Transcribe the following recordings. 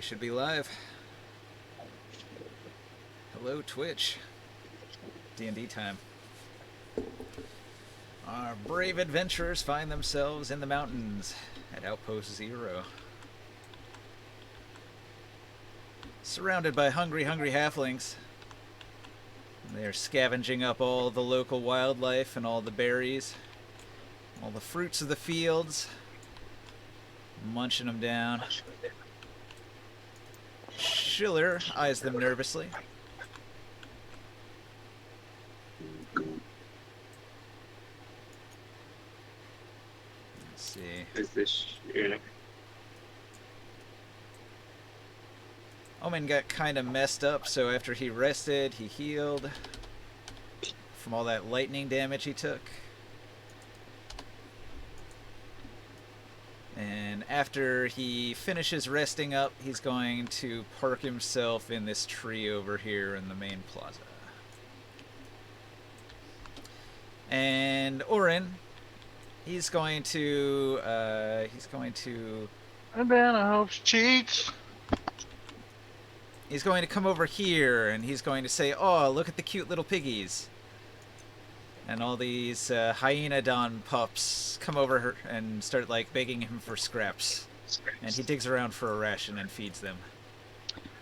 we should be live. Hello, Twitch. D&D time. Our brave adventurers find themselves in the mountains at Outpost Zero. Surrounded by hungry halflings. They're scavenging up all the local wildlife and all the berries, all the fruits of the fields, munching them down. Schiller eyes them nervously. Let's see. Is this shooting? Omen got kind of messed up, so after he rested, he healed from all that lightning damage he took. And after he finishes resting up, he's going to park himself in this tree over here in the main plaza. And Orin, he's going to Banana hopes cheats. He's going to come over here, and he's going to say, "Oh, look at the cute little piggies." And all these Hyenodon pups come over and start, like, begging him for scraps. And he digs around for a ration and feeds them.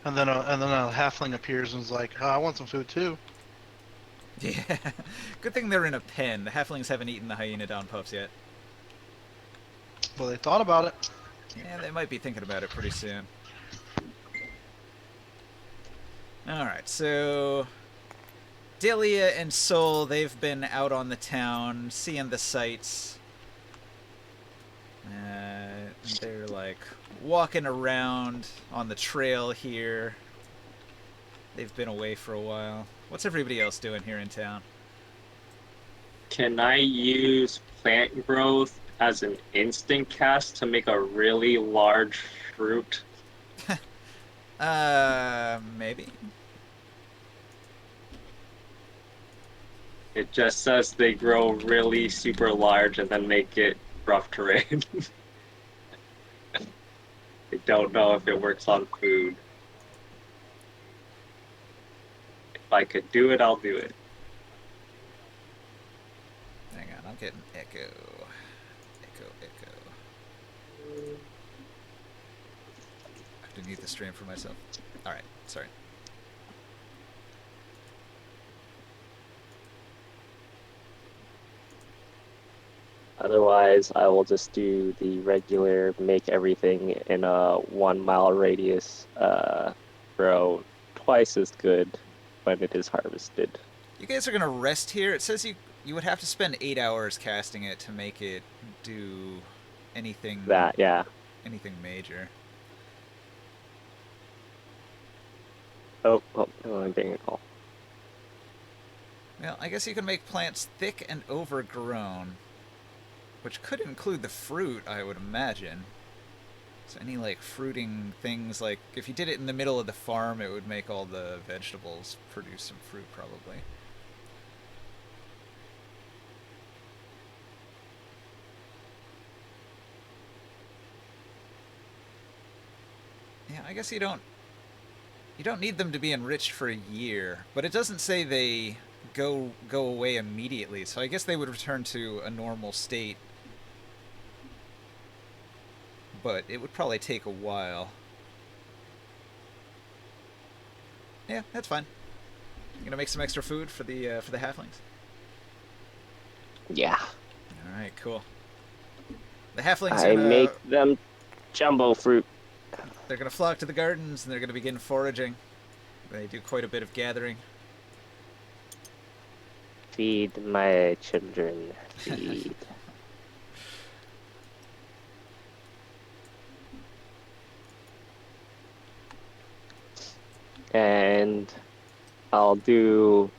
And then a halfling appears and is like, oh, I want some food too. Yeah. Good thing they're in a pen. The halflings haven't eaten the Hyenodon pups yet. Well, they thought about it. Yeah, they might be thinking about it pretty soon. Alright, so Delia and Sol, they've been out on the town, seeing the sights. They're, like, walking around on the trail here. They've been away for a while. What's everybody else doing here in town? Can I use plant growth as an instant cast to make a really large fruit? Maybe. It just says they grow really super large and then make it rough terrain. I don't know if it works on food. If I could do it, I'll do it. Hang on, I'm getting echo. Echo. I have to mute the stream for myself. Alright, sorry. Otherwise, I will just do the regular make everything in a 1 mile radius grow twice as good when it is harvested. You guys are gonna rest here? It says you would have to spend 8 hours casting it to make it do anything. Yeah. Anything major. Oh, I'm getting a call. Well, I guess you can make plants thick and overgrown, which could include the fruit, I would imagine. So any, like, fruiting things, like, if you did it in the middle of the farm, it would make all the vegetables produce some fruit, probably. Yeah, I guess you don't need them to be enriched for a year, but it doesn't say they go away immediately, so I guess they would return to a normal state. But it would probably take a while. Yeah, that's fine. You gonna make some extra food for the halflings? Yeah. All right, cool. The halflings I make them jumbo fruit. They're gonna flock to the gardens and they're gonna begin foraging. They do quite a bit of gathering. Feed my children. Feed. And I'll do,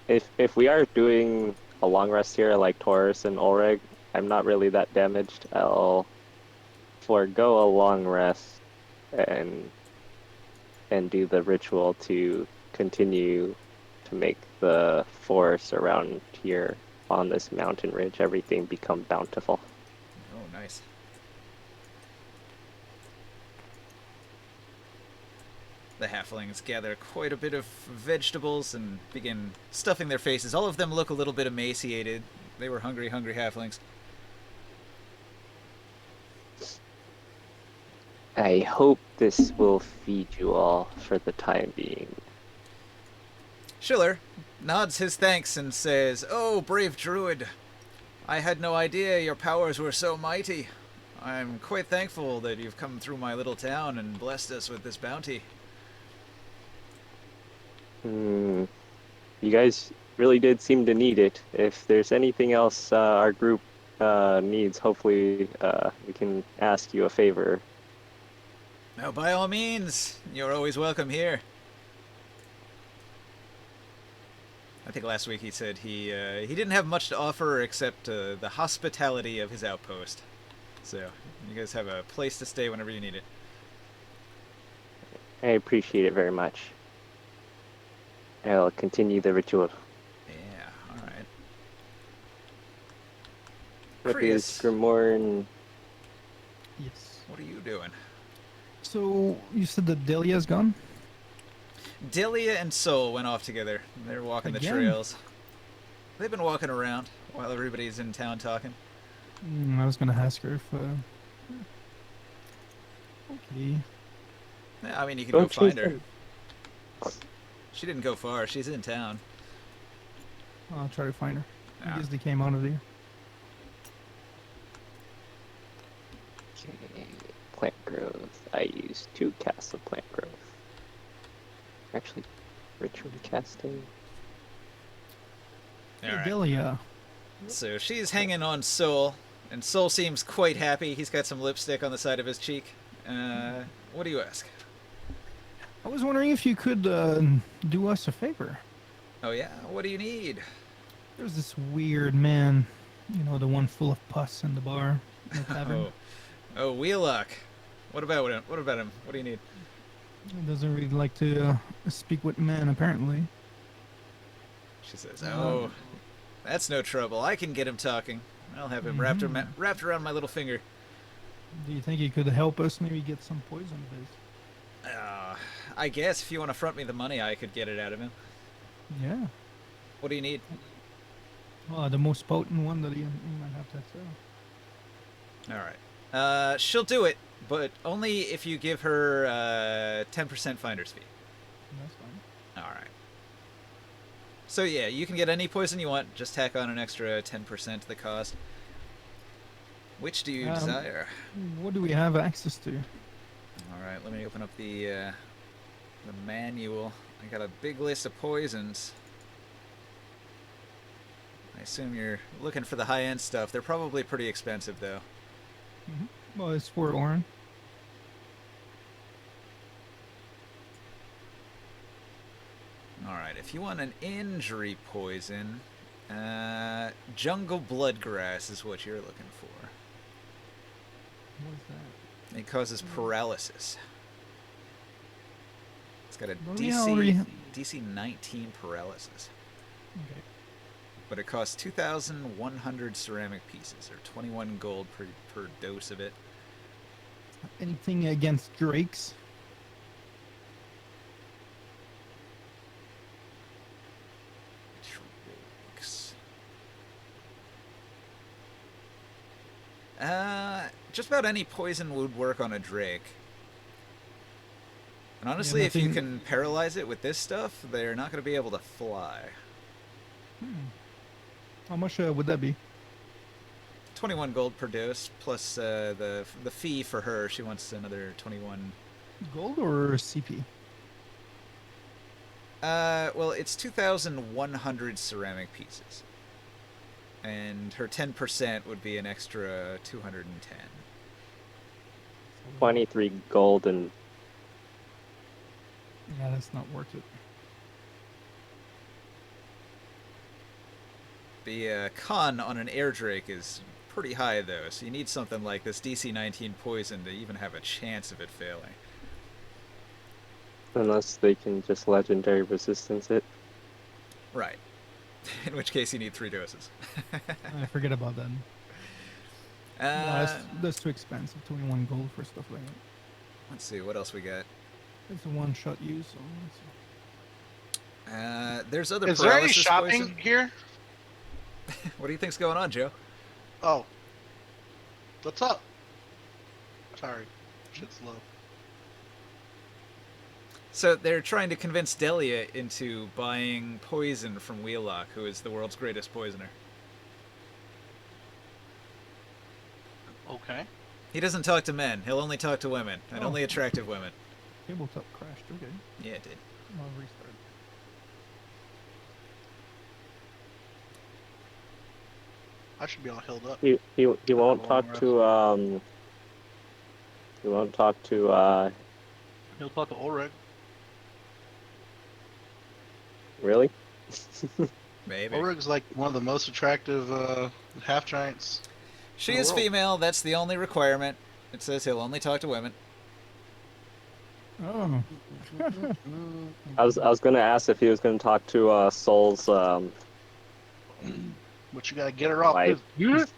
if we are doing a long rest here like Taurus and Ulrich, I'm not really that damaged. I'll forego a long rest and do the ritual to continue to make the forest around here on this mountain ridge everything become bountiful. Oh, nice. The halflings gather quite a bit of vegetables and begin stuffing their faces. All of them look a little bit emaciated. They were hungry, hungry halflings. I hope this will feed you all for the time being. Schiller nods his thanks and says, "Oh, brave druid, I had no idea your powers were so mighty. I'm quite thankful that you've come through my little town and blessed us with this bounty." You guys really did seem to need it. If there's anything else our group needs, hopefully we can ask you a favor. Now, by all means, you're always welcome here. I think last week he said he didn't have much to offer except the hospitality of his outpost. So, you guys have a place to stay whenever you need it. I appreciate it very much. I'll continue the ritual. Yeah, alright. What Chris. is Grimorn? Yes. What are you doing? So you said that Delia's gone? Delia and Sol went off together. They're walking the Again? trails. They've been walking around while everybody's in town talking. I was gonna ask her if. Okay. Yeah, I mean, you can Don't go find chase her. them. She didn't go far. She's in town. I'll try to find her. Yeah. I guess they came out of there. Okay. Plant growth. I use 2 casts of plant growth. Actually, ritual casting. Hey, Alright. Delia. So she's hanging on Sol, and Sol seems quite happy. He's got some lipstick on the side of his cheek. What do you ask? I was wondering if you could do us a favor. Oh yeah? What do you need? There's this weird man, you know, the one full of pus in the bar. In the tavern. Oh, Wheelock. What about him? What about him? What do you need? He doesn't really like to speak with men, apparently. She says, "Oh, that's no trouble. I can get him talking. I'll have him wrapped around my little finger." Do you think he could help us maybe get some poison based? I guess if you want to front me the money, I could get it out of him. Yeah. What do you need? Well, the most potent one that he might have to sell. All right. She'll do it, but only if you give her 10% finder's fee. That's fine. All right. So yeah, you can get any poison you want. Just tack on an extra 10% to the cost. Which do you desire? What do we have access to? All right, let me open up the manual. I got a big list of poisons. I assume you're looking for the high-end stuff. They're probably pretty expensive, though. Well, it's for Orin. All right, if you want an injury poison, jungle bloodgrass is what you're looking for. What is that? It causes paralysis. It's got a Don't we already DC 19 paralysis, Okay. but it costs 2,100 ceramic pieces, or 21 gold per dose of it. Anything against drakes? Drakes. Just about any poison would work on a drake. And honestly, if you nothing- can paralyze it with this stuff, they're not going to be able to fly. How much would that be? 21 gold per dose, plus the fee for her. She wants another 21. Gold or CP? Well, it's 2,100 ceramic pieces. And her 10% would be an extra 210. 23 gold and Yeah, that's not worth it. The con on an air drake is pretty high, though, so you need something like this DC 19 poison to even have a chance of it failing. unless they can just legendary resistance it. Right. In which case you need 3 doses. I forget about that. Uh, That's too expensive. 21 gold for stuff like that. let's see, what else we got? It's a one-shot use. So There's other Is there any paralysis shopping poison. here? What do you think's going on, Joe? Oh. What's up? Sorry. Shit's low. So they're trying to convince Delia into buying poison from Wheelock, who is the world's greatest poisoner. Okay. He doesn't talk to men. He'll only talk to women, and Oh. only attractive women. tabletop crashed. Okay, Yeah, it did. I'll restart. I should be all healed up. He won't Long talk rest. to he won't talk to He'll talk to Ulrich. really? Maybe. Ulrich's like one of the most attractive half giants. She in the is world. female. That's the only requirement. It says he'll only talk to women. Oh, I was gonna ask if he was gonna talk to Soul's But you gotta get her off Wife. this.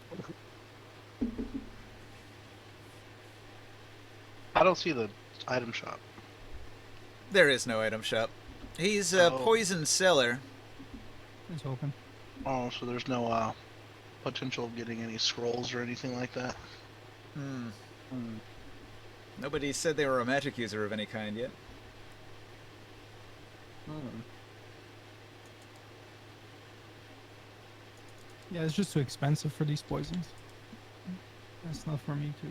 I don't see the item shop. There is no item shop. He's a Oh. poison seller. it's open. Oh, so there's no potential of getting any scrolls or anything like that. Hmm. Nobody said they were a magic user of any kind yet. Yeah, it's just too expensive for these poisons. That's not for me too.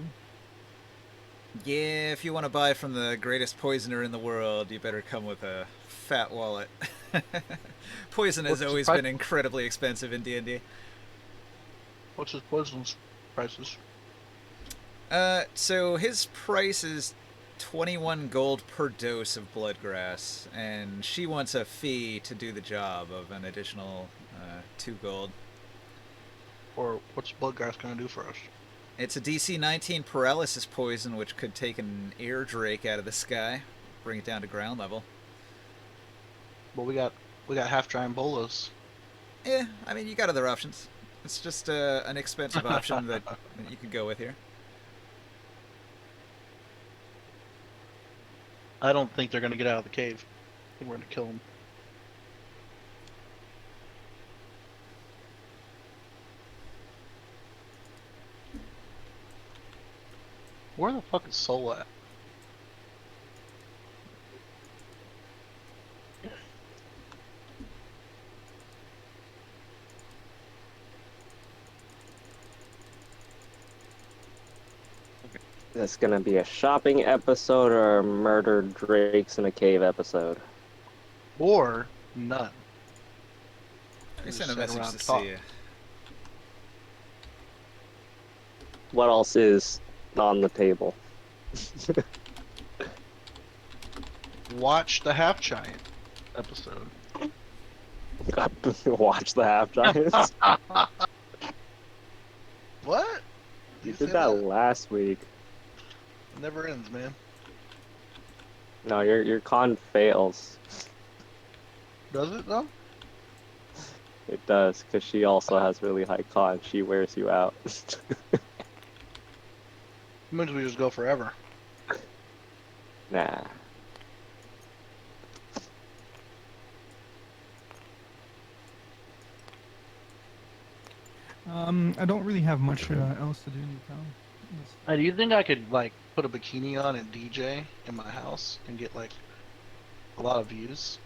Yeah, if you want to buy from the greatest poisoner in the world, you better come with a fat wallet. Poison has What's the always price? been incredibly expensive in D&D. What's his poison's prices? So his price is 21 gold per dose of bloodgrass, and she wants a fee to do the job of an additional 2 gold. Or what's Bloodgrass gonna do for us? It's a DC 19 paralysis poison, which could take an air drake out of the sky, bring it down to ground level. Well, we got half giant bolas. Yeah, I mean, you got other options. It's just an expensive option that you could go with here. I don't think they're gonna get out of the cave. I think we're gonna kill them. Where the fuck is Soul at? That's gonna be a shopping episode or a murdered drakes in a cave episode. Or none. I Just sent a sit message around to and talk. see you. What else is on the table? Watch the half giant episode. Watch the half giants. What? You say did that last week. It never ends, man. No, your con fails. Does it though? It does, because she also has really high con. She wears you out. It means we just go forever. Nah. I don't really have much else to do in the town. Do you think I could like put a bikini on and DJ in my house and get like a lot of views?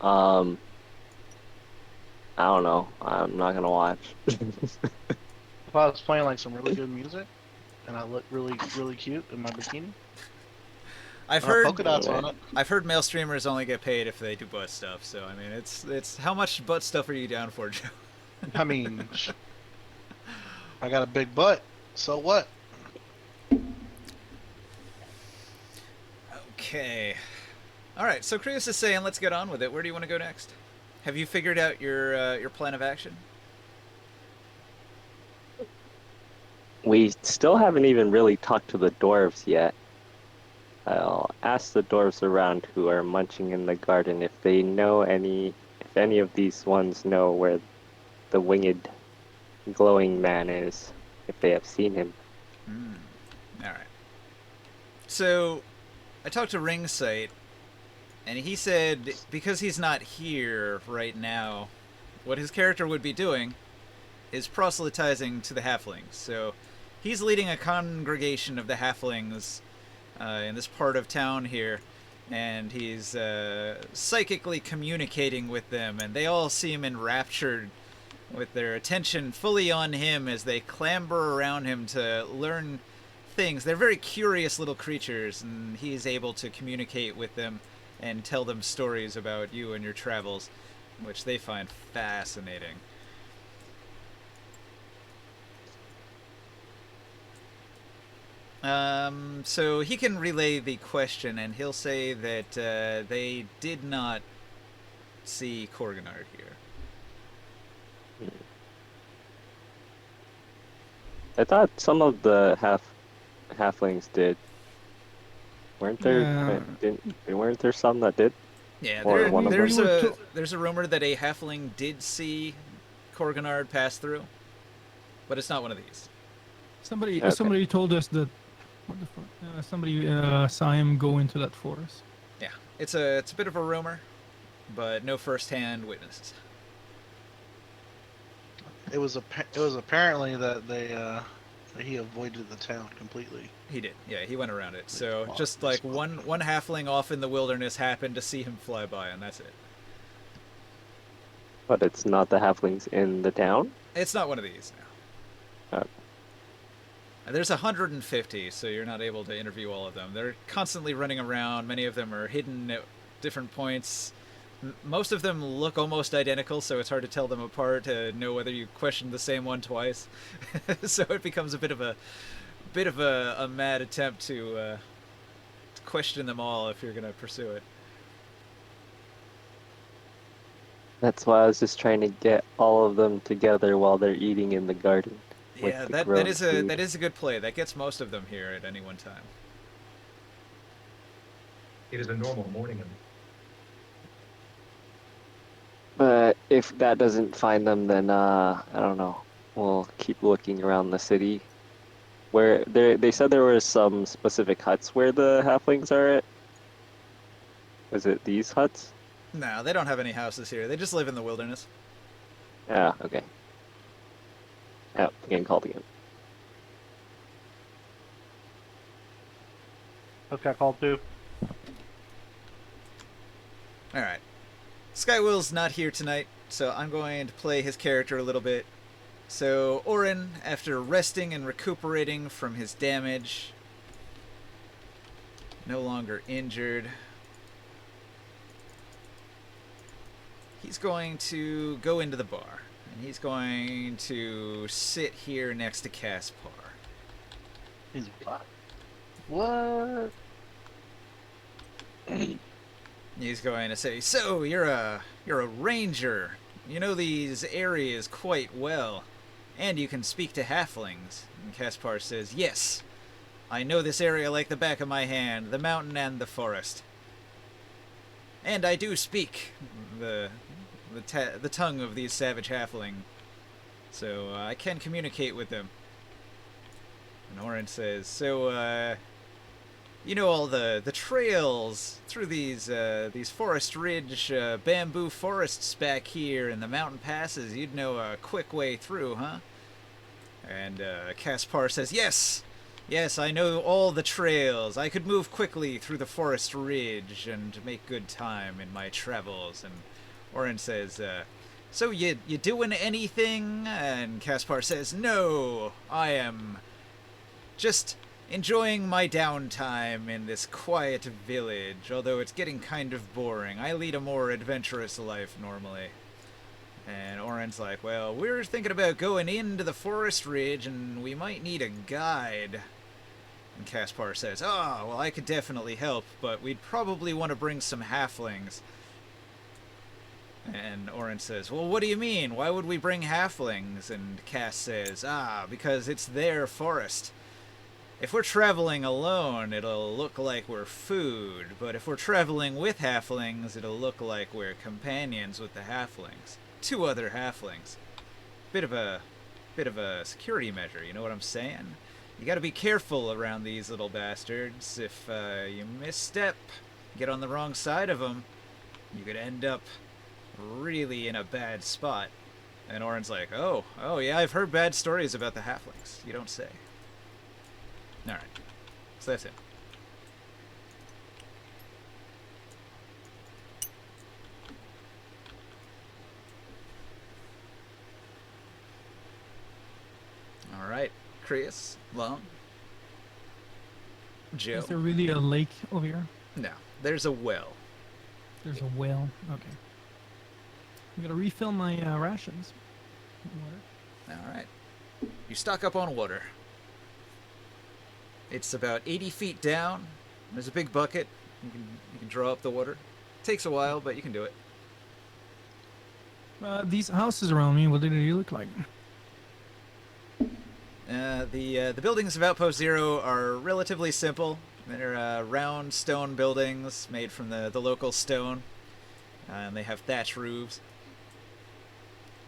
I don't know. I'm not gonna watch. If I was playing like some really good music and I look really, really cute in my bikini, I've heard polka dots on it. I've heard male streamers only get paid if they do butt stuff. So I mean, it's how much butt stuff are you down for, Joe? I mean, I got a big butt, so what? Okay. All right. So Krios is saying, let's get on with it. Where do you want to go next? Have you figured out your plan of action? We still haven't even really talked to the dwarves yet. I'll ask the dwarves around who are munching in the garden if they know if any of these ones know where the winged glowing man is, if they have seen him. All right. So, I talked to Ringsight, and he said because he's not here right now, what his character would be doing is proselytizing to the halflings. So, he's leading a congregation of the halflings in this part of town here, and he's psychically communicating with them, and they all seem enraptured with their attention fully on him as they clamber around him to learn things. They're very curious little creatures, and he's able to communicate with them and tell them stories about you and your travels, which they find fascinating. So he can relay the question, and he'll say that they did not see Korganard here. I thought some of the halflings did. Weren't there? Weren't there some that did? Yeah, Or one of them. there's a rumor that a halfling did see Korganard pass through, but it's not one of these. Somebody Okay. somebody told us that. What the fuck? Somebody saw him go into that forest. Yeah, it's a bit of a rumor, but no first-hand witnesses. It was apparently that that he avoided the town completely. He did. Yeah, he went around it. So Wow, just that's like wild. one halfling off in the wilderness happened to see him fly by, and that's it. But it's not the halflings in the town. It's not one of these now. Okay. There's 150, so you're not able to interview all of them. They're constantly running around. Many of them are hidden at different points. Most of them look almost identical, so it's hard to tell them apart to know whether you questioned the same one twice. So it becomes a bit of a mad attempt to question them all if you're going to pursue it. That's why I was just trying to get all of them together while they're eating in the garden. with Yeah, the that grown is food. a good play. That gets most of them here at any one time. It is a normal morning. But if that doesn't find them, then I don't know. We'll keep looking around the city. Where they said there were some specific huts where the halflings are at. Was it these huts? No, they don't have any houses here. They just live in the wilderness. Yeah, okay. Yeah, getting called again. What's got called too? Alright. Skywill's not here tonight, so I'm going to play his character a little bit. So, Orin, after resting and recuperating from his damage, no longer injured, he's going to go into the bar. And he's going to sit here next to Caspar. He's what? What? He's going to say, "So you're a ranger. You know these areas quite well, and you can speak to halflings." And Caspar says, "Yes, I know this area like the back of my hand, the mountain and the forest. And I do speak the tongue of these savage halfling, so I can communicate with them." And Orin says, "So you know all the trails through these forest ridge bamboo forests back here and the mountain passes. You'd know a quick way through, huh?" And Caspar says, "Yes, I know all the trails. I could move quickly through the forest ridge and make good time in my travels." And Orin says, "So you doing anything?" And Caspar says, "No, I am just enjoying my downtime in this quiet village, although it's getting kind of boring. I lead a more adventurous life normally." And Orin's like, "Well, we're thinking about going into the forest ridge, and we might need a guide." And Caspar says, "Oh, well, I could definitely help, but we'd probably want to bring some halflings." And Orin says, "Well, what do you mean? Why would we bring halflings?" And Cass says, "Because it's their forest. If we're traveling alone, it'll look like we're food, but if we're traveling with halflings, it'll look like we're companions with the halflings. 2 other halflings. Bit of a security measure, you know what I'm saying? You gotta be careful around these little bastards. If you misstep, get on the wrong side of them, you could end up really in a bad spot. And Orin's like, oh yeah, I've heard bad stories about the halflings. You don't say. Alright. So that's it. Alright. Chris, Long, Joe. Is there really a lake over here? No, there's a well. There's a well. Okay. I'm gonna refill my rations. Water. Alright. You stock up on water. It's about 80 feet down. There's a big bucket. You can draw up the water. Takes a while, but you can do it. These houses around me, what do they look like? The buildings of Outpost Zero are relatively simple. They're round stone buildings made from the local stone, and they have thatch roofs.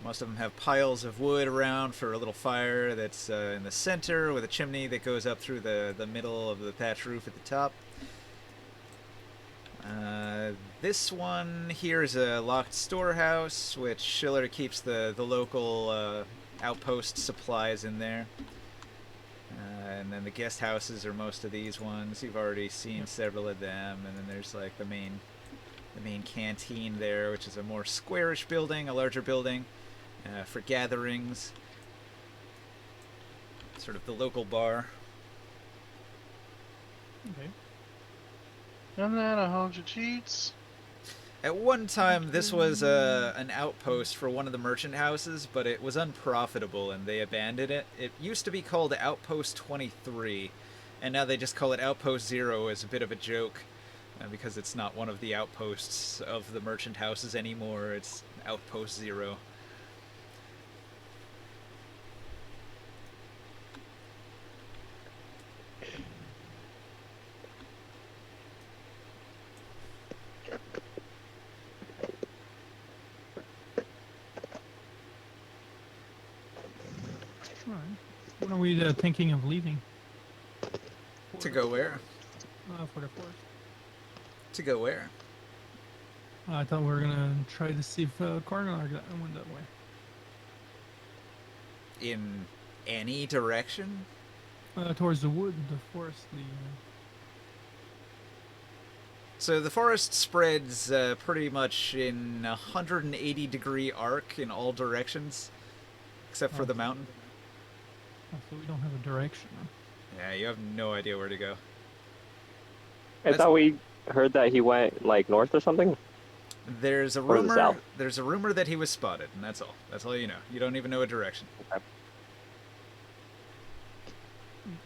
Most of them have piles of wood around for a little fire that's in the center, with a chimney that goes up through the middle of the thatch roof at the top. This one here is a locked storehouse, which Schiller keeps the local outpost supplies in there. And then the guest houses are most of these ones. You've already seen several of them. And then there's like the main canteen there, which is a more squarish building, a larger building for gatherings. Sort of the local bar. Okay. And then 100 cheats. At one time, this was an outpost for one of the merchant houses, but it was unprofitable and they abandoned it. It used to be called Outpost 23, and now they just call it Outpost 0 as a bit of a joke, because it's not one of the outposts of the merchant houses anymore. It's Outpost 0. All right. When are we thinking of leaving? To go where? For the forest. To go where? I thought we were gonna try to see if Cornell went that way. In any direction? Towards the wood, the forest, So the forest spreads pretty much in a 180-degree arc in all directions, except for the mountain. so we don't have a direction. Yeah, you have no idea where to go. I thought we heard that he went like north or something. There's a Or the rumor. south. There's a rumor that he was spotted, and that's all. That's all you know. You don't even know a direction.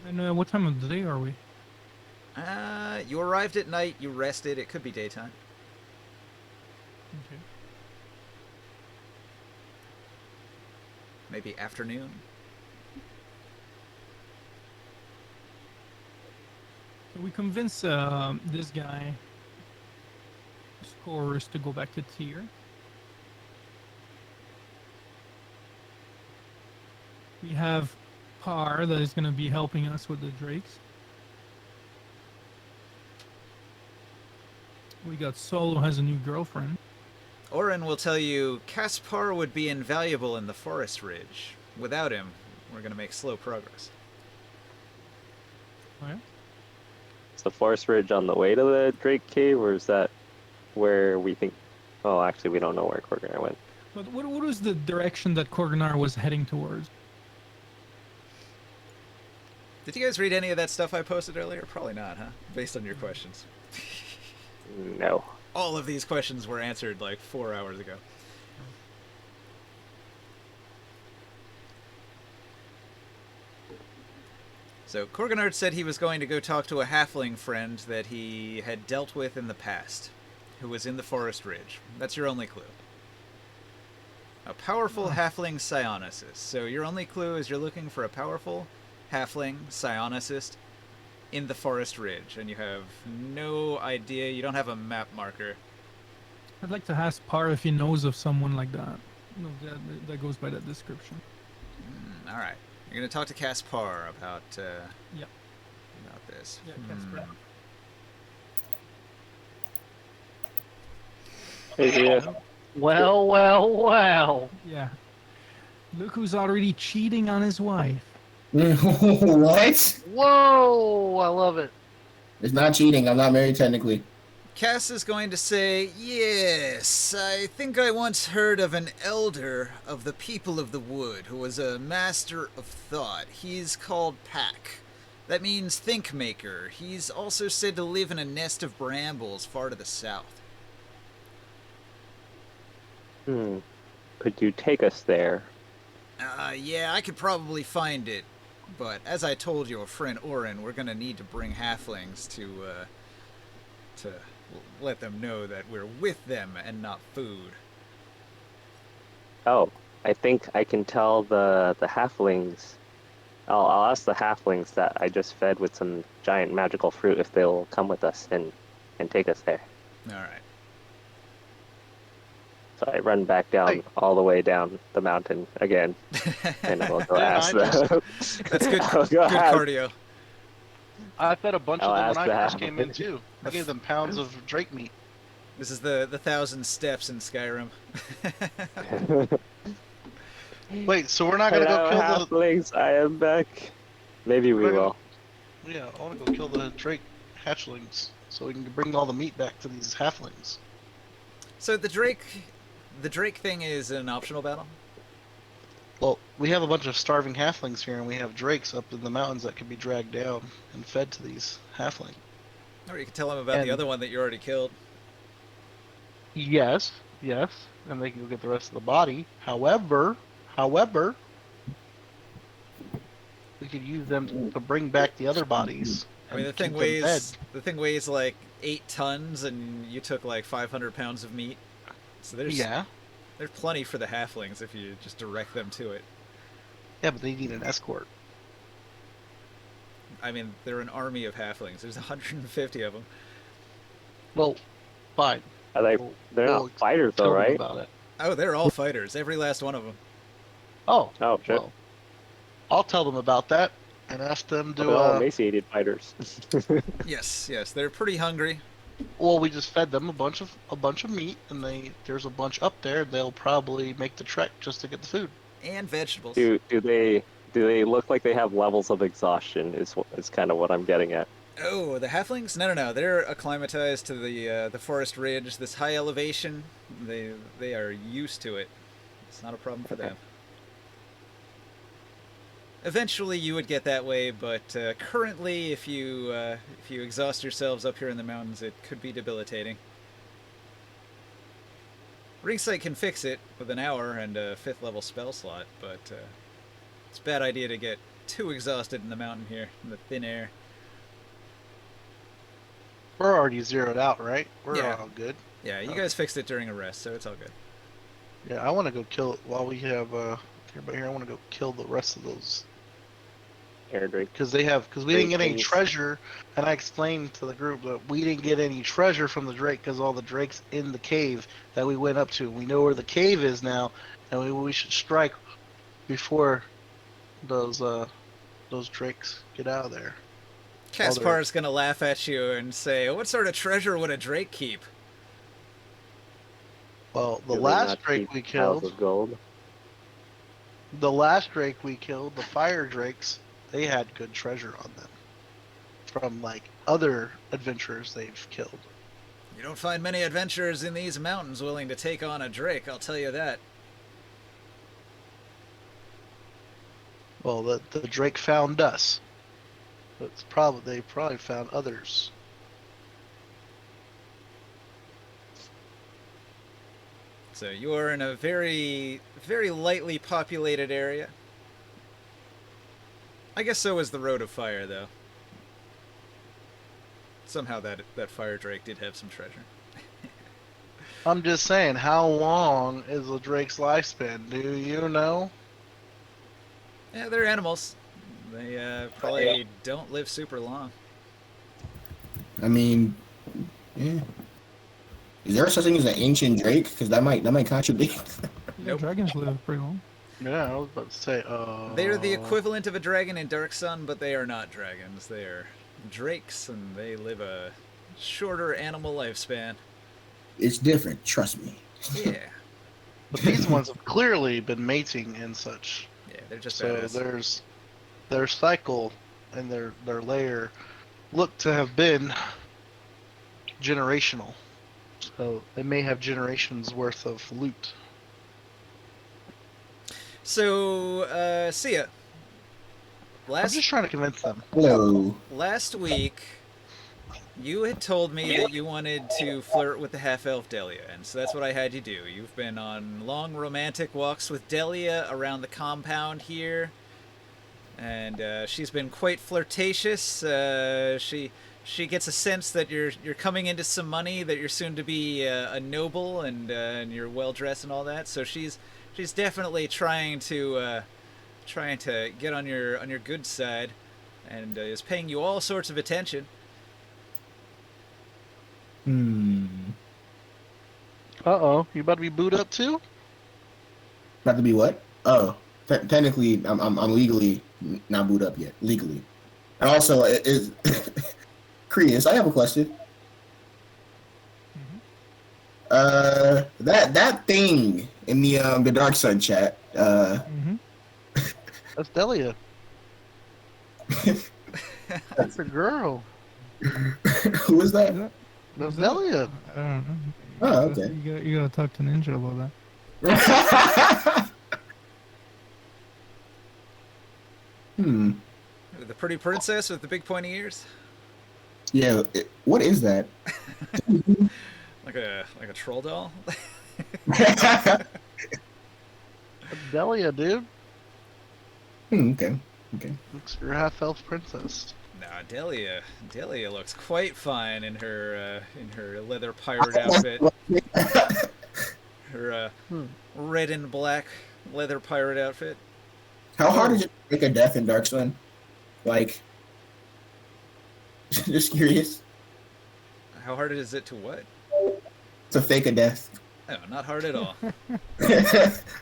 And what time of the day are we? You arrived at night. You rested. It could be daytime. Okay. Maybe afternoon. So we convince this guy, Scorers, to go back to Tyr. We have Par that is going to be helping us with the drakes. We got Sol, who has a new girlfriend. Orin will tell you Caspar would be invaluable in the forest ridge. Without him, we're gonna make slow progress. Oh, yeah? Is the forest ridge on the way to the Drake Cave, or is that where we think? Oh, actually, we don't know where Corgan went. But what was the direction that Korganar was heading towards? Did you guys read any of that stuff I posted earlier? Probably not, huh? Based on your questions. No. All of these questions were answered like 4 hours ago. So Korganard said he was going to go talk to a halfling friend that he had dealt with in the past, who was in the forest ridge. That's your only clue. A powerful halfling psionicist. So your only clue is you're looking for a powerful halfling psionicist in the forest ridge, and you have no idea. You don't have a map marker. I'd like to ask Par if he knows of someone like that. No, that goes by that description. All right. You're gonna talk to Caspar about Yep. about this. Yeah, Caspar. Yeah. Well. Yeah. Look who's already cheating on his wife. What? Whoa! I love it. It's not cheating. I'm not married technically. Cass is going to say, "Yes, I think I once heard of an elder of the people of the wood who was a master of thought. He's called Pack. That means think maker. He's also said to live in a nest of brambles far to the south." Could you take us there? Yeah, I could probably find it. But as I told your friend Orin, we're gonna need to bring halflings to let them know that we're with them and not food. Oh, I think I can tell the halflings. I'll ask the halflings that I just fed with some giant magical fruit if they'll come with us and take us there. All right. So I run back down Hey. all the way down the mountain again, and I'll go Yeah, ask I them. That's good. I'll Good go ask- cardio. I fed a bunch I'll of them ask when I the first came in halfling. too. I gave them pounds of drake meat. This is the 1,000 steps in Skyrim. Wait, so we're not gonna Hello, go kill the? halflings, I am back. Maybe we We're gonna- will. Yeah, I want to go kill the drake hatchlings so we can bring all the meat back to these halflings. So the Drake thing is an optional battle? Well, we have a bunch of starving halflings here, and we have drakes up in the mountains that can be dragged down and fed to these halflings. Or you can tell them about the And- other one that you already killed. Yes, and they can go get the rest of the body. However, we could use them to bring back the other bodies. I mean, and keep them fed. the thing weighs like 8 tons, and you took like 500 pounds of meat. So there's plenty for the halflings if you just direct them to it. Yeah, but they need an escort. I mean, they're an army of halflings. There's 150 of them. Well, fine. Are they? We'll- They're we'll not fighters, tell though, them right? about it. Oh, they're all fighters. Every last one of them. Oh, Oh, shit. well, I'll tell them about that and ask them They're to. all emaciated fighters. Yes, they're pretty hungry. Well, we just fed them a bunch of meat, and there's a bunch up there. They'll probably make the trek just to get the food. And vegetables. do they look like they have levels of exhaustion? Is kind of what I'm getting at. Oh, the halflings? No. They're acclimatized to the forest ridge, this high elevation. They are used to it. It's not a problem for them. Eventually, you would get that way, but currently, if you exhaust yourselves up here in the mountains, it could be debilitating. Ringsight can fix it with an hour and a 5th level spell slot, but it's a bad idea to get too exhausted in the mountain here, in the thin air. We're already zeroed out, right? We're Yeah. all good. Yeah, you Okay. guys fixed it during a rest, so it's all good. Yeah, I want to go kill while we have everybody here. I want to go kill the rest of those Air drake. because we didn't get any Things. treasure, and I explained to the group that we didn't get any treasure from the drake because all the drakes in the cave that we went up to. We know where the cave is now, and we should strike before those drakes get out of there. Caspar's gonna laugh at you and say, "What sort of treasure would a drake keep?" Well, the Do they last not drake keep we piles killed, of gold. the fire drakes, they had good treasure on them from like other adventurers they've killed. You don't find many adventurers in these mountains willing to take on a drake, I'll tell you that. Well, the drake found us. They probably found others. So you are in a very, very lightly populated area. I guess so is the Road of Fire, though. Somehow that fire drake did have some treasure. I'm just saying, how long is a drake's lifespan? Do you know? Yeah, they're animals. They probably don't live super long. I mean, yeah. Is there such thing as an ancient drake? Because that might contradict. Yeah, Nope. dragons live pretty long. Yeah, I was about to say. They are the equivalent of a dragon in Dark Sun, but they are not dragons. They are drakes, and they live a shorter animal lifespan. It's different. Trust me. Yeah. But these ones have clearly been mating and such. Yeah, they're just So badass. there's their cycle and their layer look to have been generational. So they may have generations worth of loot. So, Sia. I'm just trying to convince them. Hello. Last week, you had told me that you wanted to flirt with the half-elf Delia, and so that's what I had you do. You've been on long romantic walks with Delia around the compound here, and she's been quite flirtatious. She gets a sense that you're coming into some money, that you're soon to be a noble, and you're well dressed and all that. So she's definitely trying to get on your good side, and is paying you all sorts of attention. Uh-oh, you about to be booed up too? About to be what? Oh, technically, I'm legally not booed up yet. Legally, and also, Creus, I have a question. That thing in the Dark Sun chat. That's Delia. That's a girl. Who is that? That's Delia. I don't know. Oh, okay. You gotta talk to Ninja about that. The pretty princess with the big pointy ears, Yeah. What is that? like a troll doll. That's Delia, dude. Okay. Looks your half-elf princess. Nah, Delia looks quite fine in her leather pirate outfit. Her red and black leather pirate outfit. How hard is it to make a death in Dark Sun? Like, just curious. How hard is it to what? To fake a death. Oh, not hard at all.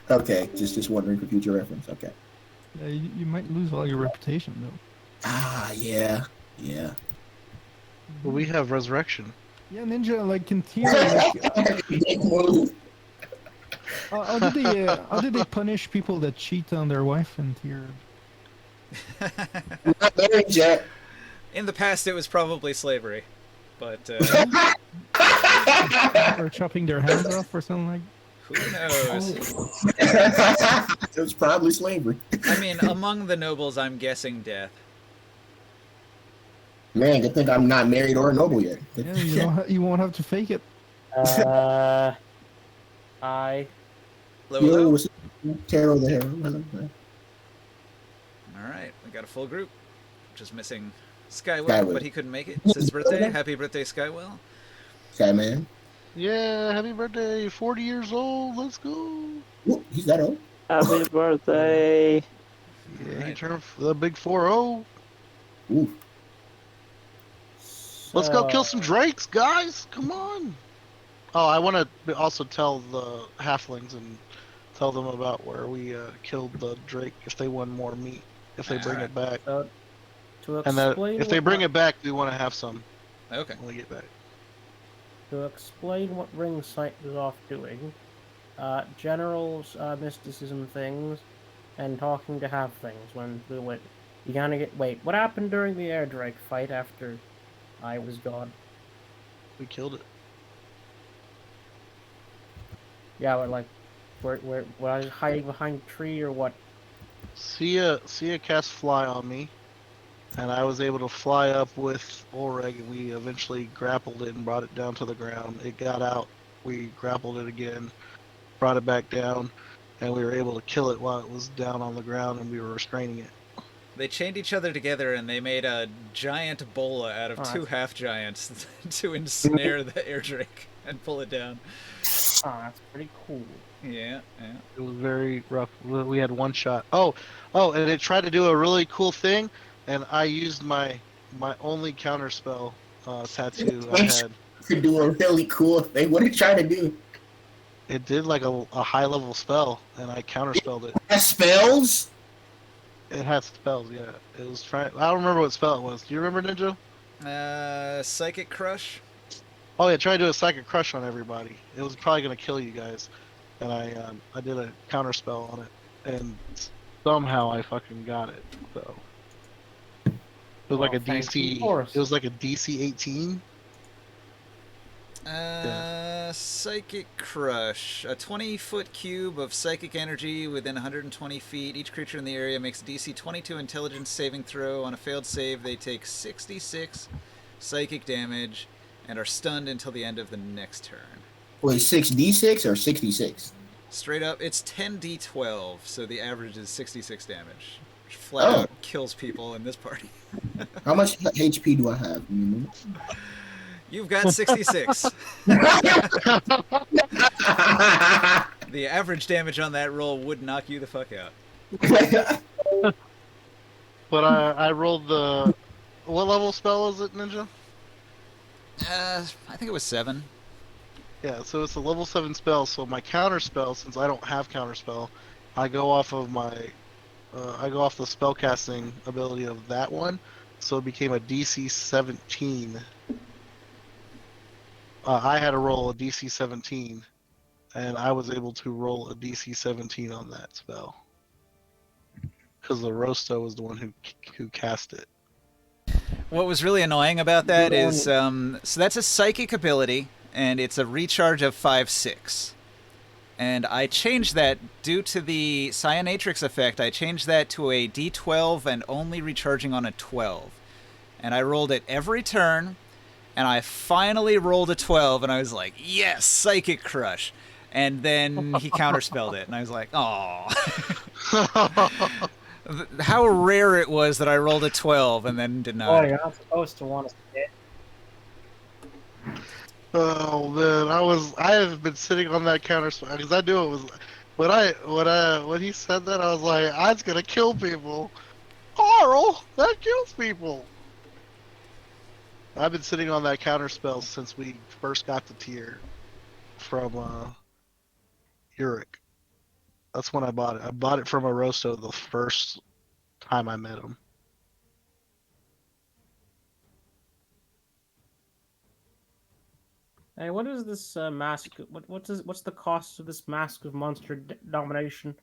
Okay, just wondering for future reference. Okay. Yeah, you might lose all your reputation though. Ah, yeah. But we have resurrection. Yeah, Ninja, like in Tier, like, how did they punish people that cheat on their wife in Tier? Not married yet. In the past, it was probably slavery, but Or chopping their hands off or something like? who knows? It was probably slavery. I mean, among the nobles, I'm guessing death. Man, good thing I'm not married or a noble yet. Yeah, you won't have to fake it. I Hello, Yo, hello. what's up? Carol the Hero. All right, we got a full group. Just missing Skywell, Skywell. but he couldn't make it. It's his birthday. Happy birthday, Skywell. Sky man. Yeah, happy birthday, 40 years old. Let's go. Ooh, he's that old. happy birthday. Yeah, he Alright. turned the big 4-0. Ooh. Let's go kill some drakes, guys. Come on. Oh, I want to also tell the halflings and tell them about where we killed the drake if they want more meat, if they bring it back. To And that explain if they what bring my- it back, we want to have some Okay. when we get back. To explain what Ring Sight was off doing, generals, mysticism things, and talking to halflings when we went. You gotta get. Wait, what happened during the air drake fight after I was gone? We killed it. Yeah, we're like, where I was hiding behind a tree or what? Sia cast fly on me, and I was able to fly up with Ulreg, and we eventually grappled it and brought it down to the ground. It got out. We grappled it again, brought it back down, and we were able to kill it while it was down on the ground, and we were restraining it. They chained each other together and they made a giant bola out of Alright. two half giants to ensnare the air drake and pull it down. Oh, that's pretty cool. Yeah. It was very rough. We had one shot. Oh, and it tried to do a really cool thing, and I used my only counterspell tattoo I had. Could do a really cool thing. What are you trying to do? It did like a high level spell, and I counterspelled it. That spells? It had spells, yeah. It was trying. I don't remember what spell it was. Do you remember, Ninja? Psychic Crush. Oh yeah, tried to do a psychic crush on everybody. It was probably gonna kill you guys, and I did a counterspell on it, and somehow I fucking got it. So it was like a thank you, DC. Taurus. It was like a DC 18. Psychic Crush. A 20-foot cube of psychic energy within 120 feet. Each creature in the area makes a DC 22 intelligence saving throw. On a failed save, they take 66 psychic damage and are stunned until the end of the next turn. Wait, 6d6 or 66? Straight up, it's 10d12, so the average is 66 damage. Which flat out kills people in this party. How much HP do I have? You've got 66. The average damage on that roll would knock you the fuck out. But I rolled the. What level spell is it, Ninja? I think it was 7. Yeah, so it's a level 7 spell. So my counter spell, since I don't have counter spell, I go off of my. I go off the spellcasting ability of that one, so it became a DC 17. I had to roll a DC 17, and I was able to roll a DC 17 on that spell. Because the Rosto was the one who cast it. What was really annoying about that is, so that's a psychic ability, and it's a recharge of 5/6. And I changed that due to the Cyanatrix effect. I changed that to a D12 and only recharging on a 12. And I rolled it every turn. And I finally rolled a 12, and I was like, yes, Psychic Crush. And then he counterspelled it, and I was like, oh. How rare it was that I rolled a 12 and then did not. Oh, you're not supposed to want to see it. Oh man, I have been sitting on that counterspell because I knew it was when he said that I was like, I was gonna kill people. Carl, that kills people. I've been sitting on that counterspell since we first got the tier from Uric. That's when I bought it. I bought it from a Rosto the first time I met him. Hey, what is this mask? What's the cost of this Mask of Monster Domination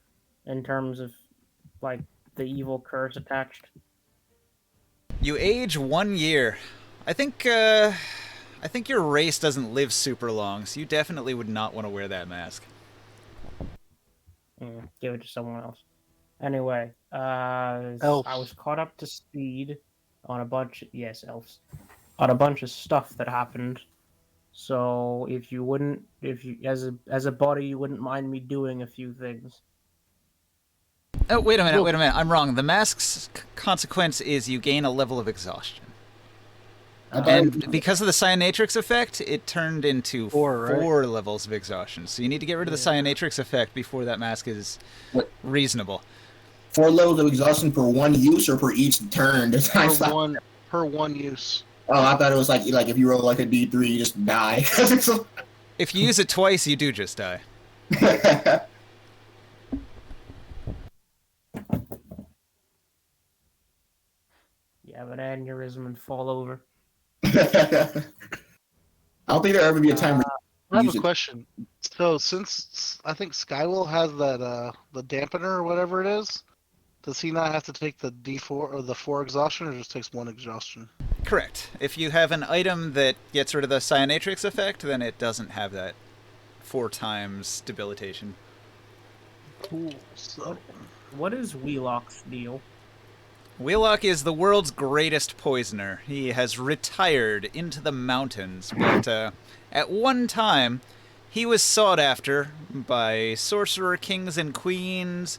in terms of like the evil curse attached? You age 1 year. I think your race doesn't live super long, so you definitely would not want to wear that mask. Give it to someone else. Anyway, Elves. I was caught up to speed on a bunch. Yes, elves. On a bunch of stuff that happened. So if you as a body, you wouldn't mind me doing a few things. Oh, wait a minute. I'm wrong. The mask's consequence is you gain a level of exhaustion. And because of the Cyanatrix effect, it turned into 4 levels of exhaustion. So you need to get rid of the Cyanatrix effect before that mask is reasonable. 4 levels of exhaustion per one use or per each turn? Per one use. Oh, I thought it was like if you roll like a D3, you just die. If you use it twice, you do just die. You have an aneurysm and fall over. I don't think there'll ever be a time where I have a question. So since I think Skywell has that the dampener or whatever it is, does he not have to take the D4 or the 4 exhaustion, or just takes 1 exhaustion? Correct. If you have an item that gets rid of the Cyanatrix effect, then it doesn't have that 4 times debilitation. Cool. So What is Wheelock's deal? Wheelock is the world's greatest poisoner. He has retired into the mountains, but at one time, he was sought after by sorcerer kings and queens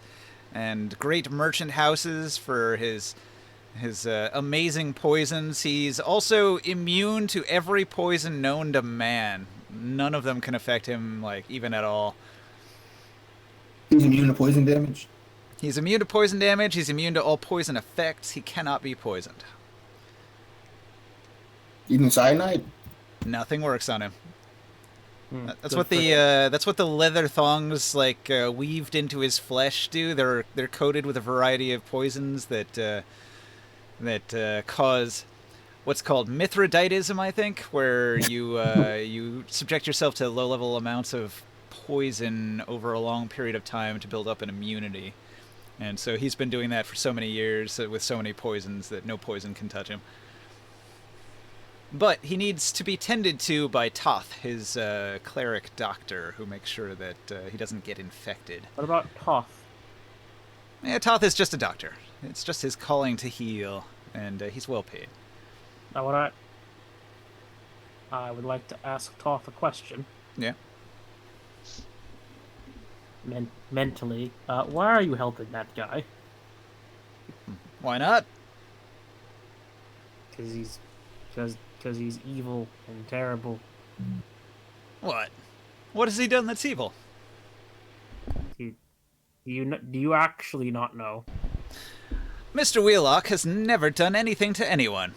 and great merchant houses for his amazing poisons. He's also immune to every poison known to man. None of them can affect him, even at all. he's immune to poison damage. He's immune to poison damage. He's immune to all poison effects. He cannot be poisoned. Even cyanide? Nothing works on him. That's what the leather thongs like weaved into his flesh do. They're coated with a variety of poisons that cause what's called mithridatism, I think, where you you subject yourself to low-level amounts of poison over a long period of time to build up an immunity. And so he's been doing that for so many years with so many poisons that no poison can touch him. But he needs to be tended to by Toth, his cleric doctor, who makes sure that he doesn't get infected. What about Toth? Yeah, Toth is just a doctor. It's just his calling to heal, and he's well paid. Now, what I would like to ask Toth a question. Yeah. Mentally, why are you helping that guy? Why not? Because he's evil and terrible. What? What has he done that's evil? Do you actually not know? Mr. Wheelock has never done anything to anyone.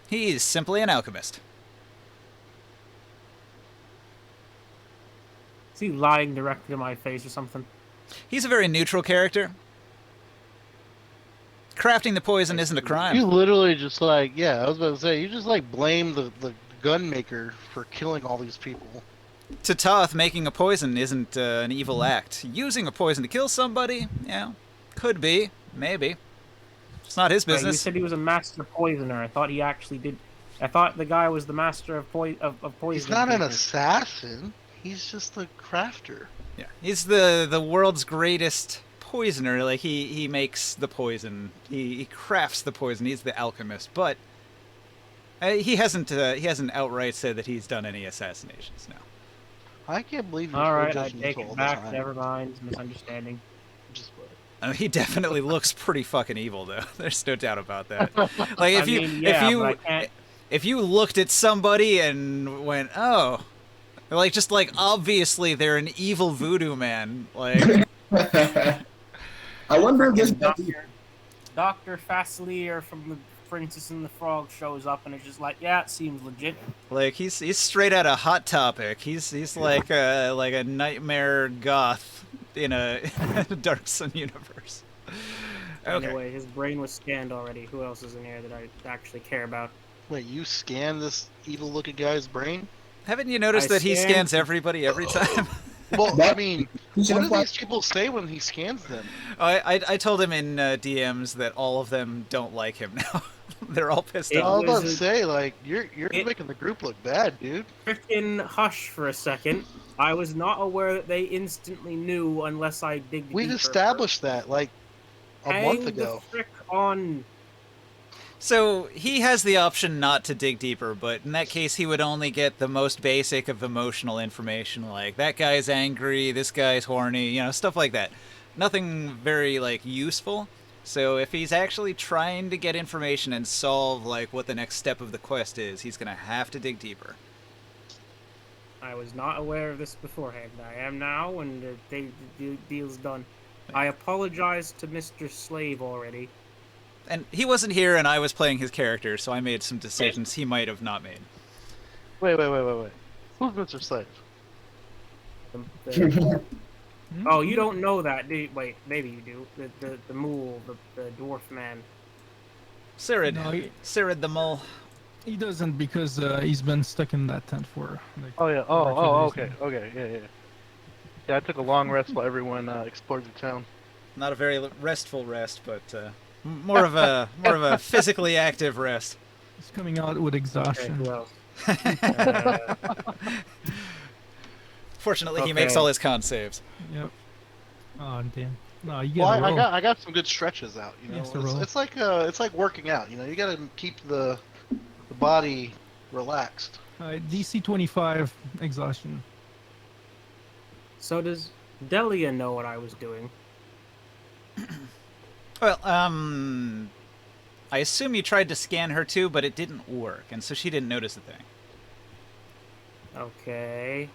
He's simply an alchemist. Is he lying directly to my face or something? He's a very neutral character. Crafting the poison isn't a crime. You literally just like, yeah, I was about to say, you just like blame the gun maker for killing all these people. To Toth, making a poison isn't an evil act. Using a poison to kill somebody, yeah, could be, maybe. It's not his Right, business. you said he was a master poisoner. I thought he actually did. I thought the guy was the master of poison. He's not an assassin. He's just a crafter. Yeah, he's the world's greatest poisoner. Like he makes the poison. He crafts the poison. He's the alchemist. But he hasn't outright said that he's done any assassinations. No. I can't believe you're All so right, I judgmental take all it the back. time. Never mind. Misunderstanding. Just what? He definitely looks pretty fucking evil, though. There's no doubt about that. Like I mean, yeah, but I can't. if you looked at somebody and went, oh, like just like obviously they're an evil voodoo man, like. I wonder if this Dr. Fasilier from the Princess and the Frog shows up and it's just like, yeah, it seems legit. Like he's straight out of Hot Topic. He's like a nightmare goth in a Dark Sun universe. Okay. Anyway, his brain was scanned already. Who else is in here that I actually care about? Wait, you scan this evil-looking guy's brain? Haven't you noticed that he scans everybody every time? Well, I mean, what do these people say when he scans them? I told him in DMs that all of them don't like him now. They're all pissed It I was off. about to say, like, you're making the group look bad, dude. Frickin' hush for a second. I was not aware that they instantly knew unless I dig We deeper. established that, like, a month ago. The frick on. So he has the option not to dig deeper, but in that case he would only get the most basic of emotional information, like that guy's angry, this guy's horny, you know, stuff like that. Nothing very, like, useful. So if he's actually trying to get information and solve, like, what the next step of the quest is, he's gonna have to dig deeper. I was not aware of this beforehand. I am now, and the deal's done. I apologize to Mr. Slave already. And he wasn't here and I was playing his character, so I made some decisions he might have not made. Wait. Who's Mr. Slave? Oh, you don't know that, do you? Wait, maybe you do. The mule, the dwarf man. Cirid. No, Cirid the Mole. He doesn't because he's been stuck in that tent for. Like, Oh yeah. over 2 days now. Okay. Yeah. Yeah, I took a long rest while everyone explored the town. Not a very restful rest, but more of a physically active rest. He's coming out with Okay, exhaustion. who else? Fortunately, he makes Okay. all his con saves. Yep. Oh damn. No, you Well, gotta roll. I got some good stretches out. You know, Yes, to roll. it's like working out. You know, you got to keep the body relaxed. DC 25 exhaustion. So does Delia know what I was doing? Well, I assume you tried to scan her too, but it didn't work, and so she didn't notice a thing. Okay.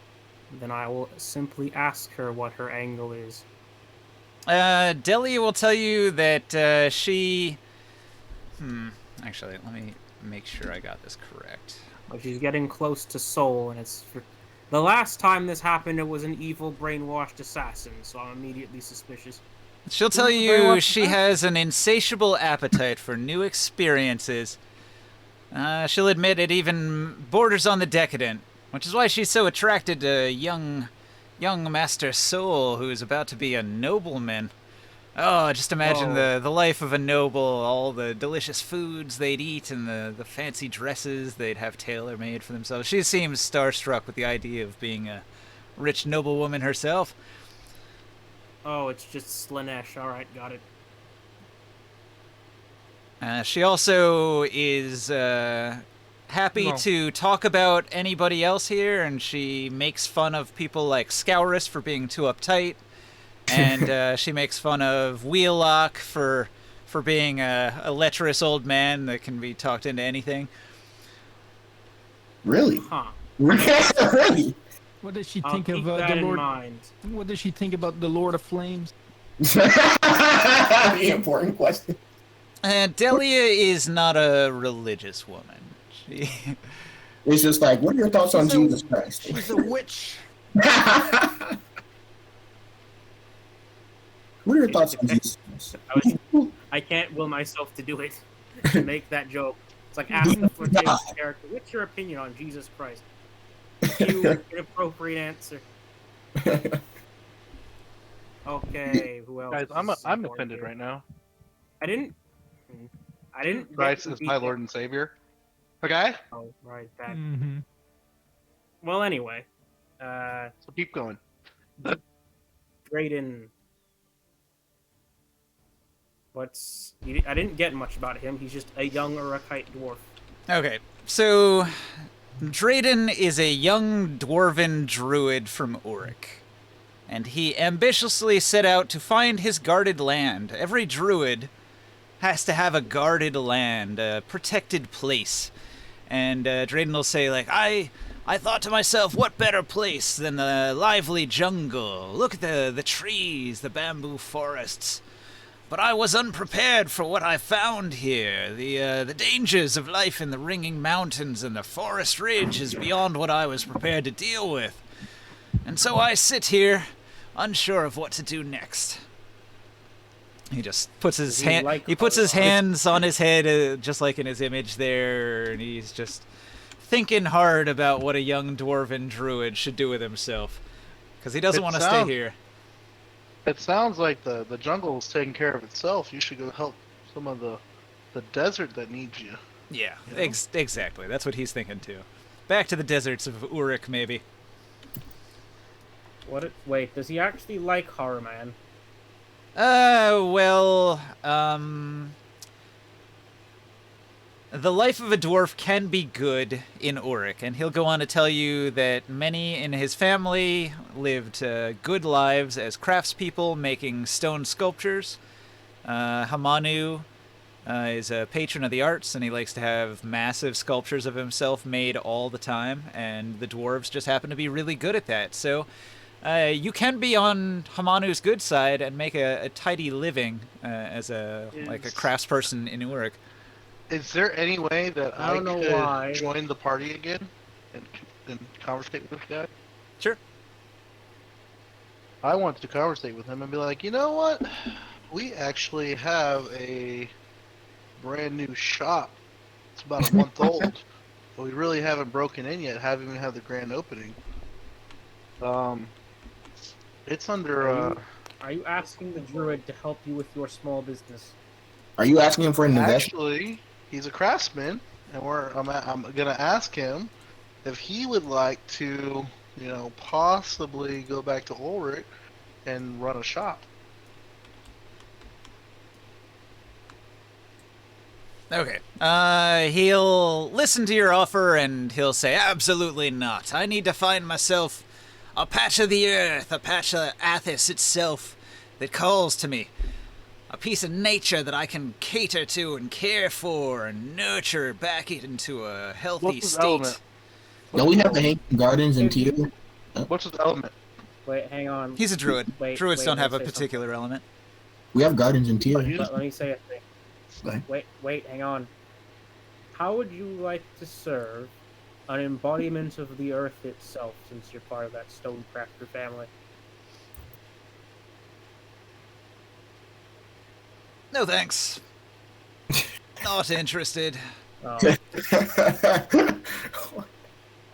Then I will simply ask her what her angle is. Delia will tell you that she... Actually, let me make sure I got this correct. But she's getting close to Soul, and The last time this happened, it was an evil, brainwashed assassin, so I'm immediately suspicious. She'll tell Very you well. she has an insatiable appetite for new experiences. She'll admit it even borders on the decadent, which is why she's so attracted to young Master Soul, who is about to be a nobleman. Oh, just imagine Oh. the life of a noble, all the delicious foods they'd eat and the fancy dresses they'd have tailor-made for themselves. She seems starstruck with the idea of being a rich noblewoman herself. Oh, it's just Slanesh. Alright, got it. She also is happy No. to talk about anybody else here, and she makes fun of people like Scourus for being too uptight, and she makes fun of Wheellock for being a lecherous old man that can be talked into anything. Really? Huh. Really? What does she I'll think keep of that the in Lord? mind. What does she think about the Lord of Flames? The important question. Delia is not a religious woman. She... It's just like, what are your thoughts on She's a- Jesus Christ? She's a witch. What are your thoughts on Jesus Christ? I can't will myself to do it, to make that joke. It's like asking for James' character, what's your opinion on Jesus Christ? You inappropriate answer. Okay, who else? Guys, I'm is I'm important offended here? right now. I didn't get Christ to is beat my it. Lord and Savior. Okay, Oh, right, that. Mm-hmm. Well, anyway, so keep going. Drayden. I didn't get much about him. He's just a young Urakite dwarf. Okay, so Drayden is a young dwarven druid from Uric, and he ambitiously set out to find his guarded land. Every druid has to have a guarded land, a protected place. And Drayden will say, like, I thought to myself, what better place than the lively jungle? Look at the trees, the bamboo forests. But I was unprepared for what I found here. The dangers of life in the ringing mountains and the forest ridge is beyond what I was prepared to deal with. And so I sit here, unsure of what to do next. He just puts his Does he hand. like He puts his Colorado? hands on his head, just like in his image there, and he's just thinking hard about what a young dwarven druid should do with himself, because he doesn't It want to stay sounds- here. It sounds like the jungle is taking care of itself. You should go help some of the desert that needs you. Yeah, You know? exactly. That's what he's thinking too. Back to the deserts of Uric, maybe. Wait, does he actually like Haruman? The life of a dwarf can be good in Uric, and he'll go on to tell you that many in his family lived good lives as craftspeople making stone sculptures. Hamanu is a patron of the arts, and he likes to have massive sculptures of himself made all the time, and the dwarves just happen to be really good at that. So you can be on Hamanu's good side and make a tidy living as a craftsperson in Uric. Is there any way that I don't know could why. join the party again and conversate with this guy? Sure. I wanted to conversate with him and be like, you know what? We actually have a brand new shop. It's about a month old, but we really haven't broken in yet. Haven't even had the grand opening. It's under. Are you asking the druid to help you with your small business? Are you asking him for an investment? Actually, he's a craftsman, and I'm gonna ask him if he would like to, possibly go back to Ulrich and run a shop. Okay. He'll listen to your offer and he'll say, absolutely not. I need to find myself a patch of the earth, a patch of Athos itself that calls to me. A piece of nature that I can cater to and care for and nurture back into a healthy What's his state. element? Don't we have the Hankton Gardens in Teal? What's his element? Wait, hang on. He's a druid. Druids don't have a particular element. We have gardens in Teal. Let me say a thing. Okay. Wait, hang on. How would you like to serve an embodiment of the earth itself, since you're part of that Stonecrafter family. No thanks. Not interested. Oh,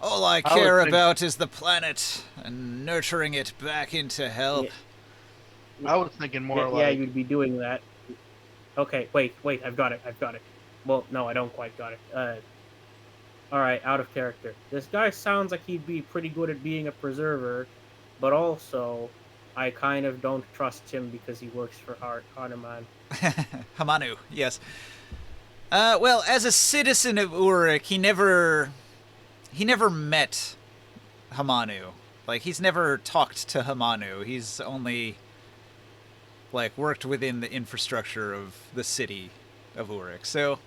All I I would care think- about is the planet and nurturing it back into health. Yeah. I was thinking more yeah, like you'd be doing that. Okay, wait, I've got it. Well, no, I don't quite got it. Alright, out of character. This guy sounds like he'd be pretty good at being a preserver, but also, I kind of don't trust him because he works for Hanuman. Hamanu, yes. Well, as a citizen of Uruk, he never met Hamanu. Like, he's never talked to Hamanu. He's only, like, worked within the infrastructure of the city of Uruk. So,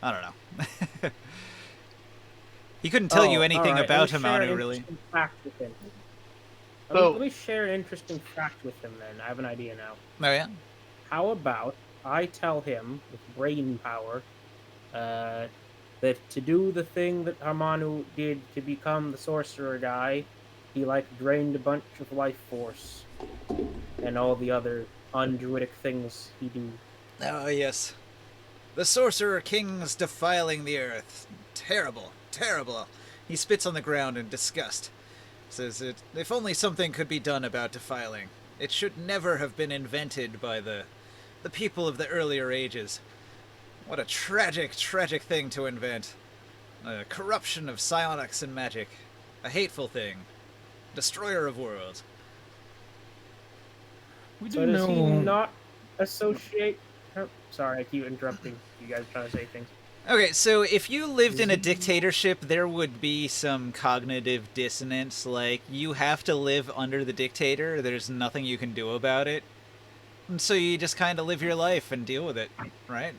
I don't know. He couldn't tell you anything alright, about let me share an Hamanu, really. interesting fact with him. So- Let me share an interesting fact with him then. I have an idea now. Oh, yeah? How about I tell him with brain power that to do the thing that Hamanu did to become the sorcerer guy, he like drained a bunch of life force and all the other undruidic things he do. Oh, yes. The Sorcerer King's defiling the earth. Terrible, terrible. He spits on the ground in disgust. Says, if only something could be done about defiling. It should never have been invented by the people of the earlier ages. What a tragic, tragic thing to invent. A corruption of psionics and magic. A hateful thing. Destroyer of worlds. We So do does he know. not associate? Oh, sorry, I keep interrupting. You guys trying to say things. Okay, so if you lived in a dictatorship, there would be some cognitive dissonance. Like, you have to live under the dictator. There's nothing you can do about it. And so you just kind of live your life and deal with it, right?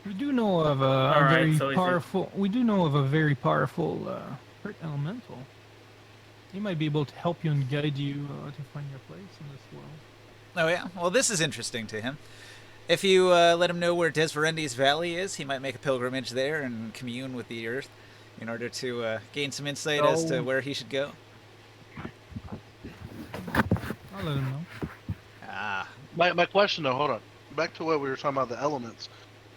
We do know of a Alright, very so is it- powerful. We do know of a very powerful Earth elemental. He might be able to help you and guide you to find your place in this world. Oh, yeah? Well, this is interesting to him. If you let him know where Desverendi's Valley is, he might make a pilgrimage there and commune with the earth in order to gain some insight as to So- where he should go. I'll let him know. Ah, my question though. Hold on. Back to what we were talking about, the elements.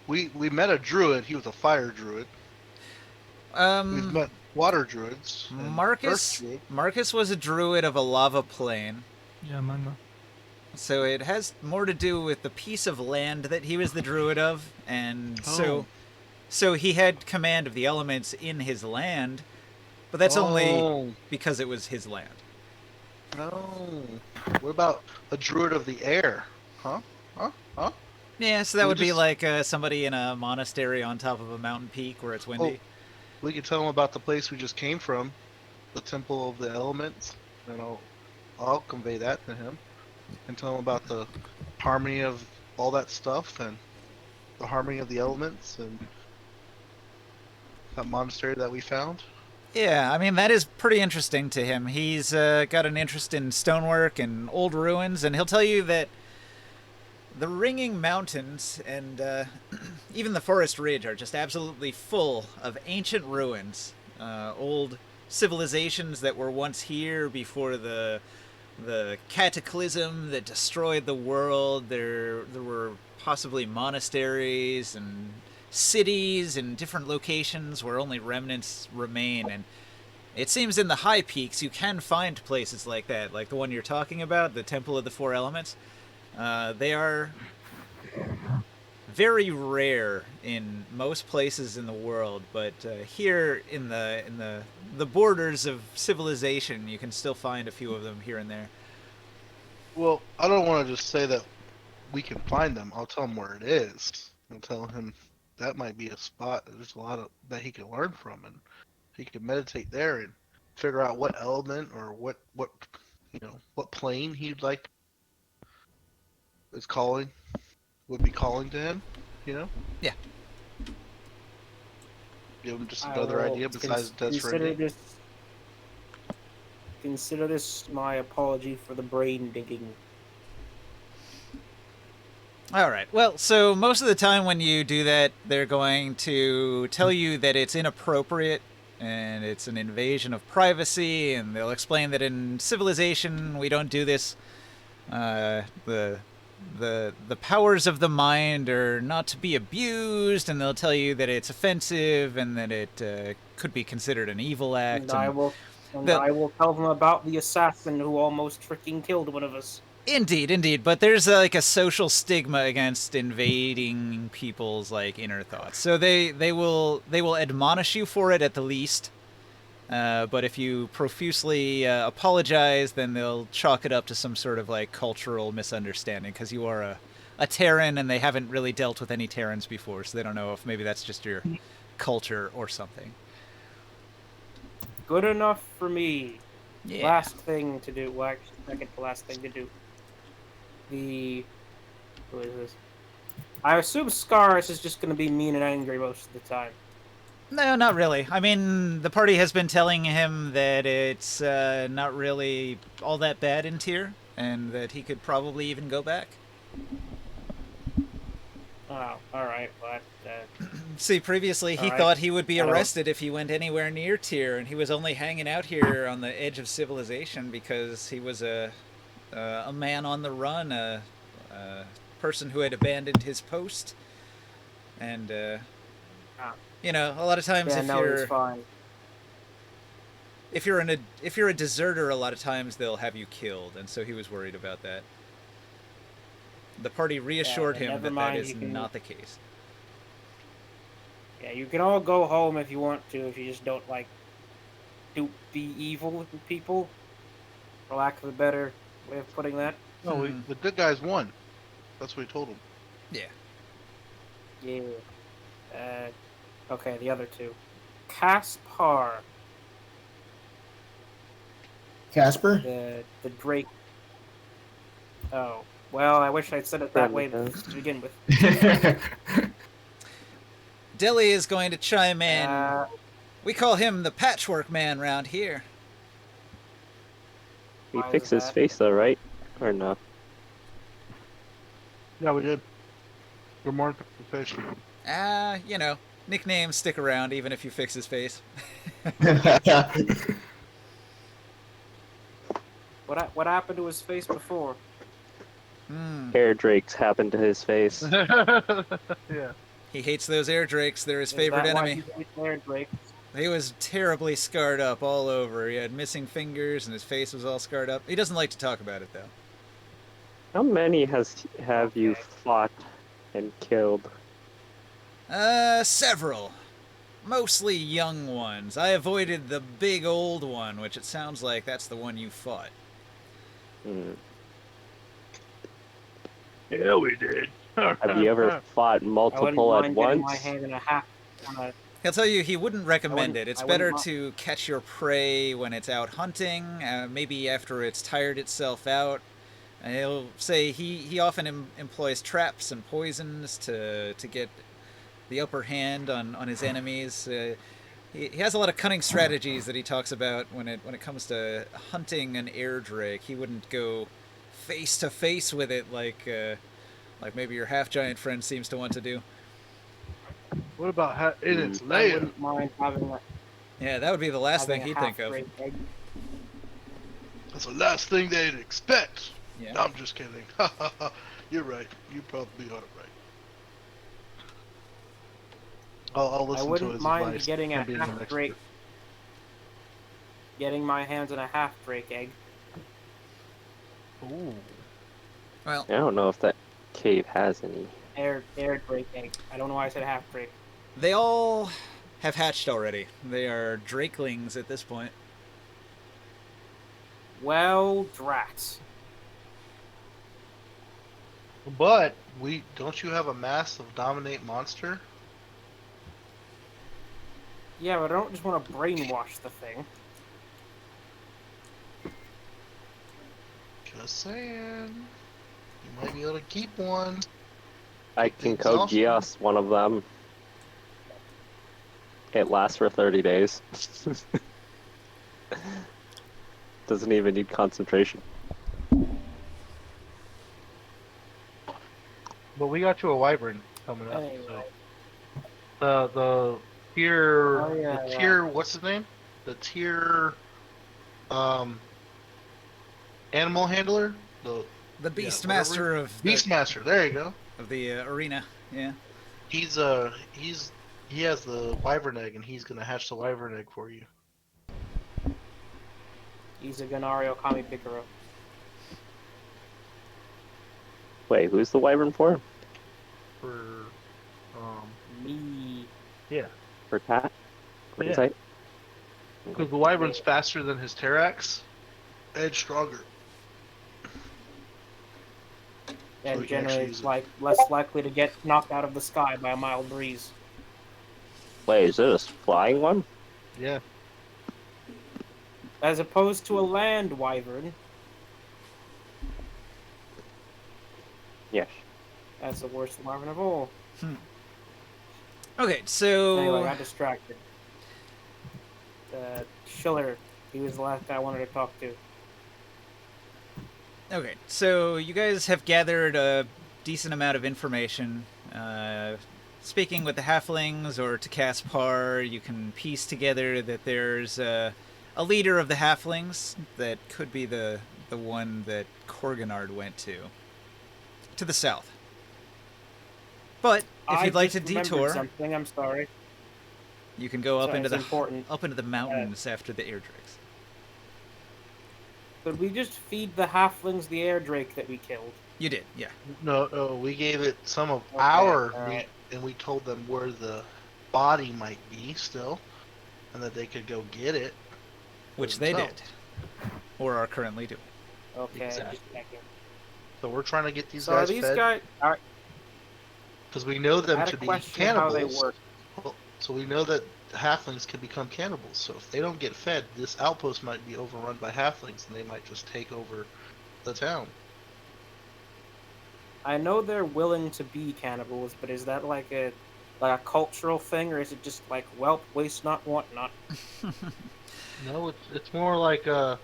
We met a druid. He was a fire druid. We've met water druids. and Marcus. earth druid. Marcus was a druid of a lava plain. Yeah, Magma. So it has more to do with the piece of land that he was the druid of, and Oh. so he had command of the elements in his land, but that's only Oh, because it was his land. no. What about a druid of the air? Huh? Yeah, so that We would be just- like somebody in a monastery on top of a mountain peak where it's windy. We could tell him about the place we just came from, the Temple of the Elements, and I'll convey that to him, and tell him about the harmony of all that stuff and the harmony of the elements and that monastery that we found. Yeah, I mean, that is pretty interesting to him. He's got an interest in stonework and old ruins, and he'll tell you that the Ringing Mountains and even the Forest Ridge are just absolutely full of ancient ruins, old civilizations that were once here before the cataclysm that destroyed the world. There were possibly monasteries and cities in different locations where only remnants remain, and it seems in the high peaks you can find places like that, like the one you're talking about, the Temple of the Four Elements. They are very rare in most places in the world, but here in the borders of civilization, you can still find a few of them here and there. Well, I don't want to just say that we can find them. I'll tell him where it is. I'll tell him that might be a spot that there's a lot of that he can learn from, and he can meditate there and figure out what element or what plane he'd like is calling would be calling to him. Yeah. Give him just I another will idea besides Death's Consider this my apology for the brain digging. All right. Well, so most of the time when you do that, they're going to tell you that it's inappropriate and it's an invasion of privacy, and they'll explain that in civilization we don't do this. The powers of the mind are not to be abused, and they'll tell you that it's offensive and that it could be considered an evil act. And I will the- tell them about the assassin who almost freaking killed one of us. Indeed, but there's like a social stigma against invading people's like inner thoughts. So they will admonish you for it at the least. But if you profusely apologize, then they'll chalk it up to some sort of like cultural misunderstanding because you are a Terran and they haven't really dealt with any Terrans before, so they don't know if maybe that's just your culture or something. Good enough for me. Yeah. Last thing to do. Well, actually, second to last thing to do. Who is this? I assume Scarus is just going to be mean and angry most of the time. No, not really. I mean, the party has been telling him that it's not really all that bad in Tyr, and that he could probably even go back. Oh, alright, but... See, previously he Alright. thought he would be I don't- arrested if he went anywhere near Tyr, and he was only hanging out here on the edge of civilization because he was a man on the run, a person who had abandoned his post, and you know, a lot of times yeah, if no, you're it's fine. if you're a deserter, a lot of times they'll have you killed, and so he was worried about that. The party reassured him never that mind, is you can- not the case. Yeah, you can all go home if you want to, if you just don't, like, be evil with people. For lack of a better way of putting that. No, the good guys won. That's what we told them. Yeah. Yeah. Okay, the other two. Caspar, Casper? the Drake. Oh, well, I wish I'd said it that way to begin with. Delhi is going to chime in. Uh, We call him the Patchwork Man round here. He Why is fixed his that? face though, right? Or no? Yeah, we did. Remarkable fish. You know, nicknames stick around even if you fix his face. what happened to his face before? Hair drakes happened to his face. Yeah. He hates those air drakes. They're his Is favorite that why enemy. he hates hair Drake? He was terribly scarred up all over. He had missing fingers and his face was all scarred up. He doesn't like to talk about it though. How many have you fought and killed? Several. Mostly young ones. I avoided the big old one, which it sounds like that's the one you fought. Yeah, we did. Have you ever fought I wouldn't multiple at mind getting once? my hand in a half on a He'll tell you he wouldn't recommend it. It's I wouldn't better mi- to catch your prey when it's out hunting, maybe after it's tired itself out. He'll say he often employs traps and poisons to get the upper hand on his enemies. He has a lot of cunning strategies that he talks about when it comes to hunting an air drake. He wouldn't go face to face with it like maybe your half giant friend seems to want to do. What about in its I lair? wouldn't mind having a, Yeah, that would be the last thing having he'd a think of. half-break egg. That's the last thing they'd expect. Yeah. No, I'm just kidding. You're right. You probably are right. I'll I listen to wouldn't his mind advice getting a and being the half next Drake. group. Getting my hands on a half Drake egg. Ooh. Well, I don't know if that cave has any. Air Drake egg. I don't know why I said half Drake. they all have hatched already. They are drakelings at this point. Well, drats. But don't you have a massive dominate monster? Yeah, but I don't just want to brainwash the thing. Just saying. You might be able to keep one. I Keep can things code awesome. Geass one of them. It lasts for 30 days. Doesn't even need concentration. But we got you a wyvern coming up. Anyway. So. The tier, Oh, yeah, the tier, what's his name? The tier, animal handler. The The Beastmaster of Beastmaster. There you go. the arena. Yeah. He has the wyvern egg, and he's gonna hatch the wyvern egg for you. He's a Ganario Kami Picaro. Wait, who's the wyvern for? For, Me. yeah, For Cat? Yeah. Insight? because the wyvern's faster than his Terrax, and stronger. And we can actually generally use it. like less likely to get knocked out of the sky by a mild breeze. Wait, is it a flying one? Yeah. As opposed to a land wyvern. Yes. That's the worst wyvern of all. Okay, so Anyway, I got distracted. Schiller, he was the last guy I wanted to talk to. okay, so you guys have gathered a decent amount of information. Speaking with the halflings or to Caspar, you can piece together that there's a leader of the halflings that could be the one that Korganard went to the south. But if you'd like to just remembered detour, something, I'm sorry. you can go up Sorry, into it's important. the mountains after the air drakes. Could we just feed the halflings the air drake that we killed? You did, yeah. No, we gave it some of Okay, our alright. meat, and we told them where the body might be still, and that they could go get it. Which they did, themselves. or are currently doing. Okay, Exactly. just checking. So we're trying to get these So are guys these fed guys? Alright, because we know I them had to a be question how cannibals. they work. Well, so we know that halflings can become cannibals. So if they don't get fed, this outpost might be overrun by halflings, and they might just take over the town. I know they're willing to be cannibals, but is that like a cultural thing, or is it just like, well, waste not, want not? No, it's more like so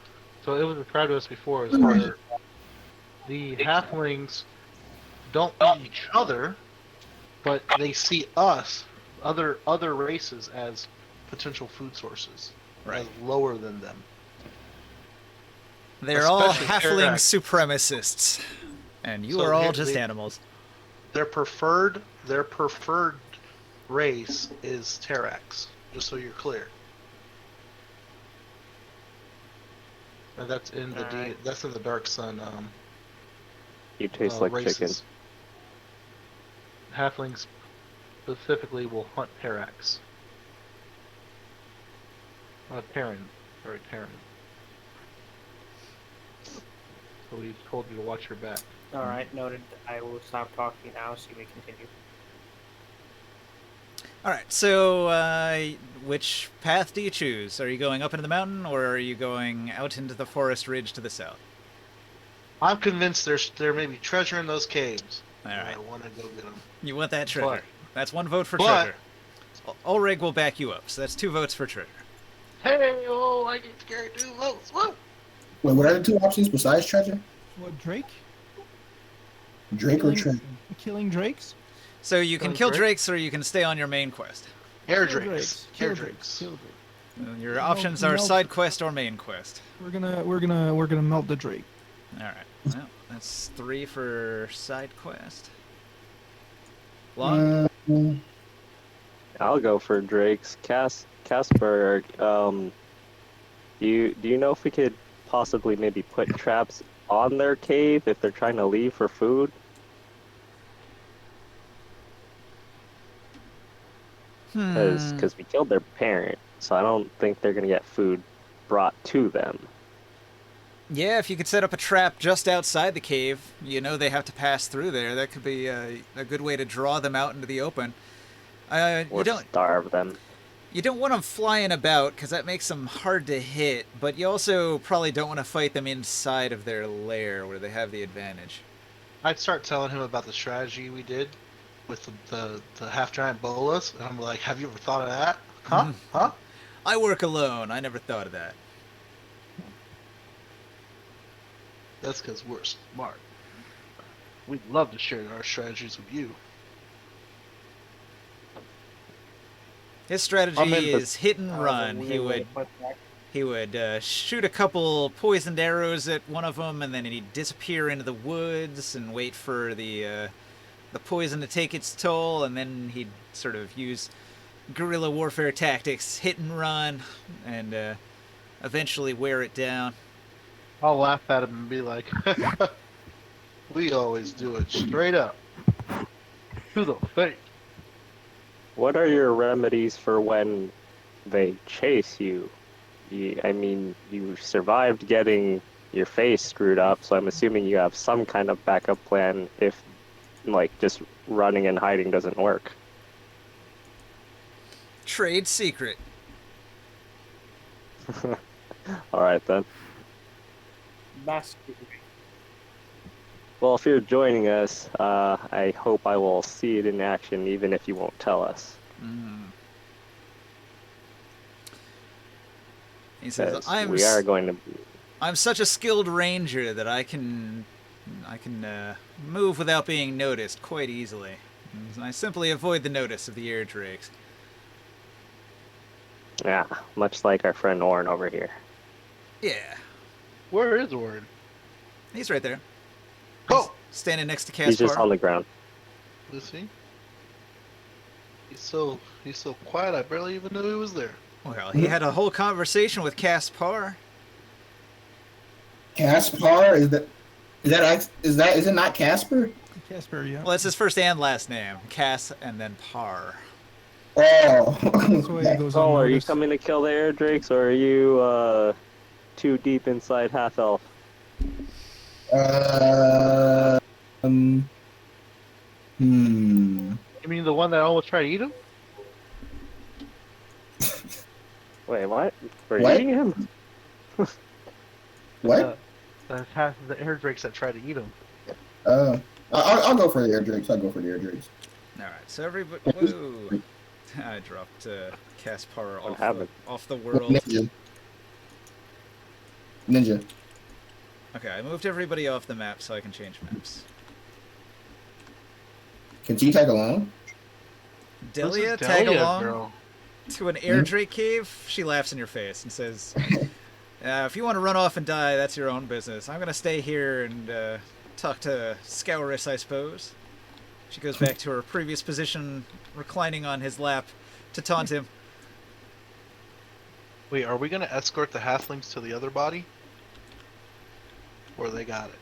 it was described to us before is where the halflings don't eat each other, but they see us, other races, as potential food sources, Right. as lower than them. They're all Especially halfling Terrax. supremacists, and you So are all here just they- animals. Their preferred race is Terrax, just so you're clear. And that's in the Alright. that's in the Dark Sun You taste like chicken. races. Halflings specifically will hunt Terrax. Terran. Sorry, Terran. So we told you to watch your back. Alright, noted. I will stop talking now so you may continue. All right, so which path do you choose? Are you going up into the mountain, or are you going out into the forest ridge to the south? I'm convinced there may be treasure in those caves. All and right, I want to go get them. you want that treasure. But- That's one vote for but- treasure. Ulrich will back you up, so that's 2 votes for treasure. Hey, oh, I get scared too. Whoa, whoa. Wait, what are the two options besides treasure? What, Drake? Drake or treasure? Killing drakes? So you can Killing kill Drake? drakes, or you can stay on your main quest. Hair Kill drakes. Kill Hair drakes. drakes. Kill drakes. Your No, options are no. side quest or main quest. We're gonna melt the drake. All right, well, that's 3 for side quest. Long. I'll go for Drake's. Casper, do you know if we could possibly maybe put traps on their cave if they're trying to leave for food? Because we killed their parent, so I don't think they're gonna get food brought to them. Yeah, if you could set up a trap just outside the cave, you know they have to pass through there. That could be a good way to draw them out into the open. Or You starve them. don't want them flying about because that makes them hard to hit, but you also probably don't want to fight them inside of their lair where they have the advantage. I'd start telling him about the strategy we did with the half-giant bolas, and I'm like, have you ever thought of that? Huh? Mhm. Huh? I work alone. I never thought of that. That's because we're smart. We'd love to share our strategies with you. His I'm strategy in. is hit and That was a run. weird way to put that. He would shoot a couple poisoned arrows at one of them, and then he'd disappear into the woods and wait for the poison to take its toll, and then he'd sort of use guerrilla warfare tactics, hit and run, and eventually wear it down. I'll laugh at him and be like, "We always do it straight up to the face." What are your remedies for when they chase you? I mean, you survived getting your face screwed up, so I'm assuming you have some kind of backup plan if, like, just running and hiding doesn't work. Trade secret. Alright then. That's Well, if you're joining us, I hope I will see it in action, even if you won't tell us. He says, 'Cause we are going to. I'm such a skilled ranger that I can move without being noticed quite easily. And I simply avoid the notice of the air drakes. Yeah, much like our friend Orin over here. Yeah, Where is Orin? he's right there. Go. Standing next to He's just Caspar. on the ground. Is he? He's so quiet. I barely even knew he was there. Well, he had a whole conversation with Caspar. Caspar? Is it not Casper? Casper, yeah. Well, it's his first and last name. Cass and then Par. Oh. That's why he goes Oh, are you unnoticed. coming to kill the air drakes, or are you too deep inside half elf? Hmm. You mean the one that almost tried to eat him? Wait, what? We're What? eating him? What? The half of the air drakes that tried to eat him. I'll go for the air drakes. I'll go for the air drakes. All right, so everybody. Whoa! I dropped Caspar What off happened? off the world. Ninja. Okay, I moved everybody off the map so I can change maps. Can she tag along? Delia, Who's this tag Delia along girl? to an air drake cave. She laughs in your face and says, "If you want to run off and die, that's your own business. I'm gonna stay here and talk to Scourus, I suppose." She goes back to her previous position, reclining on his lap, to taunt him. Wait, are we gonna escort the halflings to the other body? Or they got it?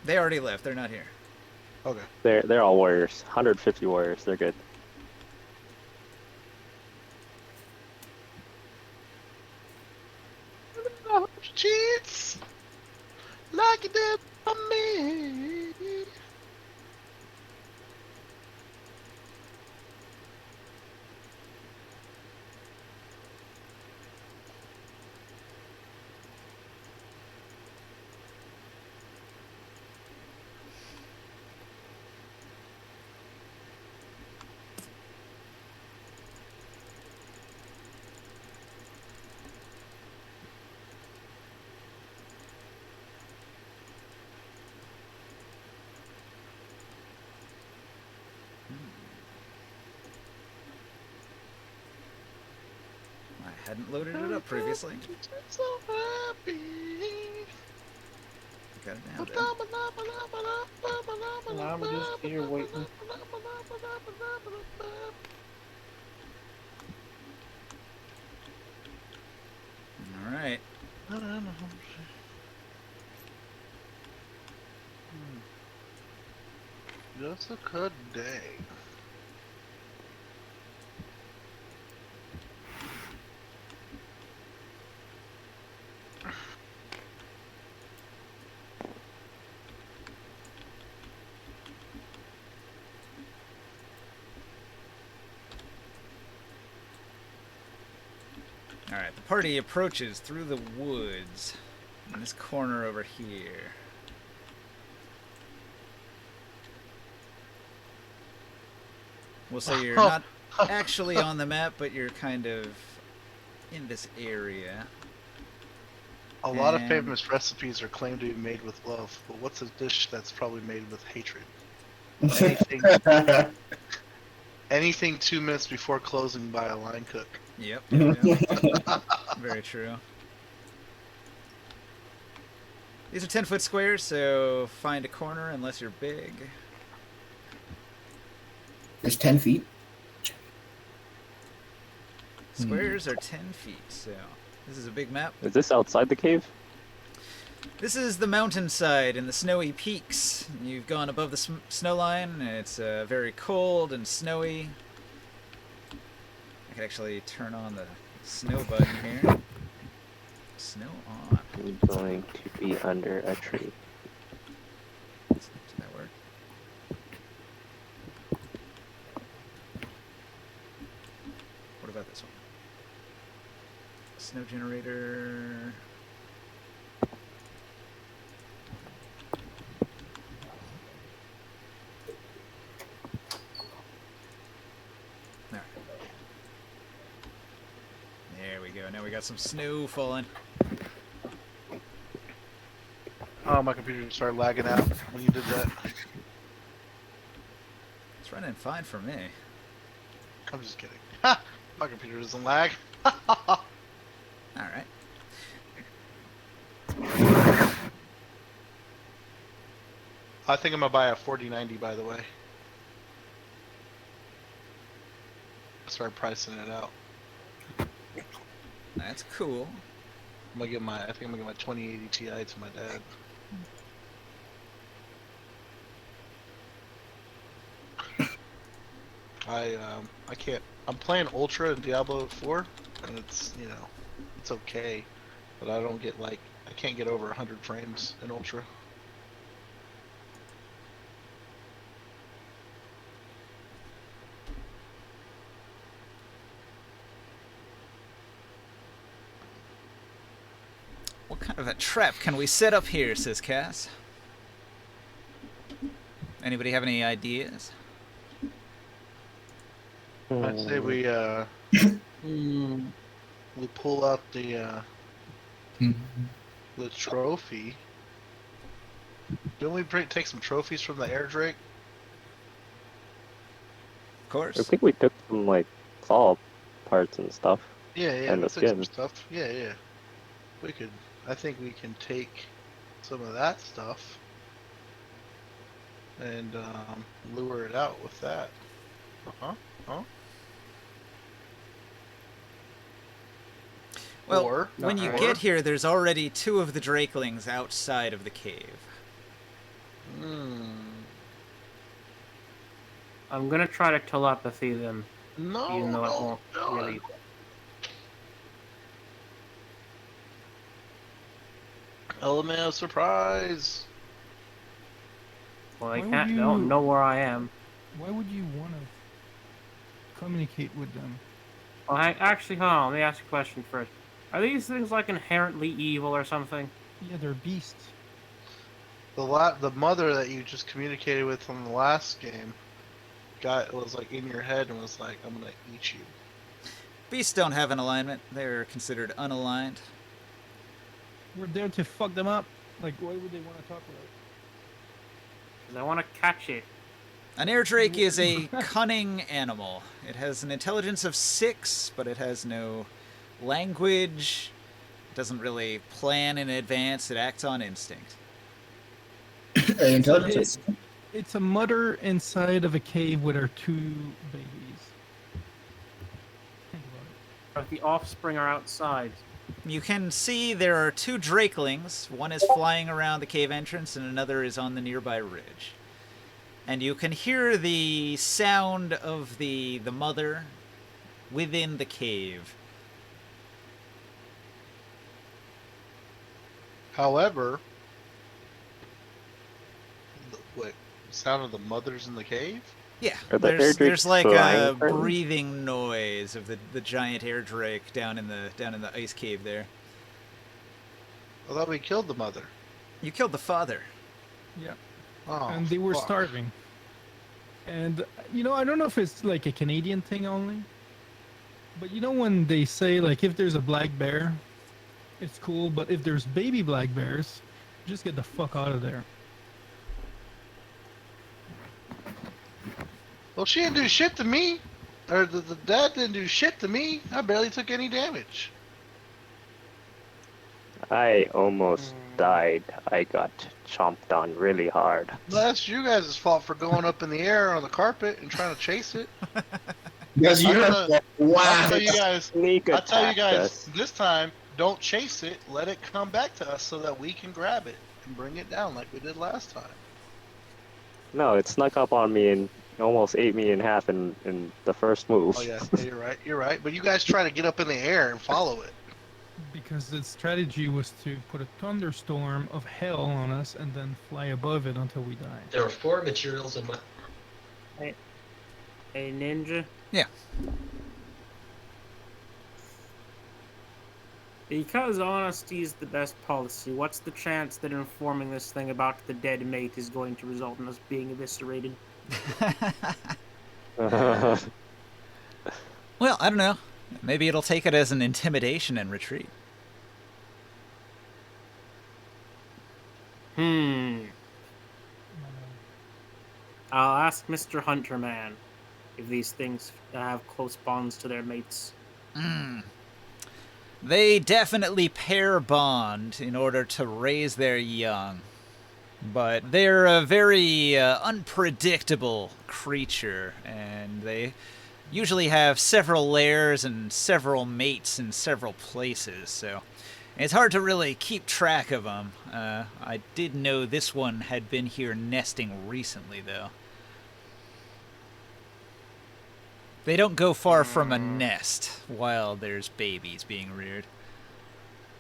They already left. They're not here. Okay. They're all warriors. 150 warriors. They're good. Oh, cheats! Like you did for me. I hadn't loaded it up previously. So happy. Got it down there. I'm just here waiting. All right. Just a good day. Alright, the party approaches through the woods in this corner over here. We'll say you're not actually on the map, but you're kind of in this area. A lot of And- famous recipes are claimed to be made with love, but what's a dish that's probably made with hatred? Anything 2 minutes before closing by a line cook. Yep. Yep. Very true. These are 10-foot squares, so find a corner unless you're big. There's 10 feet. Squares are 10 feet, so this is a big map. Is this outside the cave? This is the mountainside in the snowy peaks. You've gone above the snow line. It's very cold and snowy. I could actually turn on the snow button here. Snow on. I'm going to be under a tree. Did that work? What about this one? Snow generator. There. There we go. Now we got some snow falling. Oh, my computer started lagging out when you did that. It's running fine for me. I'm just kidding. Ha! My computer doesn't lag. Alright. I think I'm gonna buy a 4090, by the way. Start pricing it out. That's cool. I'm gonna get my. I think I'm gonna get my 2080 Ti to my dad. I can't. I'm playing Ultra in Diablo 4, and it's it's okay, but I don't get I can't get over 100 frames in Ultra. What kind of a trap can we set up here, says Cass. Anybody have any ideas? I'd say we we pull out the trophy. Don't we take some trophies from the air drake? Of course. I think we took some like claw parts and stuff. Yeah, And we the took some skin. stuff. Yeah. We could. I think we can take some of that stuff and lure it out with that. Well, Or- when you or- get here, there's already 2 of the drakelings outside of the cave. I'm gonna try to telepathy them, No, even though it no, won't no. really. Element of surprise. Well, they Why can't. would They don't you- know where I am. Why would you want to communicate with them? Well, actually, hold on. Let me ask you a question first. Are these things like inherently evil or something? Yeah, they're beasts. The mother that you just communicated with from the last game was like in your head and was like, "I'm gonna eat you." Beasts don't have an alignment. They're considered unaligned. We're there to fuck them up. Like, why would they want to talk with us? 'Cause I want to catch it. An air drake is a cunning animal. It has an intelligence of 6, but it has no language. It doesn't really plan in advance. It acts on instinct. Intelligence. It's a mother inside of a cave with her 2 babies. Think about it. But the offspring are outside. You can see there are 2 drakelings. One is flying around the cave entrance and another is on the nearby ridge. And you can hear the sound of the mother within the cave. However, what sound of the mothers in the cave? Yeah, Are the air there's drakes like a flying currently? breathing noise of the giant air drake down in the ice cave there. I thought we killed the mother. You killed the father. Yeah. Oh, And they were fuck. starving. And, I don't know if it's like a Canadian thing only. But when they say, like, if there's a black bear, it's cool, but if there's baby black bears, just get the fuck out of there. Well, she didn't do shit to me. Or the dad didn't do shit to me. I barely took any damage. I almost died. I got chomped on really hard. Well, that's you guys' fault for going up in the air on the carpet and trying to chase it. Because I you're don't know. wow. I'll tell you guys. Sneak I'll tell you attacked guys us. this time. Don't chase it. Let it come back to us so that we can grab it and bring it down like we did last time. No, it snuck up on me and almost ate me in half in the first move. Oh yeah, you're right. You're right. But you guys try to get up in the air and follow it. Because the strategy was to put a thunderstorm of hell on us and then fly above it until we die. There are 4 materials in my. A ninja. Yeah. Because honesty is the best policy, what's the chance that informing this thing about the dead mate is going to result in us being eviscerated? Well, I don't know. Maybe it'll take it as an intimidation and retreat. I'll ask Mr. Hunterman if these things have close bonds to their mates. They definitely pair bond in order to raise their young. But they're a very unpredictable creature, and they usually have several lairs and several mates in several places, so it's hard to really keep track of them. I did know this one had been here nesting recently, though. They don't go far from a nest while there's babies being reared,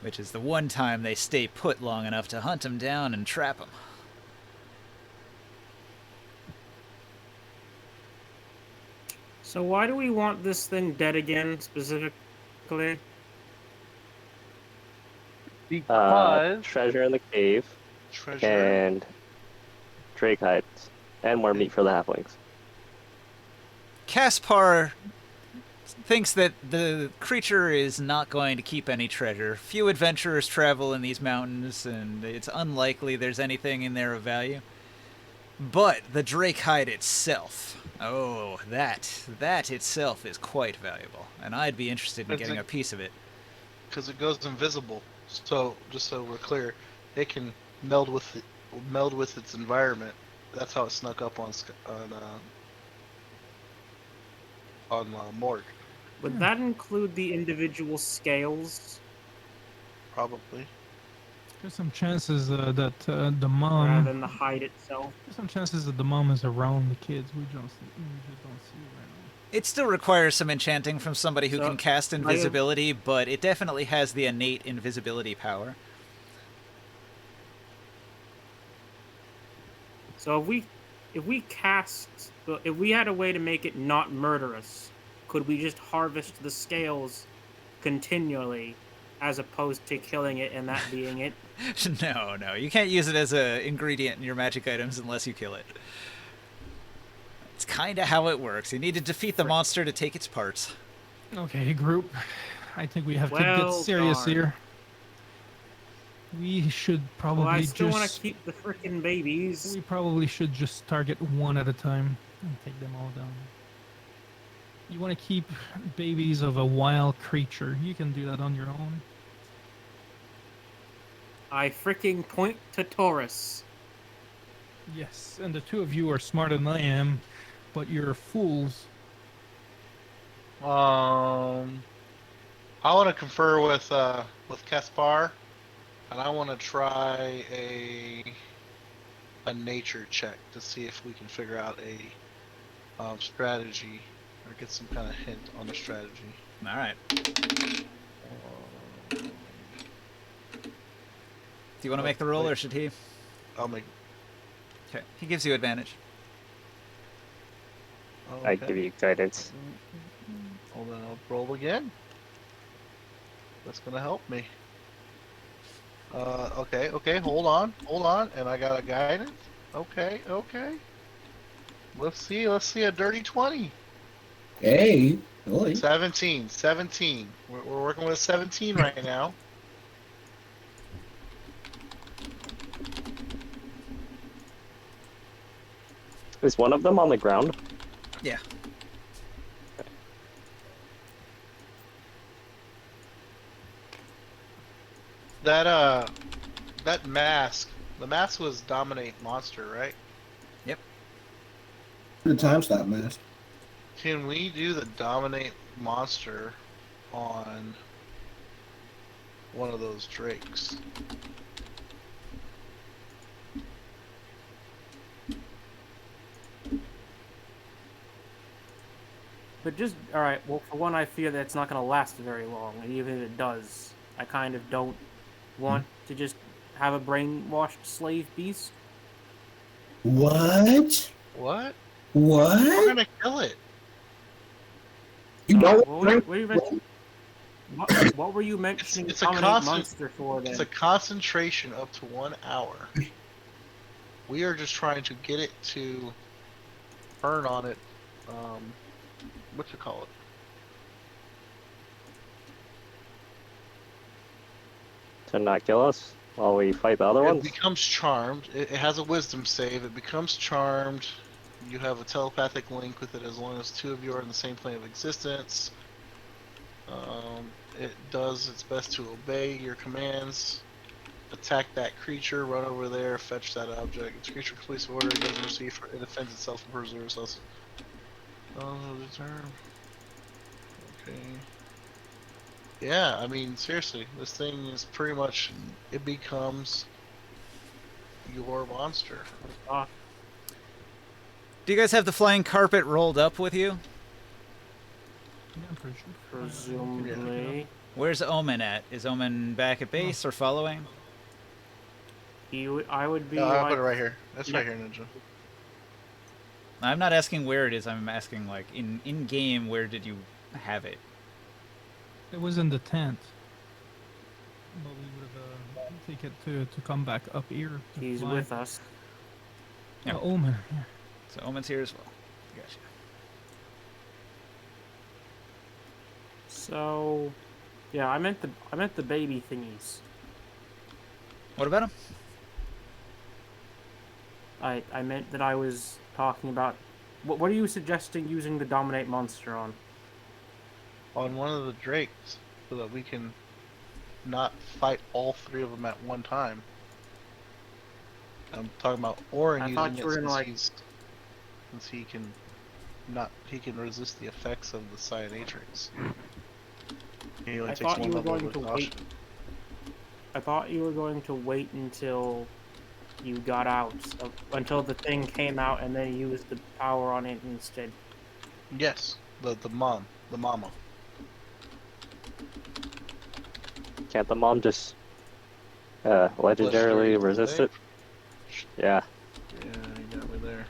which is the one time they stay put long enough to hunt them down and trap them. So why do we want this thing dead again, specifically? Because Treasure in the cave treasure. and Drake hides and more meat for the halflings. Caspar thinks that the creature is not going to keep any treasure. Few adventurers travel in these mountains, and it's unlikely there's anything in there of value. But the drake hide itself, oh, that itself is quite valuable, and I'd be interested in getting a piece of it. Because it goes invisible. So just so we're clear, it can meld with its environment. That's how it snuck up on Morg. Would that include the individual scales? Probably. There's some chances that the Rather mom. than the hide itself? There's some chances that the mom is around the kids. We just don't see it right now. It still requires some enchanting from somebody who can cast invisibility, but it definitely has the innate invisibility power. So if we had a way to make it not murderous, could we just harvest the scales continually as opposed to killing it and that being it? No, you can't use it as an ingredient in your magic items unless you kill it. It's kind of how it works. You need to defeat the monster to take its parts. Okay, group. I think we have to Well, get serious darn. here. We should probably Well, I still want to just. keep the frickin' babies. We probably should just target one at a time and take them all down. You want to keep babies of a wild creature. You can do that on your own. I fricking point to Taurus. Yes, and the two of you are smarter than I am, but you're fools. I want to confer with Caspar, and I want to try a nature check to see if we can figure out a strategy or get some kind of hint on the strategy. All right. Do you want to make the roll, or should he? I'll make. Okay, he gives you advantage. Oh, I okay. give you guidance. Well, then I'll roll again. That's gonna help me. Okay, hold on, and I got a guidance. Okay. Let's see a dirty 20. Hey, boy. 17. We're working with a 17 right now. Is one of them on the ground? Yeah. That mask. The mask was dominate monster, right? The time stop, man. Can we do the dominate monster on one of those drakes? But just all right. Well, for one, I fear that it's not going to last very long, and even if it does, I kind of don't want to just have a brainwashed slave beast. What? What? We're What? gonna kill it. You don't? What were you mentioning? What were you mentioning? It's a dominate constant- monster for then. It's a concentration up to 1 hour. We are just trying to get it to burn on it. What you call it? To not kill us while we fight the other It ones? becomes charmed. It has a wisdom save. It becomes charmed. You have a telepathic link with it as long as two of you are in the same plane of existence. It does its best to obey your commands. Attack that creature, run over there, fetch that object. If the creature completes the order, it doesn't receive, it defends itself and preserves us. Oh, the turn. Okay. Yeah, I mean, seriously, this thing is pretty much, it becomes your monster. Do you guys have the flying carpet rolled up with you? Yeah, I'm pretty sure. Presumably, Where's Omen at? Is Omen back at base or following? I would be. No, I'll like, put it right here. That's Yeah. right here, Ninja. I'm not asking where it is. I'm asking like in game. Where did you have it? It was in the tent. But we would have take it to come back up here. to He's fly. with us. Yeah. Omen. Yeah. So Omen's here as well. Gotcha. So, yeah, I meant the baby thingies. What about him? I meant that I was talking about. What are you suggesting using the dominate monster on? On one of the drakes, so that we can not fight all three of them at one time. I'm talking about Orin I using thought it you were gonna, like- since he can resist the effects of the Cyanatrix. He only I takes thought one you were level of going to exhaustion. wait. I thought you were going to wait until you got out, until the thing came out, and then use the power on it instead. Yes, the mama. Can't the mom just legendarily resist it? Yeah. Yeah, you got me there.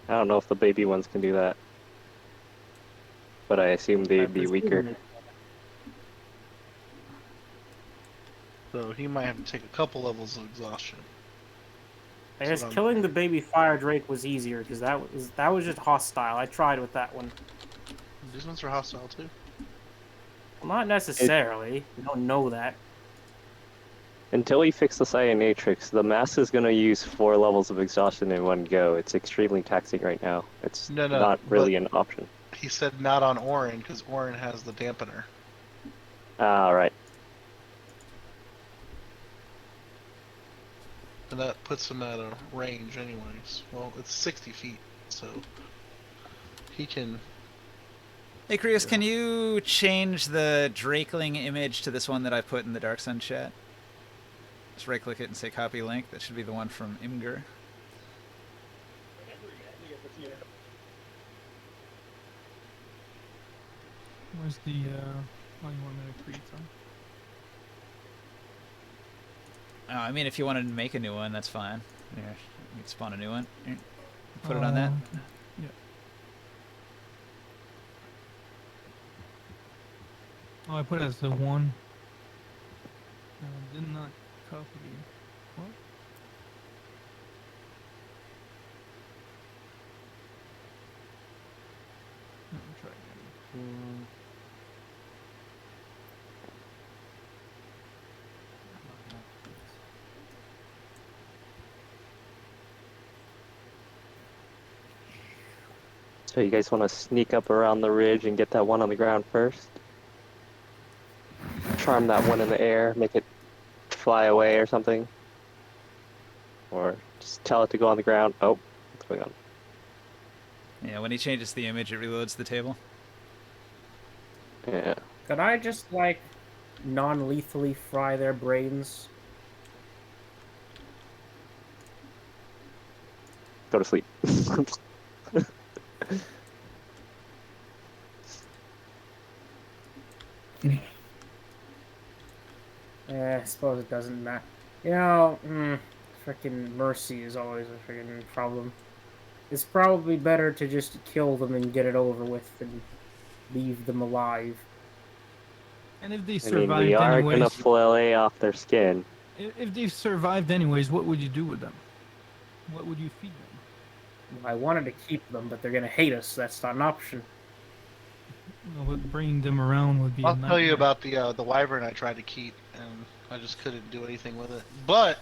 I don't know if the baby ones can do that. But I assume they'd be presume weaker. it- So he might have to take a couple levels of exhaustion. I That's guess what I'm- killing the baby fire drake was easier because that was just hostile. I tried with that one. These ones are hostile too. Well, not necessarily. You don't know that. Until we fix the Cyanatrix, the mass is going to use 4 levels of exhaustion in one go. It's extremely taxing right now. It's No, not really an option. He said not on Orin because Orin has the dampener. Ah, right. And that puts him at a range anyways. Well, it's 60 feet, so he can... Hey, Krios, can you change the Drakeling image to this one that I put in the Dark Sun chat? Just right-click it and say copy link. That should be the one from Imgur. Where's the? Oh, you want me to create some? I mean, if you wanted to make a new one, that's fine. Here, you can spawn a new one. Here, put it on that. Okay. Yeah. Oh, I put it as the one. Did not copy. What? Let me try again. So you guys want to sneak up around the ridge and get that one on the ground first? Charm that one in the air, make it fly away or something? Or just tell it to go on the ground. Oh, what's going on? Yeah, when he changes the image, it reloads the table. Yeah. Could I just, like, non-lethally fry their brains? Go to sleep. I suppose it doesn't matter. You know, freaking mercy is always a freaking problem. It's probably better to just kill them and get it over with than leave them alive. And if they I mean, survived we are anyways, gonna fillet off their skin. if they've survived anyways, what would you do with them? What would you feed them? I wanted to keep them, but they're gonna hate us. So that's not an option. Well, but bringing them around would be. I'll a tell you nightmare. about the wyvern I tried to keep, and I just couldn't do anything with it. But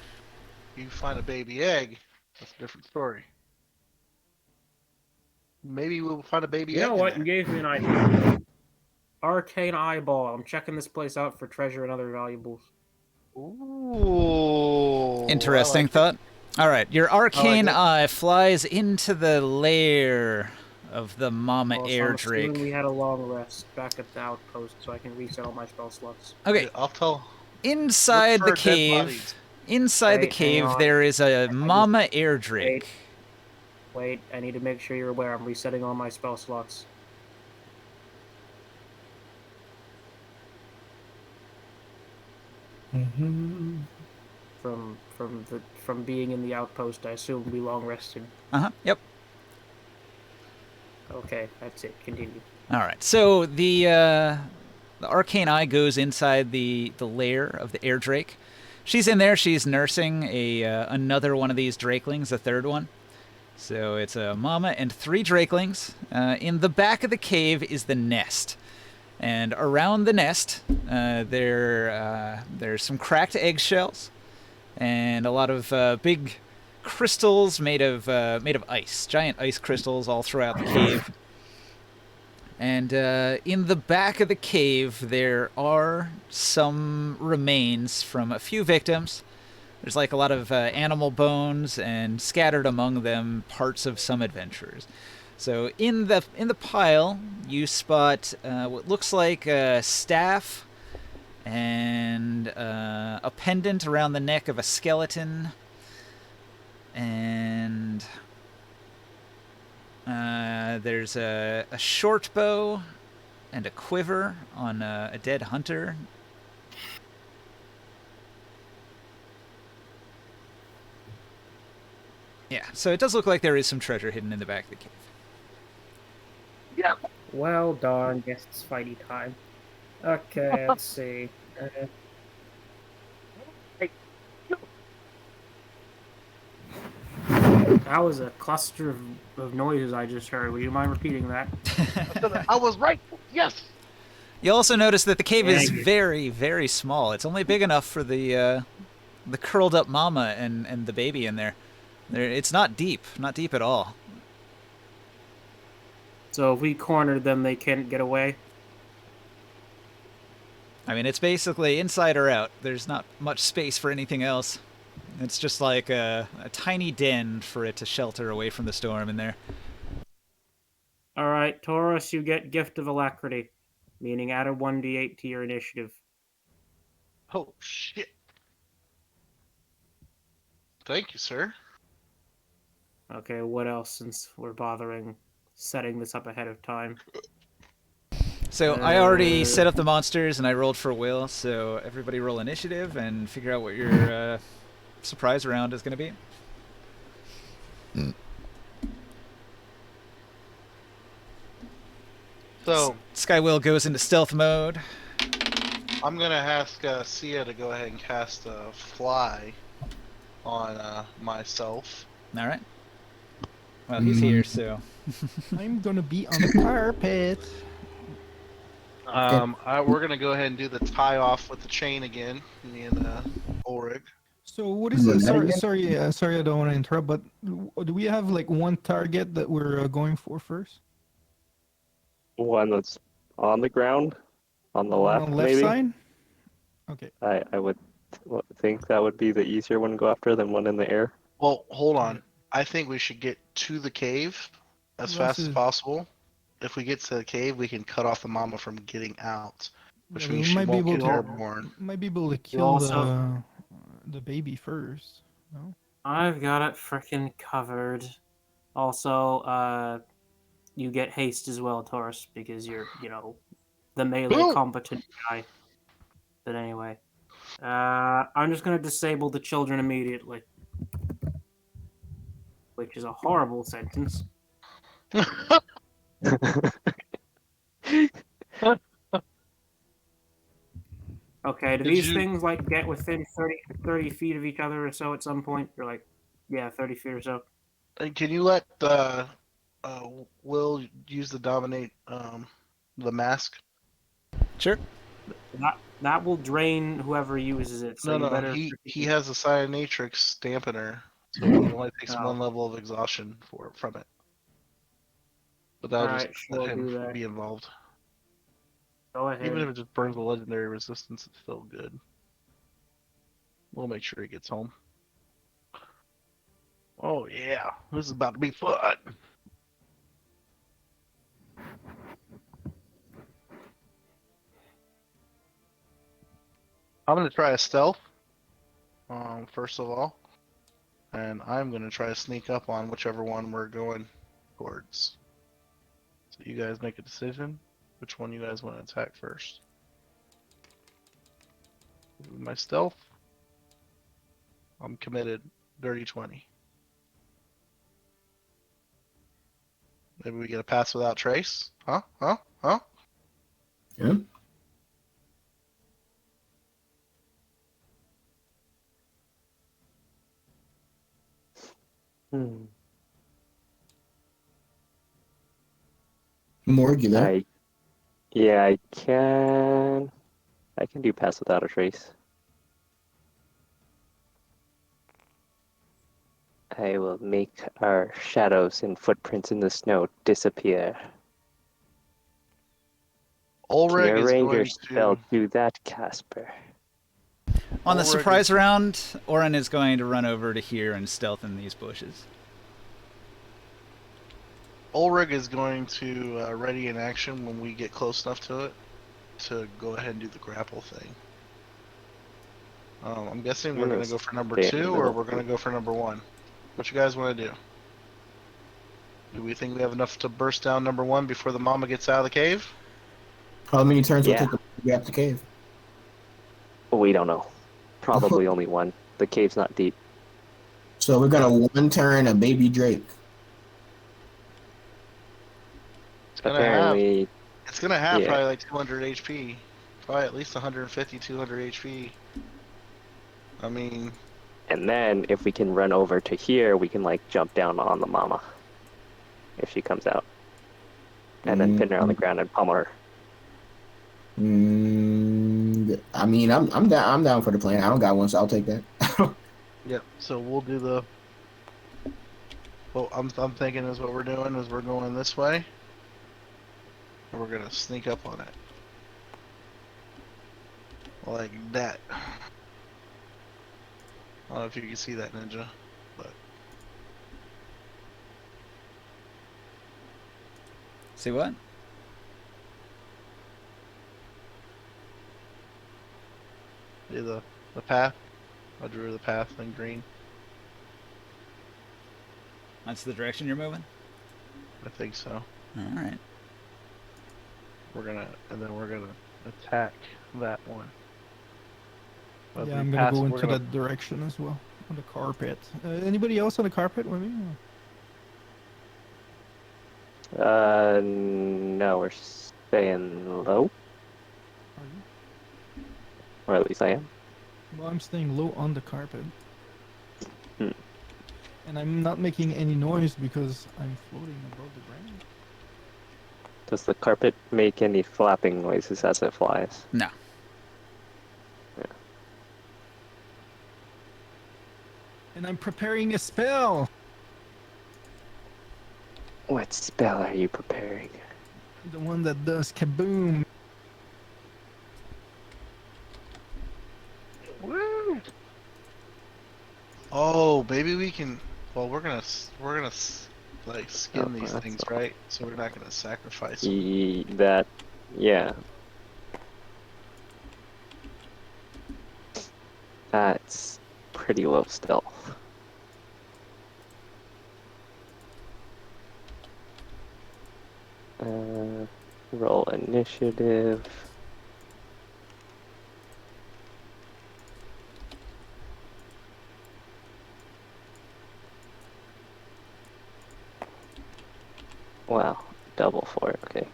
you find a baby egg, that's a different story. Maybe we'll find a baby egg. You know in what? there. You gave me an idea. Arcane Eyeball. I'm checking this place out for treasure and other valuables. Ooh. Interesting I like thought. All right, your arcane it. eye flies into the lair of the Mama Well, so Air I'm assuming Drake. we had a long rest back at the outpost, so I can reset all my spell slots. Okay, I'll tell. inside Look the for dead cave, bodies. inside the Wait, hang cave, on. there is a Mama Air Drake. Wait, I need to make sure you're aware. I'm resetting all my spell slots. From being in the outpost, I assume we long rested. Yep. Okay, that's it. Continue. All right. So the arcane eye goes inside the lair of the air drake. She's in there. She's nursing another one of these drakelings, a third one. So it's a mama and 3 drakelings. In the back of the cave is the nest, and around the nest there's some cracked eggshells and a lot of big crystals made of ice, giant ice crystals all throughout the cave. And in the back of the cave, there are some remains from a few victims. There's like a lot of animal bones, and scattered among them parts of some adventurers. So in the pile, you spot what looks like a staff and a pendant around the neck of a skeleton, and there's a short bow and a quiver on a dead hunter. Yeah, so it does look like there is some treasure hidden in the back of the cave. Yeah. Well done. Guess it's fighty time. Okay, let's see. That was a cluster of noises I just heard. Would you mind repeating that? I was right. Yes. You also notice that the cave is Thank you. very, very small. It's only big enough for the curled up mama and the baby in there. It's not deep at all. So if we cornered them, they can't get away? I mean, it's basically inside or out. There's not much space for anything else. It's just like a tiny den for it to shelter away from the storm in there. Alright, Taurus, you get Gift of Alacrity, meaning add a 1d8 to your initiative. Oh shit. Thank you, sir. Okay, what else, since we're bothering setting this up ahead of time? So I already set up the monsters and I rolled for will, so everybody roll initiative and figure out what your surprise round is going to be. So Skywill goes into stealth mode. I'm gonna ask Sia to go ahead and cast a fly on myself. All right. Well, he's here, so. I'm gonna be on the carpet. We're gonna go ahead and do the tie off with the chain again, me and Ulrich. So what is it? Sorry, I don't want to interrupt, but do we have like one target that we're going for first? one that's on the ground, on the One left, on the left maybe. side? Okay. I would think that would be the easier one to go after than one in the air. Well, hold on. I think we should get to the cave as Russ fast as is- possible. If we get to the cave, we can cut off the mama from getting out, which Yeah, we means she might be won't able get to- airborne. Might be able to kill also- the baby first. No? I've got it frickin' covered. Also, you get haste as well, Taurus, because you're, the melee Boom! competent guy. But anyway, I'm just gonna disable the children immediately, which is a horrible sentence. Okay, do Did these you- things like get within 30 feet of each other or so at some point? You're like, yeah, 30 feet or so. And can you let Will use the dominate the mask? Sure. That will drain whoever uses it. So you No, better. he has a cyanatrix dampener, so he only takes Oh. one level of exhaustion from it. But that'll Alright, just sure, let I'll do him that. be involved. Go ahead. Even if it just burns the legendary resistance, it's still good. We'll make sure he gets home. Oh yeah, this is about to be fun. I'm gonna try a stealth, first of all, and I'm gonna try to sneak up on whichever one we're going towards. So you guys make a decision, which one you guys want to attack first. My stealth, I'm committed. Dirty 20. Maybe we get a pass without trace? Huh? Yeah. Morg, you there? I can do pass without a trace. I will make our shadows and footprints in the snow disappear. Can Ulrich your is ranger going spell to. do that, Casper? On the Ulrich surprise is- round, Oren is going to run over to here and stealth in these bushes. Ulrich is going to ready in action when we get close enough to it to go ahead and do the grapple thing. I'm guessing we're Yeah, going to go for number stay in the 2 or middle. we're going to go for number 1. What you guys want to do? Do we think we have enough to burst down number 1 before the mama gets out of the cave? How many turns Yeah. will it take to get up the cave? We don't know. Probably only one. The cave's not deep. So we're gonna one turn a baby Drake. It's gonna Apparently, have Yeah. probably like 200 HP. Probably at least 150, 200 HP. I mean, and then if we can run over to here, we can like jump down on the mama if she comes out, and then pin her on the ground and pummel her. I mean, I'm down for the plan. I don't got one, so I'll take that. yep. So we'll do the. Well, I'm thinking is what we're doing is we're going this way. And we're gonna sneak up on it. Like that. I don't know if you can see that, Ninja, but See what? see the path. I drew the path in green. That's the direction you're moving? I think so. Alright. We're gonna attack that one. But Yeah, we I'm gonna pass- go we're into gonna- that direction as well. On the carpet. Anybody else on the carpet with me? No, we're staying low, Are you? or at least I am. Well, I'm staying low on the carpet. Hmm. And I'm not making any noise because I'm floating above the ground. Does the carpet make any flapping noises as it flies? No. And I'm preparing a spell! What spell are you preparing? The one that does kaboom. Woo! Oh, maybe we can. Well, like skin Oh, these that's things, all. right? So we're not gonna sacrifice them. Yeah. That's pretty low stealth. Roll initiative. Wow, double for it, okay.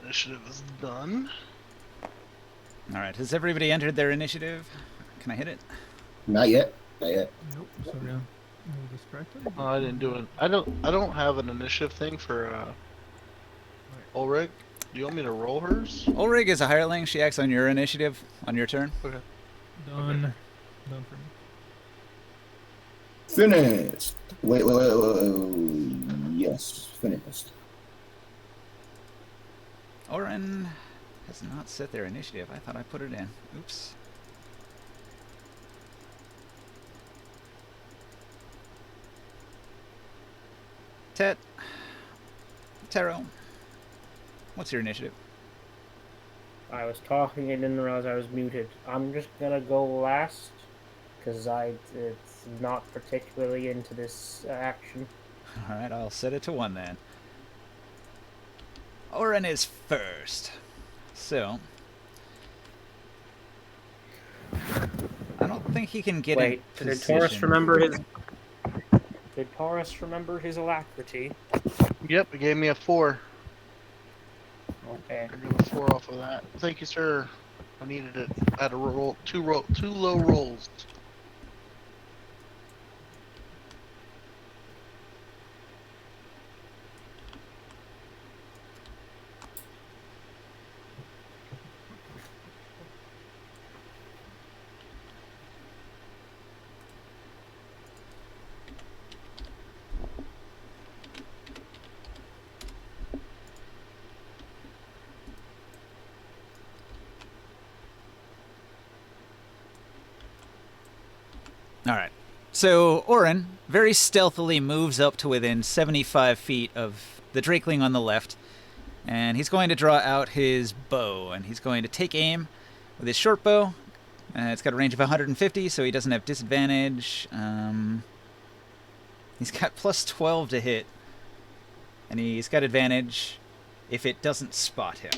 Initiative is done. All right. Has everybody entered their initiative? Can I hit it? Not yet. Not yet. Nope. Sorry, I'm a little distracted. Oh, I didn't do it. I don't have an initiative thing for Ulrich. Do you want me to roll hers? Ulrig is a hireling. She acts on your initiative on your turn. Okay. Done. Done for me. Finished. Wait. Yes, finished. Oren has not set their initiative. I thought I put it in. Oops. Taro, what's your initiative? I was talking and didn't realize I was muted. I'm just gonna go last because it's not particularly into this action. All right, I'll set it to 1 then. Oren is first. So, I don't think he can get Wait, in did position. Taurus remember his? Did Taurus remember his alacrity? Yep, it gave me a 4. Okay. I got a 4 off of that. Thank you, sir. I needed it. I had to roll two low rolls. All right. So Oren very stealthily moves up to within 75 feet of the Drakeling on the left, and he's going to draw out his bow, and he's going to take aim with his short bow. It's got a range of 150, so he doesn't have disadvantage. He's got plus 12 to hit, and he's got advantage if it doesn't spot him.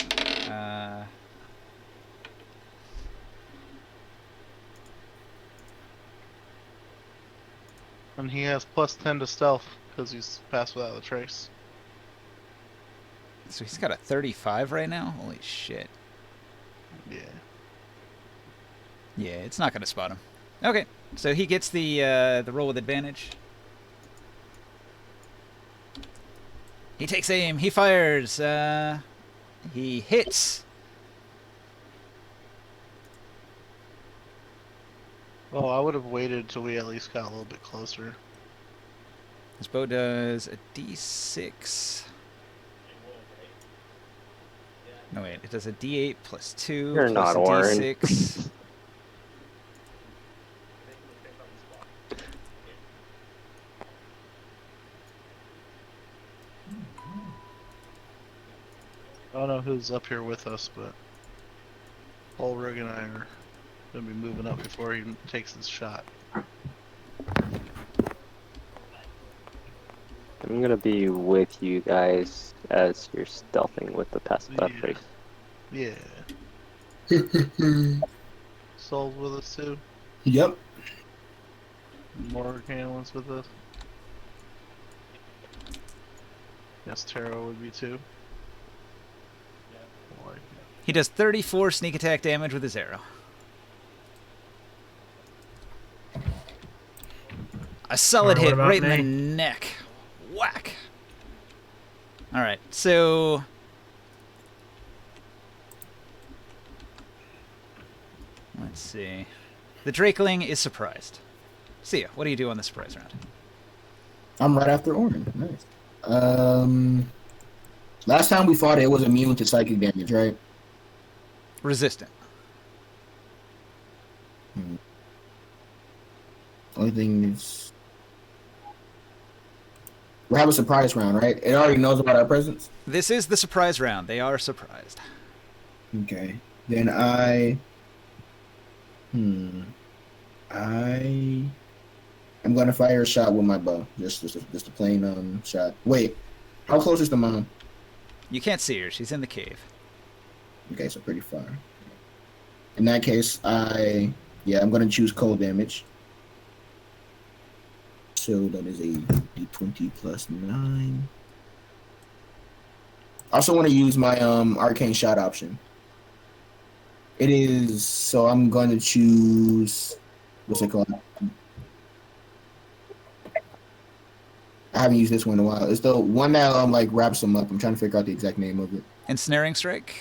And he has plus 10 to stealth because he's passed without a trace. So he's got a 35 right now? Holy shit. Yeah. Yeah, it's not going to spot him. Okay, so he gets the roll with advantage. He takes aim. He fires. He hits. Oh, I would have waited until we at least got a little bit closer. His bow does a d6. No, wait. It does a d8 plus 2 You're plus not a Oren. d6. I don't know who's up here with us, but Ulrich and I are going to be moving up before he takes his shot. I'm gonna be with you guys as you're stealthing with the passive Yeah. trace. Yeah. Soul's with us too. Yep. Morgan was with us. Yes, Taro would be too. Boy. He does 34 sneak attack damage with his arrow. A solid What hit about right in the me? neck. Whack. All right, so Let's see. The Drakeling is surprised. Sia, what do you do on the surprise round? I'm right after Orin. Nice. Last time we fought it was immune to psychic damage, right? Resistant. Only thing is, we'll have a surprise round, right? It already knows about our presence. This is the surprise round. They are surprised. Okay. Then I'm gonna fire a shot with my bow. Just a plain shot. Wait, how close is the mom? You can't see her. She's in the cave. Okay, so pretty far. In that case, I'm gonna choose cold damage. So that is a d20 plus 9. I also want to use my arcane shot option. It is, so I'm going to choose, what's it called? I haven't used this one in a while. It's the one that like wraps them up. I'm trying to figure out the exact name of it. Ensnaring Strike?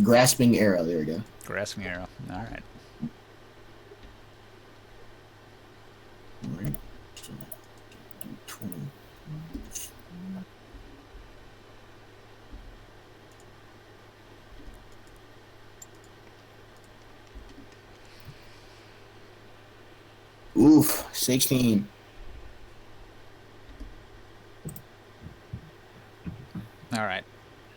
Grasping Arrow. There we go. Grasping Arrow. All right. All right. So, 20. Oof, 16. All right.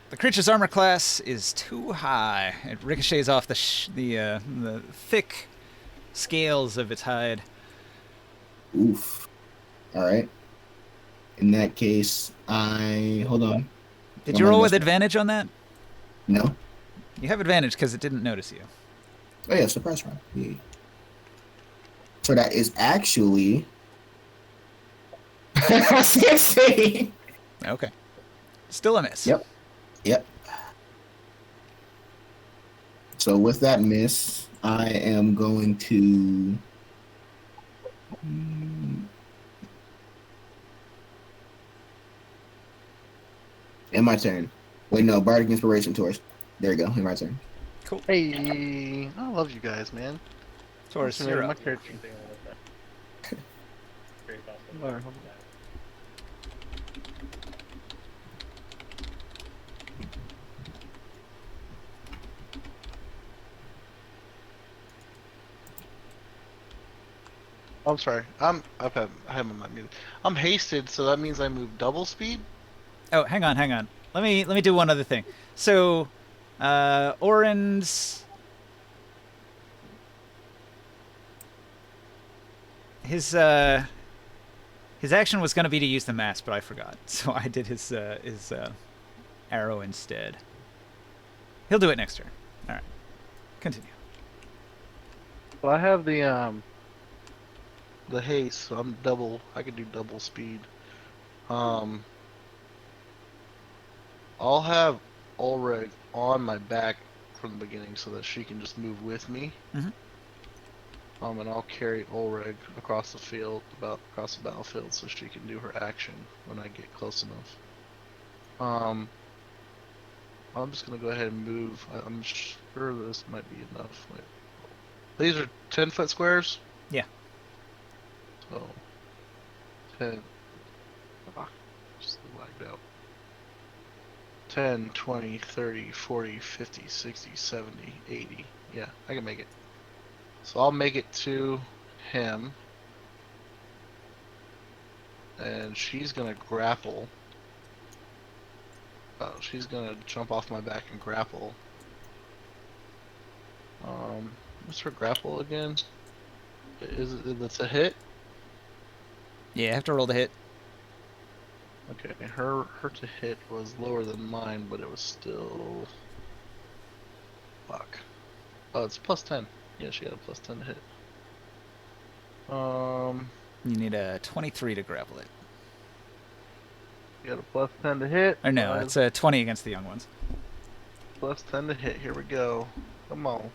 The creature's armor class is too high. It ricochets off the thick scales of its hide. Oof. All right. In that case, hold on. Did you roll with advantage on that? No. You have advantage because it didn't notice you. Oh yeah, surprise round. Yeah. So that is actually 16. Okay. Still a miss. Yep. So with that miss, I am going to end my turn. Wait, no, Bardic Inspiration Taurus. There you go, end my turn. Cool. Hey, I love you guys, man. Taurus, What's you're my up. character? Alright, hold on. I'm sorry. I have him on muted. I'm hasted, so that means I move double speed. Oh, hang on. Let me do one other thing. So, Orin's his action was going to be to use the mask, but I forgot. So I did his arrow instead. He'll do it next turn. All right. Continue. Well, I have the haste, so I'm double. I can do double speed. I'll have Ulrich on my back from the beginning so that she can just move with me. Mhm. And I'll carry Ulrich across the field, across the battlefield, so she can do her action when I get close enough. I'm just gonna go ahead and move. I'm sure this might be enough. Wait. These are 10-foot squares? Yeah. So, 10. Just lagged out. 10, 20, 30, 40, 50, 60, 70, 80. Yeah, I can make it. So I'll make it to him. And she's gonna grapple. She's gonna jump off my back and grapple. What's her grapple again? That's a hit? Yeah, I have to roll to hit. Okay, her to hit was lower than mine, but it was still... Fuck. Oh, it's plus 10. Yeah, she got a plus 10 to hit. You need a 23 to grapple it. You got a plus 10 to hit. Or no, it's a 20 against the young ones. Plus 10 to hit. Here we go. Come on.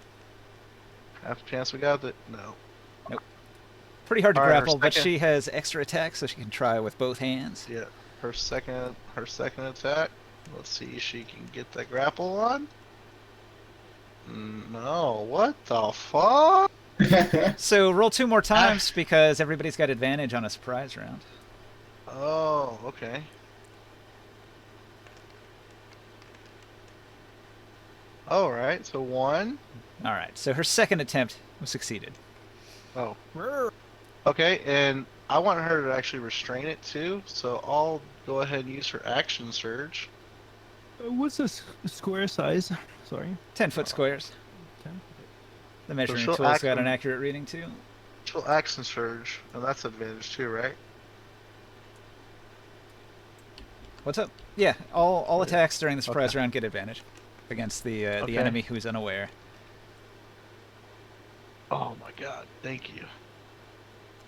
Half chance we got it. No. Nope. Pretty hard to All right, her grapple, but second- she has extra attack, so she can try with both hands. Yeah. Her second attack. Let's see if she can get that grapple on. No, what the fuck? So roll 2 more times because everybody's got advantage on a surprise round. Oh, okay. All right, so 1. All right. So her second attempt was succeeded. Oh. Okay, and I want her to actually restrain it too, so I'll go ahead and use her action surge. What's the square size? Sorry. 10-foot squares. 10. The measuring she'll tool's act got an on- accurate reading too. She'll action surge, and that's advantage too, right? What's up? Yeah, all attacks during the surprise round get advantage against the Okay. enemy who's unaware. Oh my god, thank you.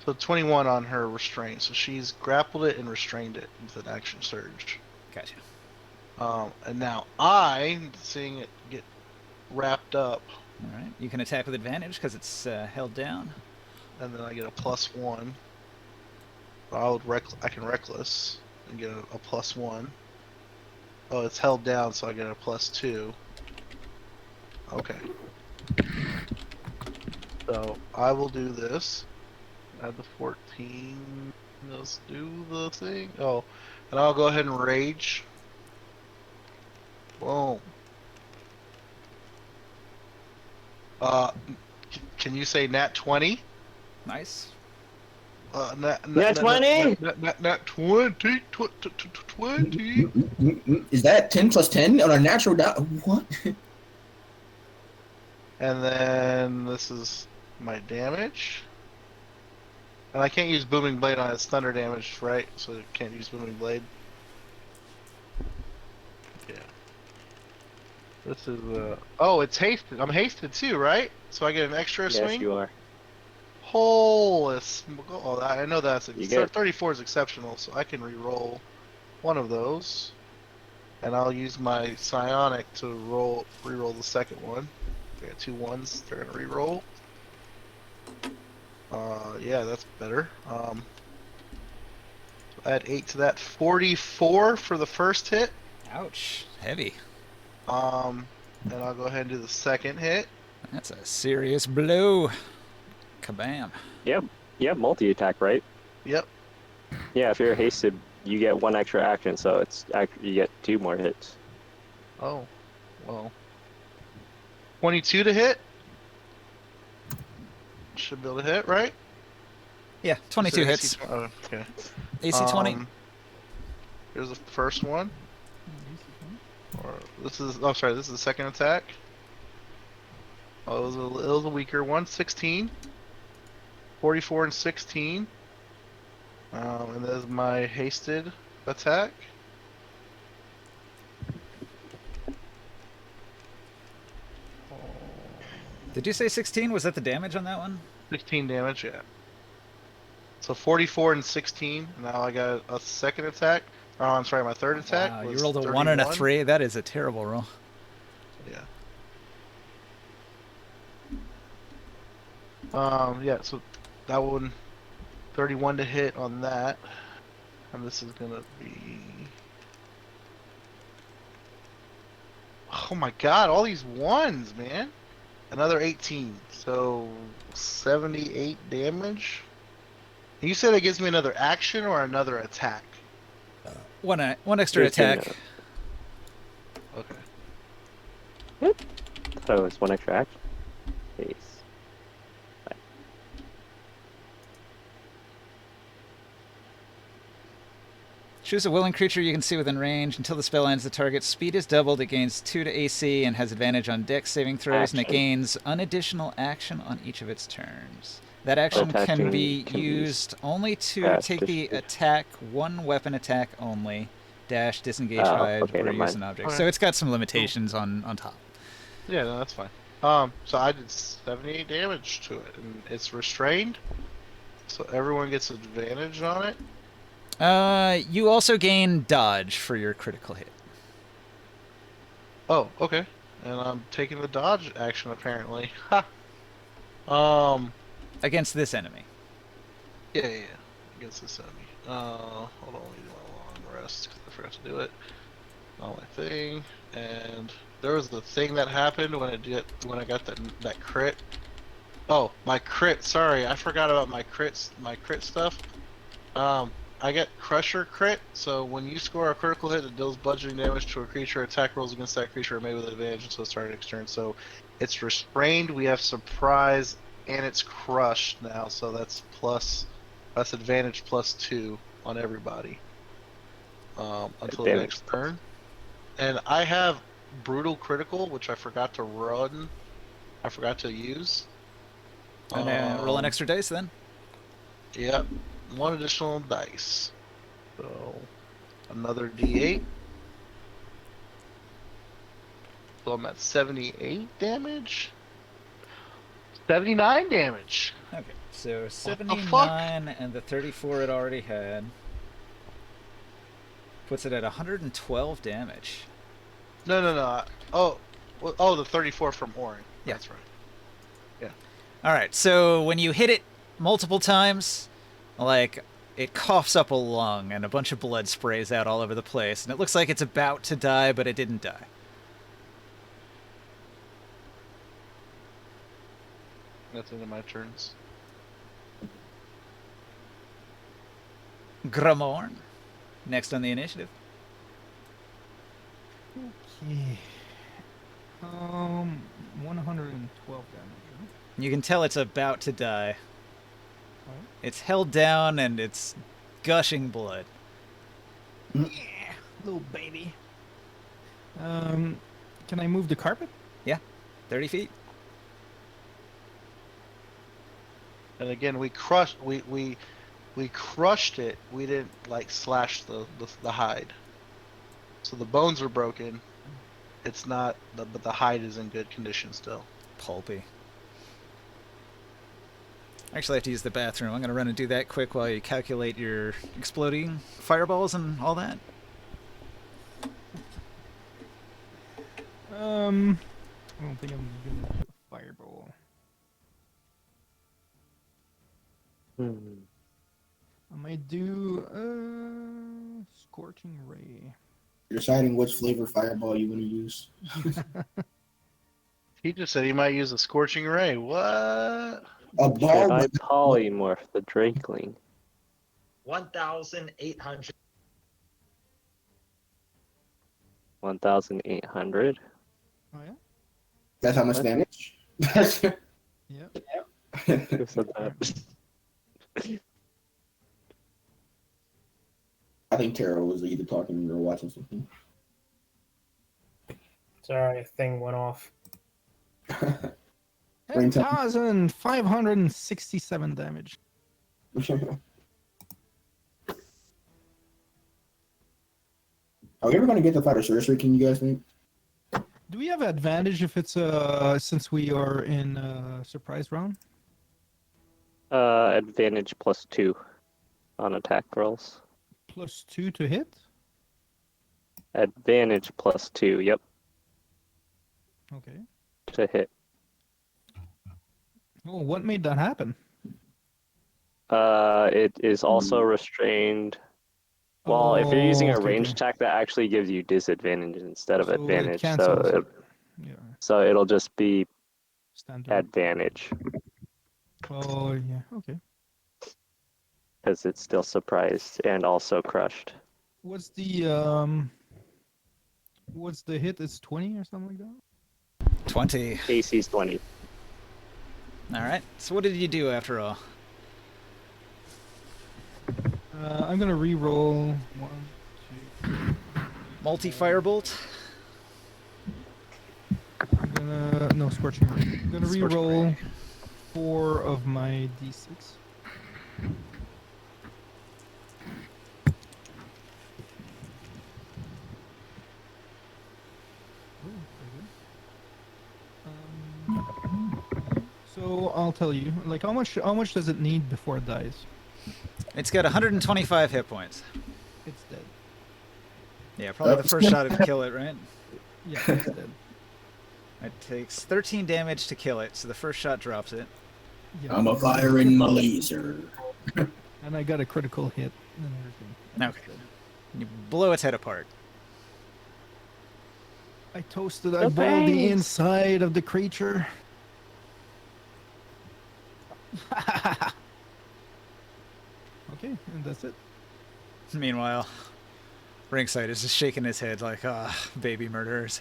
So 21 on her restraint, so she's grappled it and restrained it with an action surge. Gotcha. And now I'm seeing it get wrapped up, All right. You can attack with advantage because it's held down. and then I get a +1. I can reckless and get a +1. Oh, it's held down, so I get a +2. Okay. So I will do this. Add the 14. Let's do the thing. Oh, and I'll go ahead and rage. Boom. Can you say nat 20? Nice. Nat 20? Nat 20. 20. Is that 10 plus 10 on a natural die? What? And then this is my damage. And I can't use Booming Blade on its thunder damage, right? So I can't use Booming Blade. Yeah. This is, oh, it's hasted. I'm hasted too, right? So I get an extra Yes, swing? you are. Holy oh, I know that's You get- 34 is exceptional, so I can re-roll one of those. And I'll use my psionic to re-roll the second one. I got 2 1s, they're gonna re-roll. Yeah, that's better. Add 8 to that. 44 for the first hit. Ouch. Heavy. And I'll go ahead and do the second hit. That's a serious blow. Kabam. Yep. You have multi-attack, right? Yep. Yeah, if you're hasted, you get 1 extra action, so you get 2 more hits. Oh, well. 22 to hit. Should be able to hit, right? Yeah, 22 Is it hits. AC oh, okay. AC 20. Here's the first one. Or this is. Oh, sorry. This is the second attack. Oh, it was a weaker one. 16. 44 and 16. And there's my hasted attack. Did you say 16? Was that the damage on that one? 16 damage, yeah. So 44 and 16. Now I got a second attack. Oh, I'm sorry, my third attack. Wow, you was rolled a 1 and a 31. 3. That is a terrible roll. Yeah. Yeah, so that one, 31 to hit on that. And this is gonna be... Oh my god, all these ones, man. Another 18, so 78 damage. You said it gives me another action or another attack? One extra Just kidding. attack. Okay. So it's 1 extra action. Base. Choose a willing creature you can see within range. Until the spell ends, the target's speed is doubled. It gains 2 to AC and has advantage on Dex saving throws, and it Action. gains an additional action on each of its turns. That action can Attacking be can be used only to cast take the if- attack, 1 weapon attack only, dash, disengage, Oh, hide, okay, or never use mind. an object. Okay. So it's got some limitations on top. Yeah, no, that's fine. So I did 78 damage to it, and it's restrained. So everyone gets advantage on it. You also gain dodge for your critical hit. Oh, okay. And I'm taking the dodge action apparently. Ha. Against this enemy. Yeah. Against this enemy. Hold on, let me do my long rest because I forgot to do it. on my thing, and there was the thing that happened when I got that crit. Oh, my crit. Sorry, I forgot about my crits. My crit stuff. I get Crusher crit, so when you score a critical hit that deals bludgeoning damage to a creature, attack rolls against that creature are made with advantage until the start of next turn. So it's restrained, we have surprise, and it's crushed now, so that's advantage +2 on everybody. Until the next turn. And I have brutal critical, which I forgot to run. I forgot to use. And roll an extra dice then. Yep. 1 additional dice. So another D8. So I'm at 78 damage. 79 damage. Okay, so the 79 and the 34 it already had. Puts it at 112 damage. No. Oh, the 34 from Orin. Yeah. That's right. Yeah. Alright, so when you hit it multiple times, like, it coughs up a lung and a bunch of blood sprays out all over the place, and it looks like it's about to die, but it didn't die. That's into my turns. Gramorn, next on the initiative. Okay. 112 damage. Huh? You can tell it's about to die. Right. It's held down and it's gushing blood. Yeah, little baby. Can I move the carpet? Yeah, 30 feet. And again, we crushed it. We didn't like slash the hide. So the bones are broken. It's not, but the hide is in good condition still. Pulpy. Actually, I have to use the bathroom. I'm going to run and do that quick while you calculate your exploding fireballs and all that. I don't think I'm gonna do a fireball. I might do scorching ray. You're deciding which flavor fireball you want to use. He just said he might use a scorching ray. What? A Should ball. I polymorph the Drakeling? 1,800. 1,800? Oh yeah? That's how much damage? Yep. Who said that? I think Tara was either talking or watching something. Sorry, a thing went off. Brain time. 10,567 damage. Are we ever going to get to fight a sorcery king, you guys think? Do we have advantage if it's since we are in surprise round? Advantage +2 on attack rolls. +2 to hit? Advantage +2, yep, Okay. to hit. Oh, what made that happen? It is also restrained. Well, if you're using a okay, range okay. attack, that actually gives you disadvantage instead of So it advantage. cancels. Yeah, So it'll just be standard. advantage Oh, yeah, okay. because it's still surprised and also crushed. What's the hit? It's 20 or something like that? 20. AC's 20. Alright, so what did you do after all? I'm gonna re-roll 1, 2. Multi-firebolt? I'm gonna no scorching ray. I'm gonna Scorching re-roll ray. 4 of my d6. So I'll tell you, like how much does it need before it dies? It's got 125 hit points. It's dead. Yeah, probably the first shot would kill it, right? Yeah, it's dead. It takes 13 damage to kill it, so the first shot drops it. Yeah. I'm a firing my laser. And I got a critical hit and everything. Okay. You blow its head apart. I boiled the thanks. inside of the creature. Okay, and that's it. Meanwhile, Ringside is just shaking his head like, baby murderers.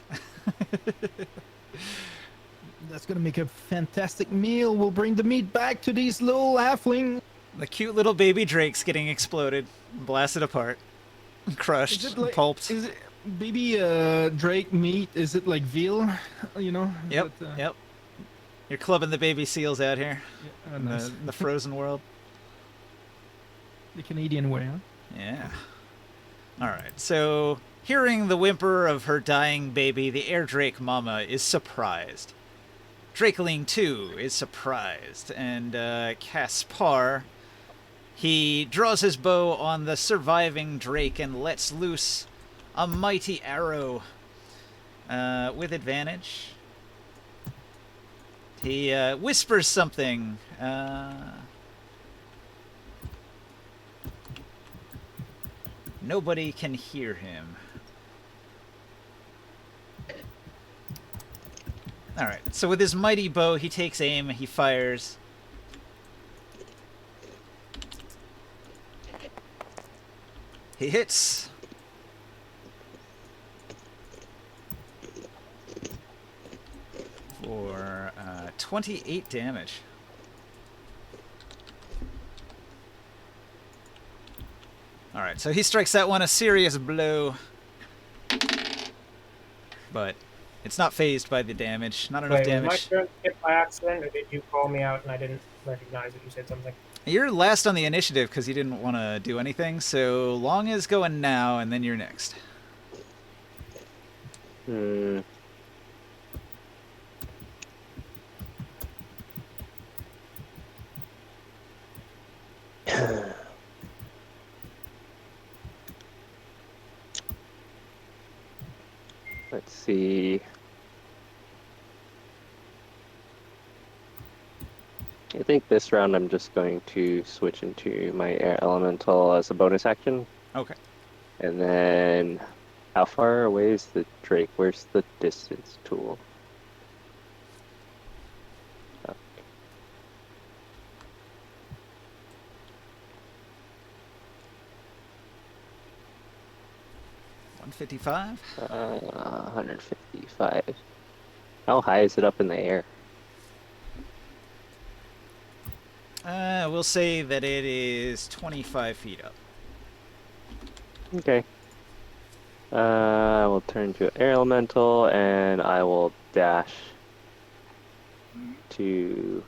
That's gonna make a fantastic meal. We'll bring the meat back to these little halflings. The cute little baby Drake's getting exploded, blasted apart, crushed, pulped. Is it baby Drake meat? Is it like veal? You know? Yep, Is that, yep. You're clubbing the baby seals out here yeah, in nice. the frozen world. The Canadian way, huh? Yeah. All right. So, hearing the whimper of her dying baby, the air drake mama is surprised. Drakeling, too, is surprised. And Caspar, he draws his bow on the surviving drake and lets loose a mighty arrow with advantage. He whispers something. Nobody can hear him. Alright, so with his mighty bow, he takes aim, he fires. He hits. For 28 damage. Alright, so he strikes that one a serious blow. But it's not phased by the damage. Not enough Wait, damage. was my turn hit by accident, or did you call me out and I didn't recognize that you said something? You're last on the initiative because you didn't want to do anything, so Long is going now, and then you're next. Hmm. Let's see. I think this round I'm just going to switch into my air elemental as a bonus action. Okay. And then, how far away is the Drake? Where's the distance tool? Okay. $155? 155. How high is it up in the air? We'll say that it is 25 feet up. Okay. I will turn to air elemental and I will dash to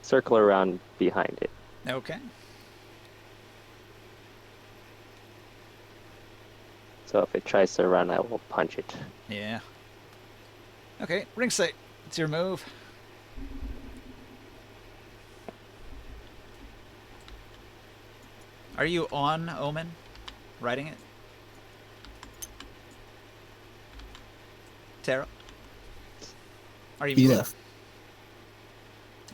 circle around behind it. Okay. So if it tries to run, I will punch it. Yeah. Okay, Ringside, it's your move. Are you on Omen? Riding it? Tara? Are you He muted? left.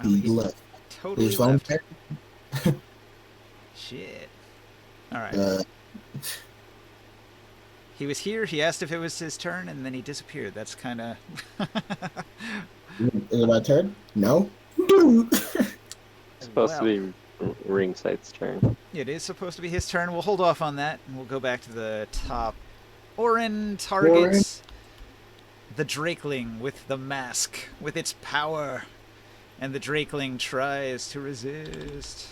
Oh, He left. Totally His phone left. back? Shit. Alright. Uh, He was here, he asked if it was his turn, and then he disappeared. That's kind of... is it my turn? No. It's supposed to be Ringside's turn. It is supposed to be his turn. We'll hold off on that, and we'll go back to the top. Orin targets the Drakeling with the mask, with its power. And the Drakeling tries to resist.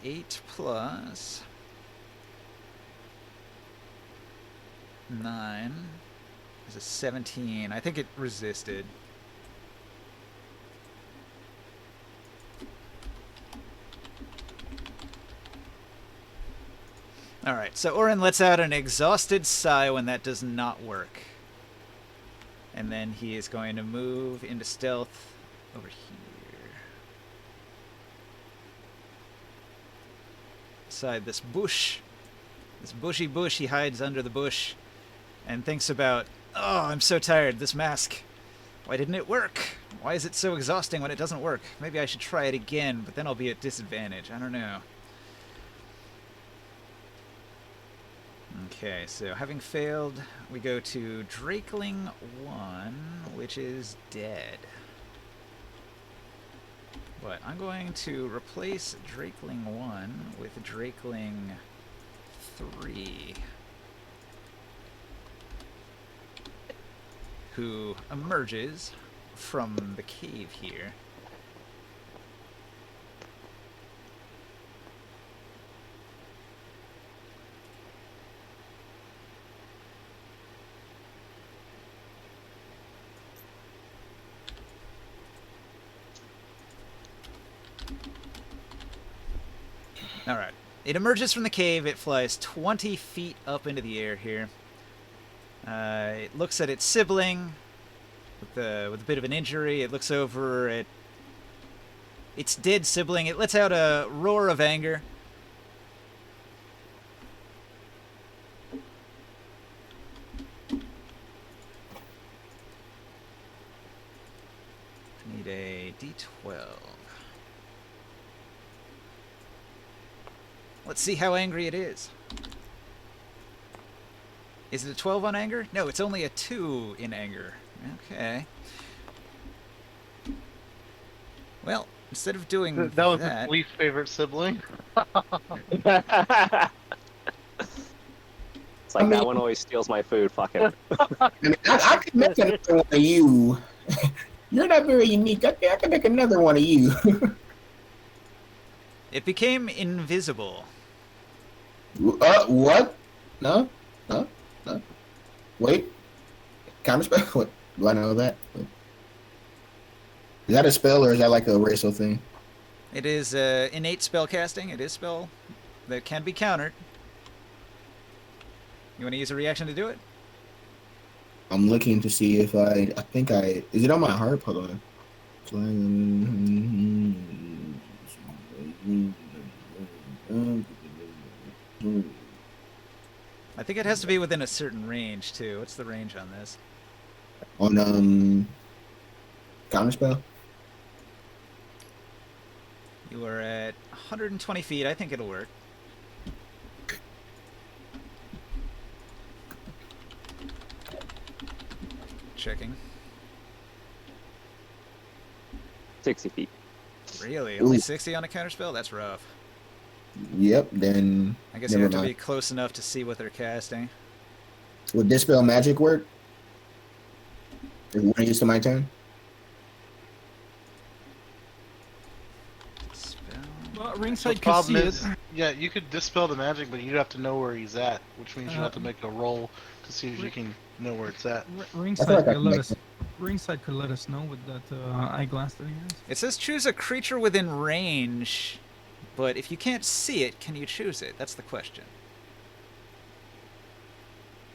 8 plus 9 is a 17. I think it resisted. Alright, so Orin lets out an exhausted sigh when that does not work. And then he is going to move into stealth over here. Beside this bush. This bushy bush, he hides under the bush and thinks about, oh, I'm so tired, this mask. Why didn't it work? Why is it so exhausting when it doesn't work? Maybe I should try it again, but then I'll be at disadvantage. I don't know. Okay, so having failed, we go to Drakeling 1, which is dead. But I'm going to replace Drakeling 1 with Drakeling 3, who emerges from the cave here. Alright. It emerges from the cave. It flies 20 feet up into the air here. It looks at its sibling with a bit of an injury. It looks over at its dead sibling. It lets out a roar of anger. Need a D12. Let's see how angry it is. Is it a 12 on anger? No, it's only a 2 in anger. Okay. Well, instead of doing That was his least favorite sibling. It's like that one always steals my food. Fuck it. I mean, I could make another one of you. You're not very unique. I could make another one of you. It became invisible. What? No. Wait. Counterspell? What? Do I know that? Wait. Is that a spell or is that like a racial thing? It is innate spellcasting. It is spell that can be countered. You want to use a reaction to do it? I'm looking to see if I think I... Is it on my harp? Hold on. I think it has to be within a certain range, too. What's the range on this? On, Counterspell? You are at 120 feet. I think it'll work. Checking. 60 feet. Really? Only Ooh. 60 on a counterspell? That's rough. Yep, then... I guess you never have to be mind. close enough to see what they're casting. Would Dispel Magic work? If you want to use to my turn? Spell. Well, The ringside could problem see is, it. yeah, you could dispel the magic, but you'd have to know where he's at, which means you have to make a roll to see if you can know where it's at. Ringside like I could can let make us. Ringside could let us know with that eyeglass that he has. It says choose a creature within range, but if you can't see it, can you choose it? That's the question.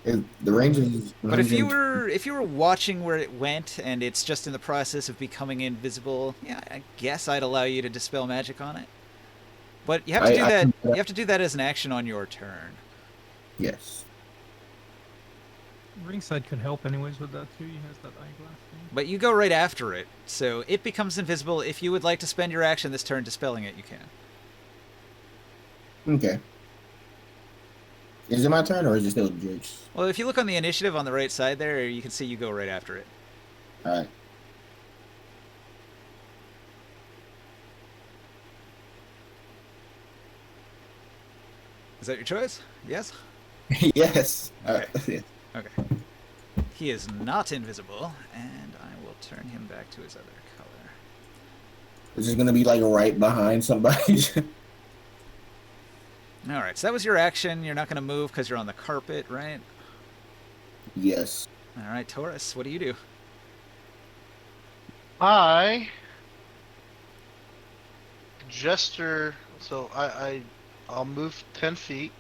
The range is... But if you 100 were watching where it went and it's just in the process of becoming invisible, yeah, I guess I'd allow you to dispel magic on it. But you have to do that. You have to do that as an action on your turn. Yes. Ringside could help anyways with that too. He has that eyeglass thing. But you go right after it, so it becomes invisible. If you would like to spend your action this turn dispelling it, you can. Okay. Is it my turn or is it still Drake's? Well, if you look on the initiative on the right side there, you can see you go right after it. Alright. Is that your choice? Yes? Yes. Okay. Okay. He is not invisible, and I will turn him back to his other color. This is gonna be like right behind somebody. Alright, so that was your action. You're not going to move because you're on the carpet, right? Yes. Alright, Taurus, what do you do? I gesture, so I'll move 10 feet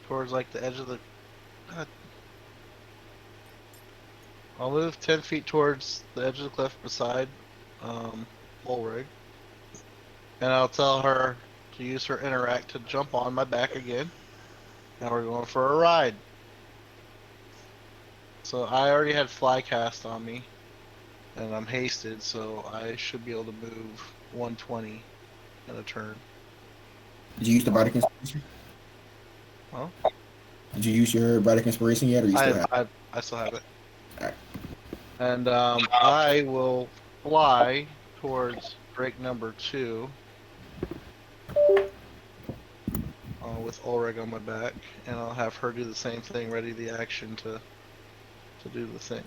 towards like the edge of the. God. I'll move 10 feet towards the edge of the cliff beside Ulrig, and I'll tell her to use her interact to jump on my back again, and we're going for a ride. So I already had fly cast on me, and I'm hasted, so I should be able to move 120 in a turn. Did you use the Bardic Inspiration? Huh? Did you use your Bardic Inspiration yet, or you still have? I still have it. Alright. And I will fly towards Drake number 2 with Ulrich on my back, and I'll have her do the same thing, ready the action to do the thing.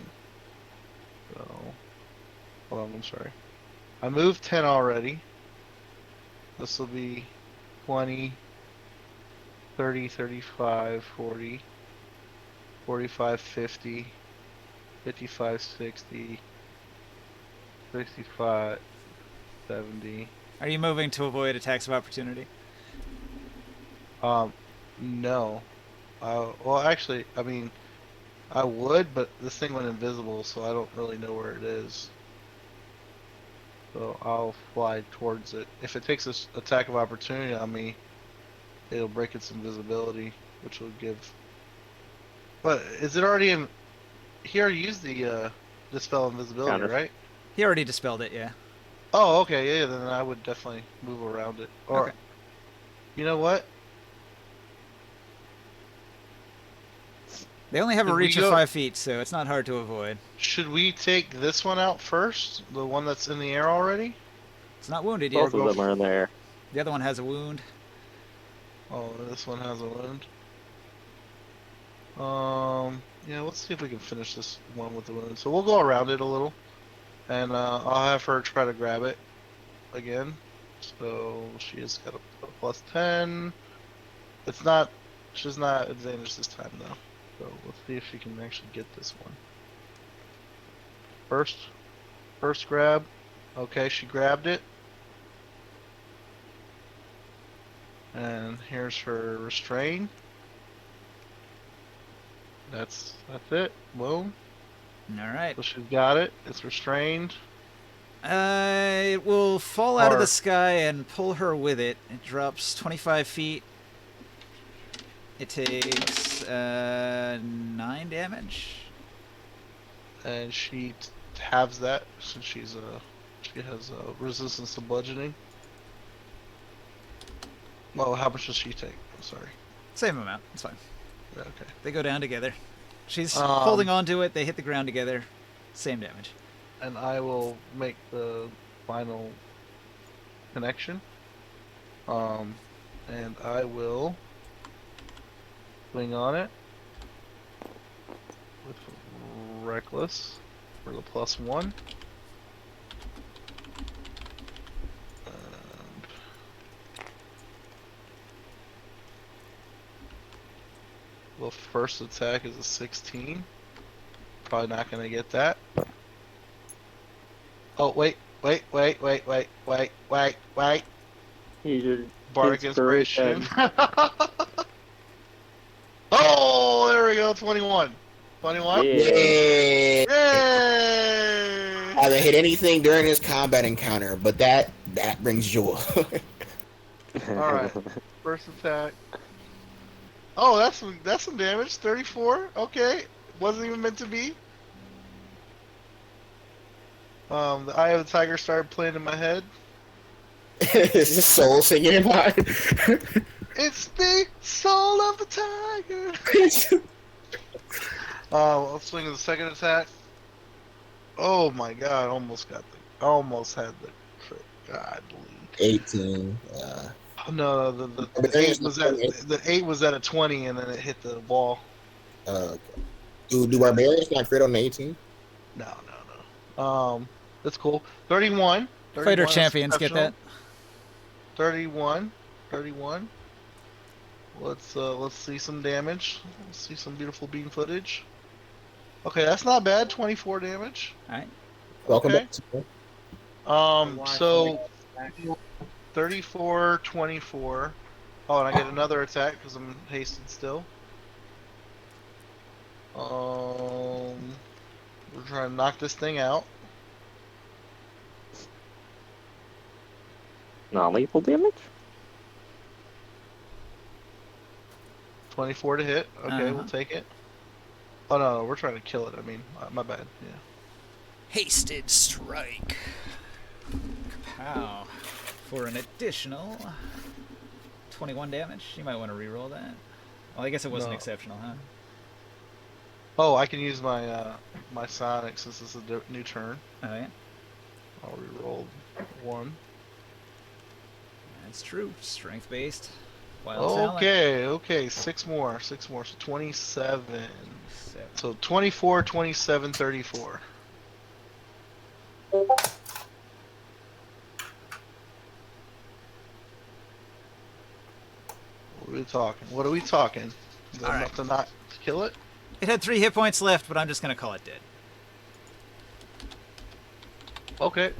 So, hold on, I'm sorry. I moved 10 already. This will be 20, 30, 35, 40, 45, 50, 55, 60, 65, 70. Are you moving to avoid attacks of opportunity? No. Well, actually, I mean, I would, but this thing went invisible, so I don't really know where it is. So I'll fly towards it. If it takes this attack of opportunity on me, it'll break its invisibility, which will give. But is it already in? He already used the dispel invisibility, Counter. right? He already dispelled it, yeah. Oh, okay, yeah. Then I would definitely move around it. Or, Okay. you know what? They only have a Did we reach of go- 5 feet, so it's not hard to avoid. Should we take this one out first? The one that's in the air already? It's not wounded Or yet. Both of them are in there. The other one has a wound. Oh, this one has a wound. Yeah, let's see if we can finish this one with the wound. So we'll go around it a little, and I'll have her try to grab it again. So she has got a plus 10. It's not. She's not advantaged this time though. So let's see if she can actually get this one. First grab. Okay, she grabbed it. And here's her restrain. That's it. Boom. Alright. So she's got it. It's restrained. It will fall out of the Or- sky and pull her with it. It drops 25 feet. It takes 9 damage. And she halves that since she has resistance to bludgeoning. Oh, how much does she take? I'm sorry. Same amount. It's fine. Yeah, okay. They go down together. She's Um, holding on to it. They hit the ground together. Same damage. And I will make the final connection. And I will swing on it with reckless for the +1. And the first attack is a 16. Probably not gonna get that. Oh, wait. Use your Bardic Inspiration. Oh, there we go. 21. 21? Yeah. Yeah. Yay! I haven't hit anything during this combat encounter, but that brings joy. Alright. First attack. Oh, that's some damage. 34. Okay. Wasn't even meant to be. The Eye of the Tiger started playing in my head. It's just soul singing in mine. It's the soul of the tiger. I'll swing the second attack. Oh my god, almost had the crit. Godly. 18. Oh, no, the 8 was at a 20 and then it hit the wall. Do barbarians not crit on the 18? No. That's cool. 31. Fighter 31 is champions get that. exceptional. 31. Let's see some damage. Let's see some beautiful beam footage. Okay, that's not bad. 24 damage. Alright. Welcome Okay. back. So 34, 24. Oh, and I get another attack because I'm hasted still. We're trying to knock this thing out. Non-lethal damage? 24 to hit. Okay, Uh-huh. we'll take it. Oh no, we're trying to kill it. I mean, my bad. Yeah. Hasted strike. Kapow. For an additional 21 damage. You might want to reroll that. Well, I guess it wasn't No. exceptional, huh? Oh, I can use my Sonic since this is a new turn. Oh yeah, I'll reroll 1. that's true. Strength based. Wild talent. Okay, 6 more. So 27. 7. So 24, 27, 34. What are we talking? Is that All right. enough to not kill it? It had 3 hit points left, but I'm just gonna call it dead. Okay.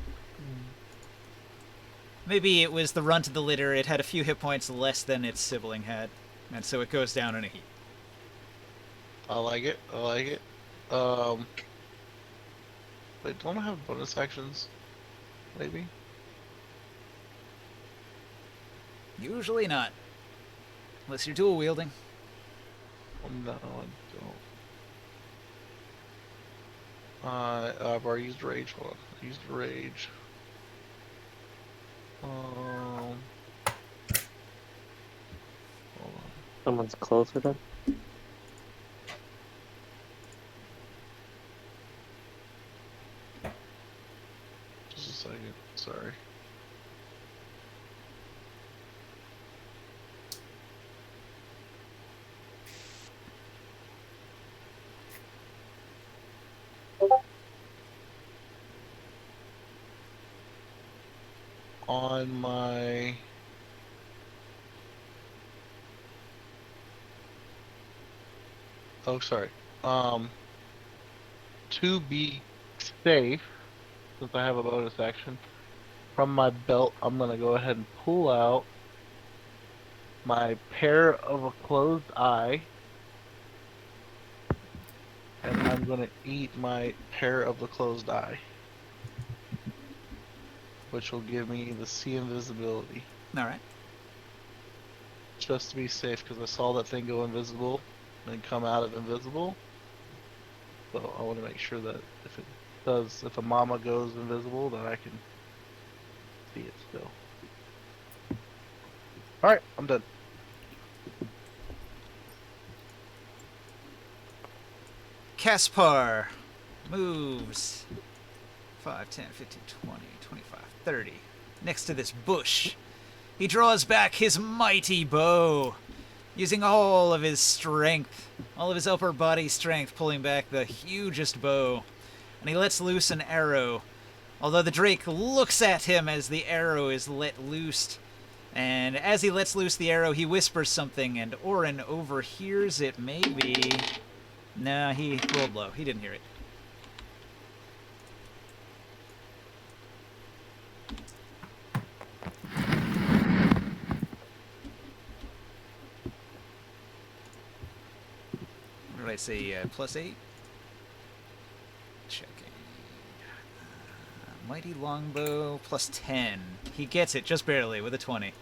Maybe it was the runt of the litter. It had a few hit points less than its sibling had, and so it goes down in a heap. I like it. Wait, don't I have bonus actions? Maybe? Usually not, unless you're dual wielding. Oh, no, I don't. I've already used rage. Hold on. I used rage. Hold on. Someone's closer then. Just a second. Sorry. On my sorry. To be safe, since I have a bonus action, from my belt, I'm gonna go ahead and pull out my pair of a closed eye, and I'm gonna eat my pair of the closed eye, which will give me the see invisibility, All right. just to be safe, because I saw that thing go invisible and come out of invisible. So I want to make sure that if a mama goes invisible, then I can see it still. Alright, I'm done. Caspar moves 5, 10, 15, 20, 25, 30. Next to this bush, he draws back his mighty bow, using all of his strength, all of his upper body strength, pulling back the hugest bow. And he lets loose an arrow. Although the Drake looks at him as the arrow is let loose. And as he lets loose the arrow, he whispers something, and Orin overhears it, maybe. Nah, he rolled low. He didn't hear it. What did I say? +8? Checking. Mighty longbow +10. He gets it just barely with a 20.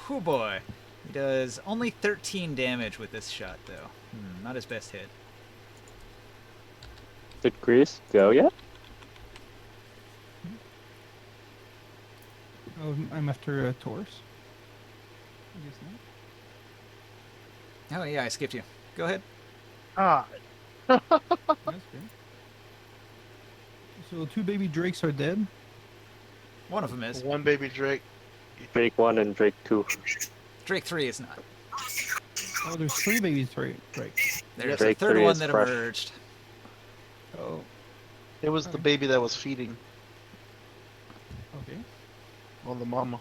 Whew boy. He does only 13 damage with this shot, though. Not his best hit. Did Grease go yet? Oh, I'm after Taurus. I guess not. Oh, yeah, I skipped you. Go ahead. Ah. That's good. So 2 baby drakes are dead. One of them is. One baby Drake. Drake 1 and Drake 2. Drake 3 is not. Oh, there's 3 baby drakes. There's Drake a third 3 one is that fresh. emerged. Oh, It was the baby that was feeding okay. on the mama.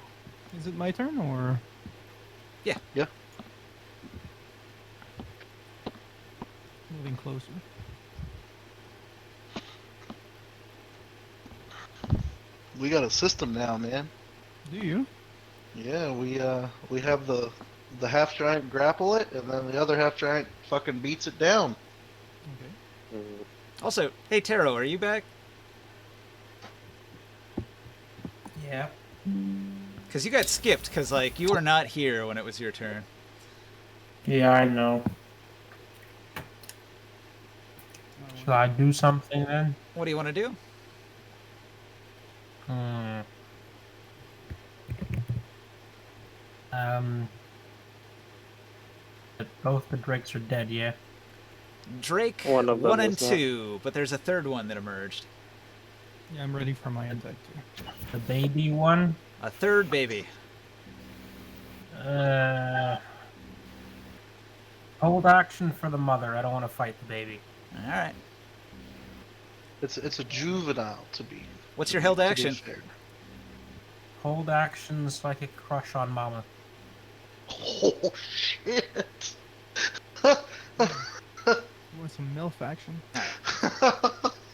Is it my turn or? Yeah. Yeah. Moving closer. We got a system now, man. Do you? Yeah, we have the half giant grapple it, and then the other half giant fucking beats it down. Okay. Also, hey, Taro, are you back? Yeah. Because you got skipped, because, like, you were not here when it was your turn. Yeah, I know. Shall I do something then? What do you want to do? Hmm. Both the drakes are dead, yeah. Drake One of them 1 and is not. 2, but there's a third one that emerged. Yeah, I'm ready for my attack too. The baby one. A third baby. Hold action for the mother. I don't want to fight the baby. All right. It's a juvenile to be. What's your held to be action? fair. Hold action psychic crush on mama. Oh shit! Want some MILF action?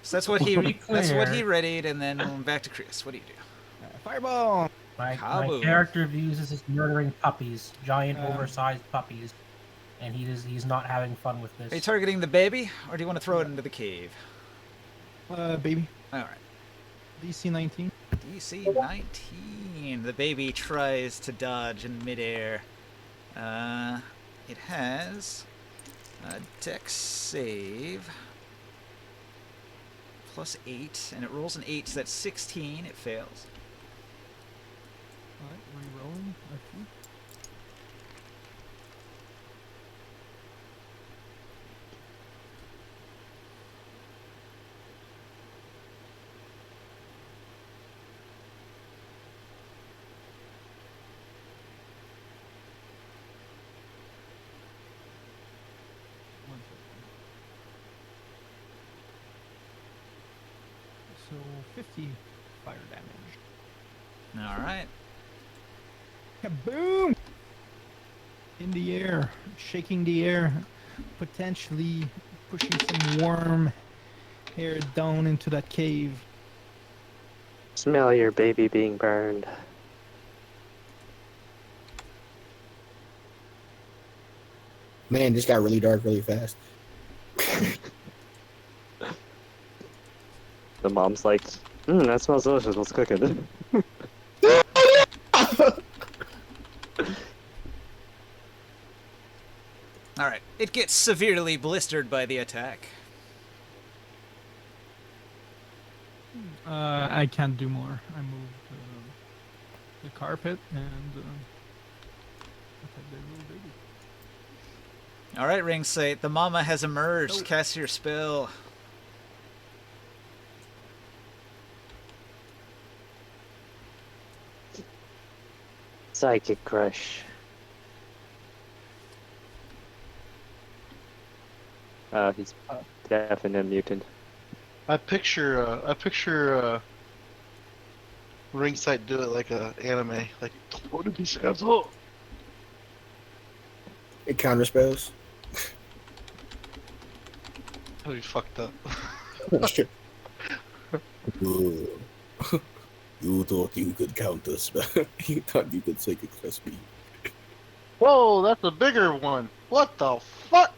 So that's what To be he clear- readied, and then back to Chris. What do you do? Fireball! My Kaboom. character views this as murdering puppies, giant, Um, oversized puppies, and he's not having fun with this. Are you targeting the baby, or do you want to throw it into the cave? Baby. All right. DC 19. DC 19. The baby tries to dodge in midair. It has a dex save plus 8, and it rolls an 8, so that's 16. It fails. Alright, re-rolling. Okay. One second. So 50 fire damage. All right. Kaboom! In the air, shaking the air, potentially pushing some warm air down into that cave. Smell your baby being burned. Man, this got really dark really fast. The mom's like, that smells delicious. Let's cook it. All right. It gets severely blistered by the attack. I can't do more. I moved the carpet and attacked the little baby. All right, Ring Sight. The mama has emerged. Cast your spell. Psychic crush. He's definitely mutant. I picture Ringside do it like a anime, like what did he say? Oh, It counter spells. that'd be fucked up. Ooh. You thought you could counter spell. You thought you could psychic crush me. Whoa, that's a bigger one. What the fuck?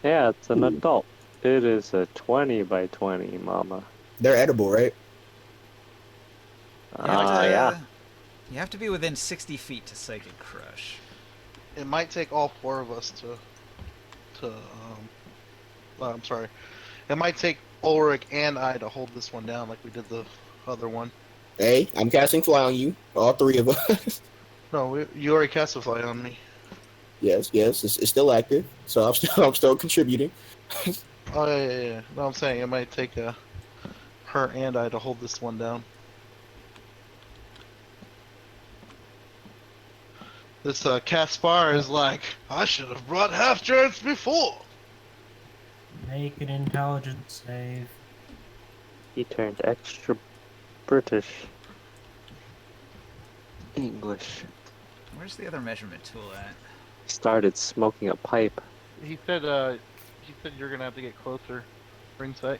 Yeah, it's an adult. It is a 20 by 20, mama. They're edible, right? Yeah. You have to be within 60 feet to Psychic Crush. It might take all four of us I'm sorry. It might take Ulrich and I to hold this one down like we did the other one. Hey, I'm casting fly on you. All three of us. No, you already cast a fly on me. yes, it's still active. So I'm still contributing. Oh yeah. No, I'm saying it might take her and I to hold this one down. This Caspar is like, I should have brought half giants before. Make an intelligence save. He turned extra British. English. Where's the other measurement tool at? Started smoking a pipe. He said you're gonna have to get closer, ringside.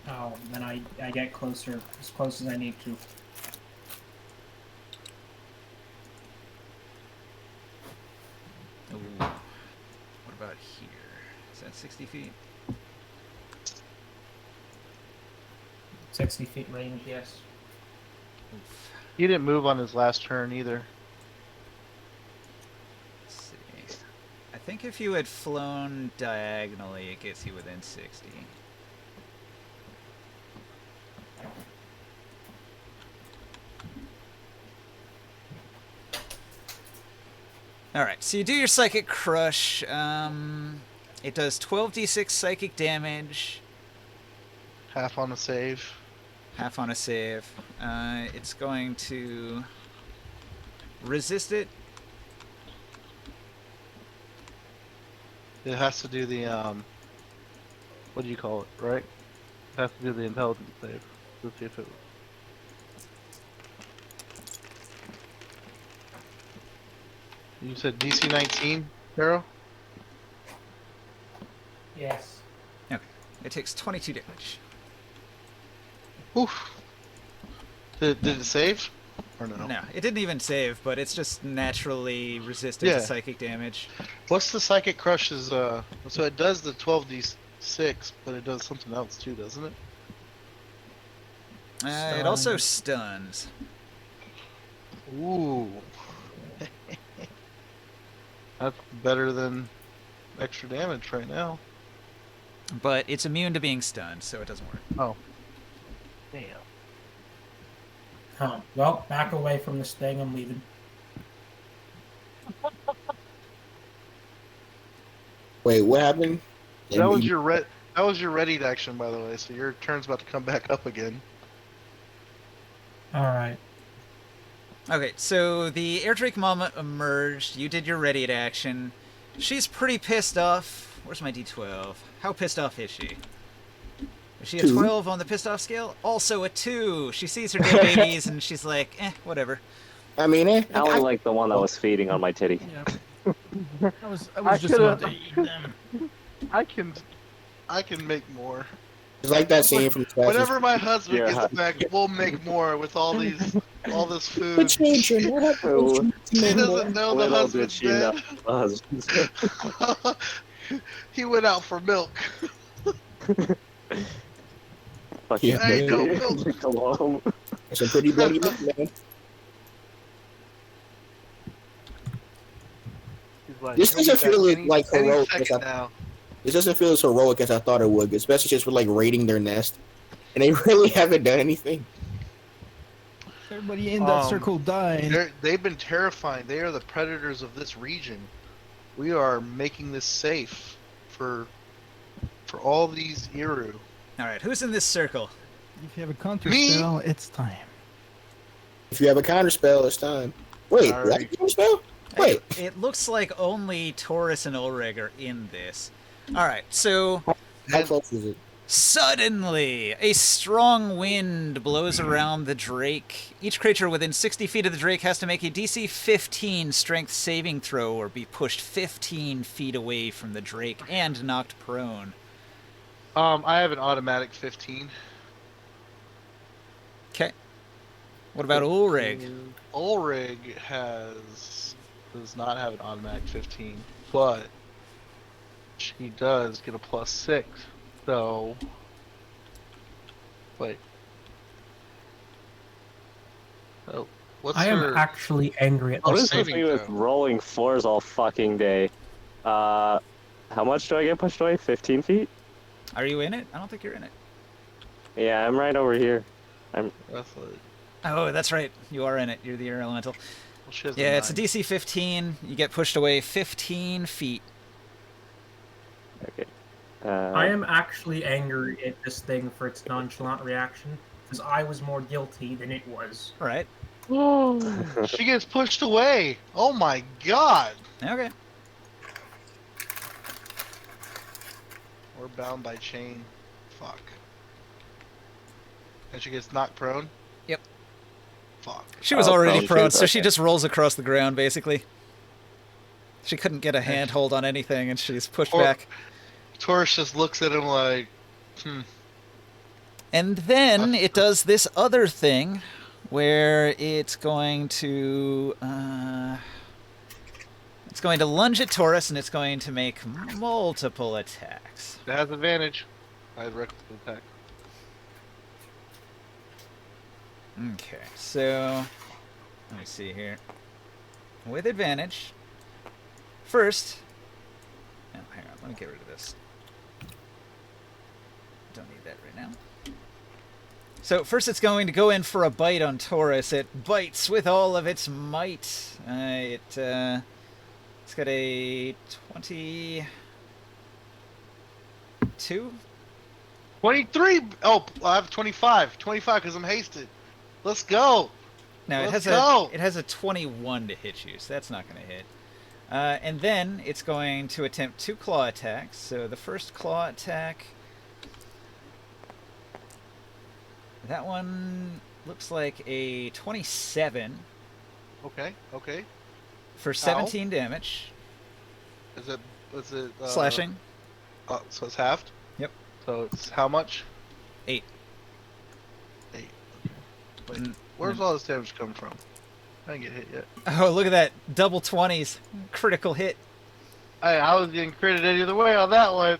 Oh, then I get closer, as close as I need to. Ooh. What about here? Is that 60 feet? 60 feet range, yes. Oof. He didn't move on his last turn either. Let's see. I think if you had flown diagonally, it gets you within 60. Alright, so you do your Psychic Crush. It does 12d6 psychic damage, Half on a save. half on a save. It's going to resist it. It has to do the what do you call it, right? It has to do the intelligence save. Let's see if it. You said DC 19, Arrow? Yes. It takes 22 damage. Oof. Did it save? Or no? No, it didn't even save, but it's just naturally resistant Yeah. to psychic damage. What's the Psychic Crush's, so it does the 12d6, but it does something else too, doesn't it? It also stuns. Ooh. That's better than extra damage right now. But it's immune to being stunned, so it doesn't work. Oh. Damn. Huh. Well, back away from this thing. I'm leaving. Wait, what happened? That was your readied action, by the way, so your turn's about to come back up again. All right. Okay, so the Air Drake Mama emerged. You did your ready to action. She's pretty pissed off. Where's my d12? How pissed off is she? Is she a 2. 12 on the pissed off scale? Also a 2. She sees her dead babies and she's like, whatever. I mean, I only like the one that was feeding on my titty. Yeah. I was I just coulda- about to eat them. I can make more. it's like that scene from Whenever my husband Yeah. gets back, we'll make more with all this The food. children, what happened? He doesn't know the Little did husband's she know dead. the husband's He went out for milk. fucking Yeah. There you go, Bill. Go home. It's a pretty bloody look, man. He's like, This doesn't "Any feel second- like any heroic second as I- now." This doesn't feel as heroic as I thought it would, especially just for like raiding their nest, and they really haven't done anything. Everybody in that circle died. They've been terrifying. They are the predators of this region. We are making this safe for all these Iru. Alright, who's in this circle? If you have a counter Me? spell, it's time. If you have a counter spell, it's time. Wait, All what? right. Counter spell? Wait, It looks like only Taurus and Ulrich are in this. Alright, so how close is it? suddenly a strong wind blows around the Drake. Each creature within 60 feet of the Drake has to make a DC 15 strength saving throw or be pushed 15 feet away from the Drake and knocked prone. I have an automatic 15. Okay. What about Ulrich? Ulrich does not have an automatic 15, but she does get a +6. So, wait. Oh, what's I am her? actually angry at Oh, What this. is with saving me with throw. rolling floors all fucking day? How much do I get pushed away? 15 feet? Are you in it? I don't think you're in it. Yeah, I'm right over here. That's like, Oh, that's right. You are in it. You're the air elemental. well, she has Yeah, it's a 9. DC 15. You get pushed away 15 feet. Okay. I am actually angry at this thing for its nonchalant reaction, because I was more guilty than it was. All right. She gets pushed away. Oh my god. Okay. We're bound by chain. Fuck. And she gets knocked prone? Yep. Fuck. She was Oh, already prone, prone, she so was she okay. just rolls across the ground, basically. She couldn't get a handhold on anything, and she's pushed Or- back. Taurus just looks at him like, And then it does this other thing, where it's going to lunge at Taurus, and it's going to make multiple attacks. it has advantage. I had reckless attack. Okay, so let me see here. With advantage. First, oh, hang on, let me get rid of this. Don't need that right now. So first it's going to go in for a bite on Taurus. It bites with all of its might. It It's got a 22. 23. Oh, I have 25. 25 because I'm hasted. Let's go. No, it Let's has go. it has a 21 to hit you, so that's not going to hit. And then it's going to attempt 2 claw attacks. So the first claw attack, that one looks like a 27 Okay. for 17 damage. Is it Slashing. So it's halved? Yep. So it's how much? 8. 8. Okay. Wait, Mm, where's all this damage coming from? I didn't get hit yet. Oh, look at that. Double 20s. Critical hit. I was getting credited either way on that one.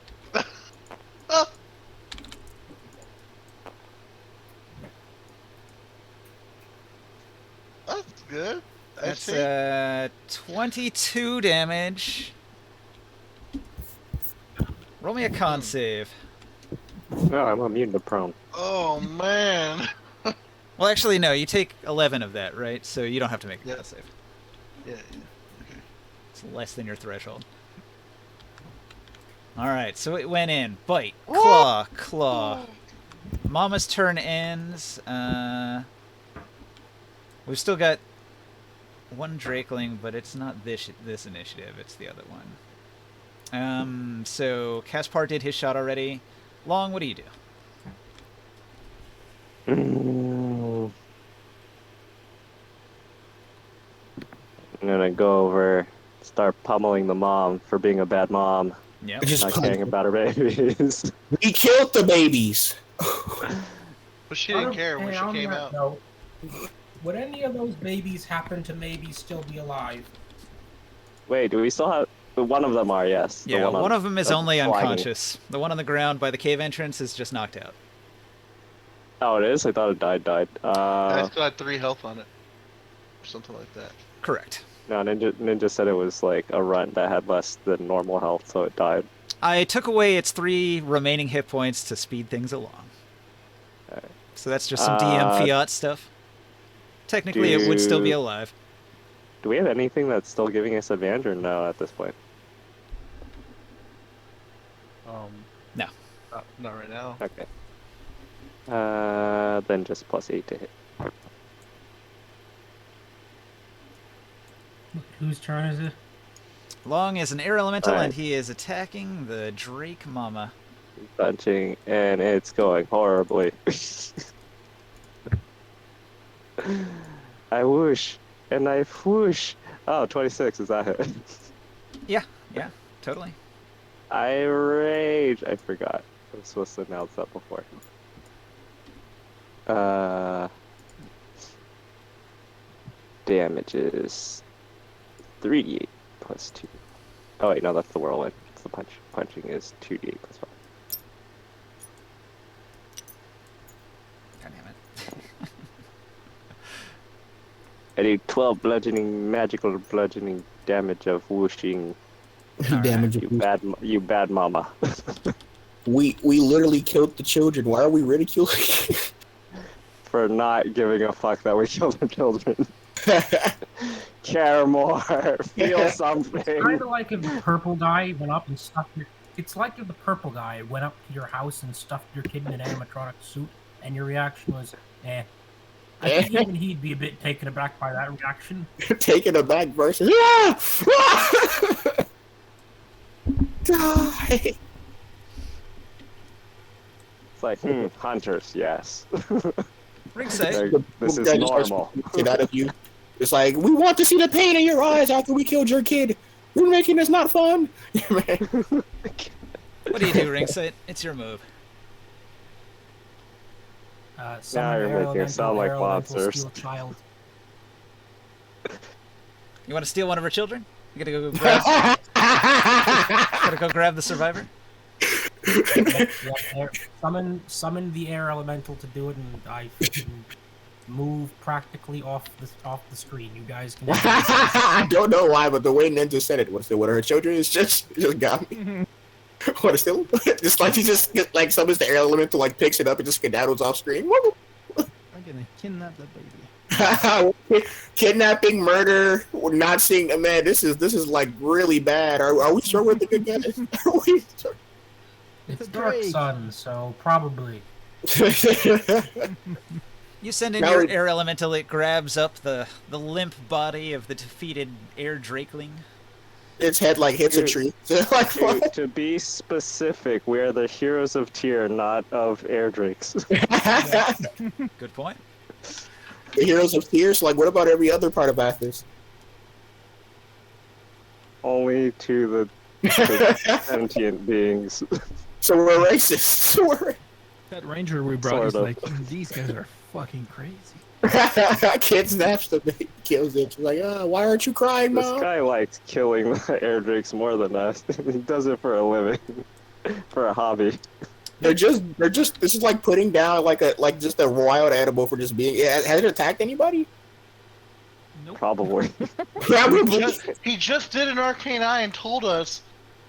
That's good. I That's see. 22 damage. Roll me a con save. No, I'm immune to prone. Oh man. Well, actually, no. You take 11 of that, right? So you don't have to make a Yeah. con save. Yeah. It's less than your threshold. Alright, so it went in. Bite. Whoa! Claw. Mama's turn ends. We've still got one Drakeling, but it's not this initiative. It's the other one. So Caspar did his shot already. Long, what do you do? I'm gonna go over, start pummeling the mom for being a bad mom, Yep. Just not punch. caring about her babies. We killed the babies. But she didn't care when she came out. No. Would any of those babies happen to maybe still be alive? Wait, do we still have... One of them are, yes. The Yeah, on- one of them is that's only flagging. unconscious. The one on the ground by the cave entrance is just knocked out. Oh, it is? I thought it died. I still had 3 health on it. Or something like that. Correct. No, Ninja said it was like a runt that had less than normal health, so it died. I took away its 3 remaining hit points to speed things along. Alright. So that's just some DM fiat stuff. Technically, it would still be alive. Do we have anything that's still giving us advantage or no at this point? No. Not right now. Okay. Then just +8 to hit. Whose turn is it? Long is an air elemental, Alright. and he is attacking the Drake Mama. Punching, and it's going horribly. I whoosh, and I whoosh. Oh, 26, is that it? Yeah, totally. I rage. I forgot. I was supposed to announce that before. Damage is 3d8 plus 2. Oh wait, no, that's the whirlwind. It's the punch. Punching is 2d8 plus 5. God damn it. I do 12 magical bludgeoning damage of whooshing. Damage. You bad mama. We literally killed the children. Why are we ridiculing? For not giving a fuck that we killed our children. Care more. Feel something. Kind of like if the purple guy went up and stuffed your. It's like if the purple guy went up to your house and stuffed your kid in an animatronic suit, and your reaction was, eh. I think even he'd be a bit taken aback by that reaction. Taking it back versus yeah! Die. It's like, hunters, yes. Ringside. This is Guy just starts normal. Get out of you. It's like we want to see the pain in your eyes after we killed your kid. You're making this not fun. What do you do, Ringside? It's your move. Summon you're air making it sound elemental, like air elemental, monsters. steal child. You want to steal one of her children? You gotta go grab. Gotta go grab the survivor. Summon the air elemental to do it, and I freaking move practically off the screen. You guys can. I don't know why, but the way Ninja said it, what's the one of her children is just got me. What is still just like he just like summons the air elemental, like picks it up and just skedaddles off screen. I'm gonna kidnap that baby. Kidnapping, murder, we're not seeing. Man, this is like really bad. Are we sure we're the good guys? Are we sure? It's Dark Sun, so probably. You send in Now your we- air elemental, it grabs up the limp body of the defeated air drakeling. Its head like hits a tree. Like, what? To be specific, we are the heroes of Tyr, not of air drakes. Good point. The heroes of tears. Like, what about every other part of Athens? Only to the sentient beings. So we're racist. We're That ranger we brought is Sort like, these guys are fucking crazy. kid snaps the baby, kills it. She's like, why aren't you crying, This mom? guy likes killing the air drakes more than us. He does it for a living, for a hobby. They're just. This is like putting down like just a wild animal for just being. Has it attacked anybody? Nope. Probably. Probably. He just did an arcane eye and told us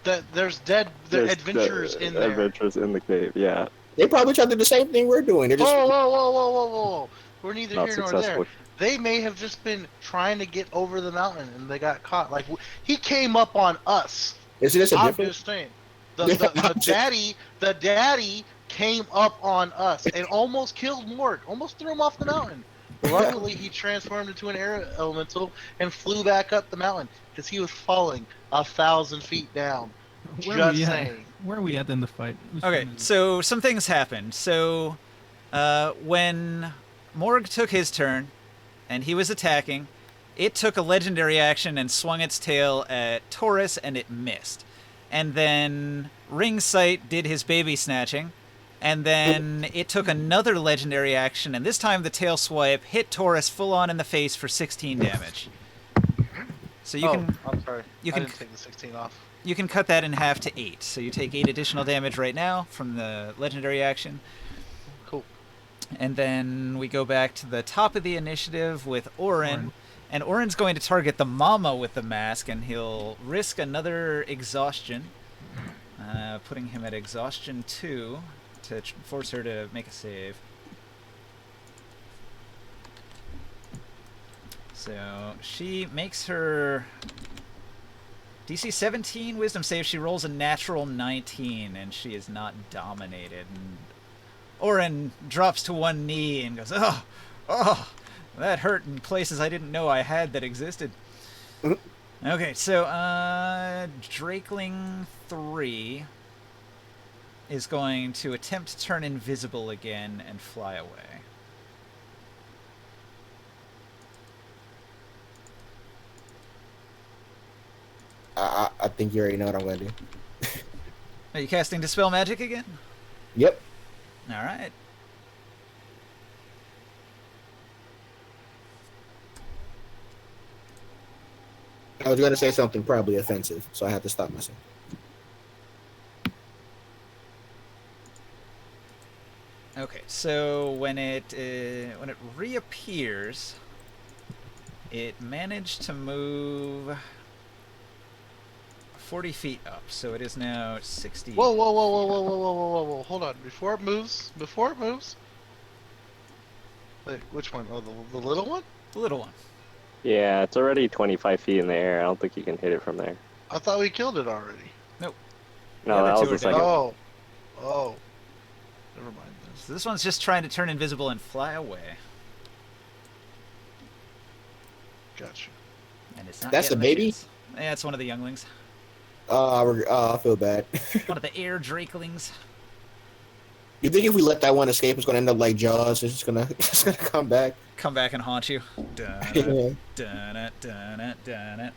that there's There's adventurers in there. Adventures in the cave, yeah. They probably tried to do the same thing we're doing. They're just. Whoa! We're neither Not here nor there. successfully. They may have just been trying to get over the mountain and they got caught. Like he came up on us. Isn't this a I'm different? just saying. The daddy came up on us and almost killed Mort. Almost threw him off the mountain. Luckily, he transformed into an air elemental and flew back up the mountain because he was falling 1,000 feet down. Where Just are we at? saying. Where are we at in the fight? Who's Okay, winning? so some things happened. So, when Morg took his turn, and he was attacking, it took a legendary action and swung its tail at Taurus, and it missed. And then Ringsight did his baby snatching, and then it took another legendary action, and this time the tail swipe hit Taurus full on in the face for 16 damage. So you can I'm sorry. you I can- didn't take the 16 off. you can cut that in half to 8. So you take 8 additional damage right now from the legendary action. Cool. And then we go back to the top of the initiative with Orin. And Orin's going to target the mama with the mask, and he'll risk another exhaustion, putting him at exhaustion 2 to force her to make a save. So she makes her DC 17 wisdom save. She rolls a natural 19, and she is not dominated. And Orin drops to one knee and goes, oh, that hurt in places I didn't know I had that existed. Okay, so Drakeling 3 is going to attempt to turn invisible again and fly away. I think you already know what I'm gonna do. Are you casting Dispel Magic again? Yep. All right. I was gonna say something probably offensive, so I had to stop myself. Okay, so when it reappears, it managed to move 40 feet up, so it is now 60. Whoa! Hold on. Before it moves. Wait, which one? Oh, the little one? The little one. Yeah, it's already 25 feet in the air. I don't think you can hit it from there. I thought we killed it already. No, The other that two was the are dead. second. Oh. Never mind. So this one's just trying to turn invisible and fly away, Gotcha. and it's not. That's getting the baby? chance. Yeah, it's one of the younglings. I feel bad. One of the air drakelings. You think if we let that one escape, it's gonna end up like Jaws? It's just gonna come back. Come back and haunt you. Yeah. Dun-it.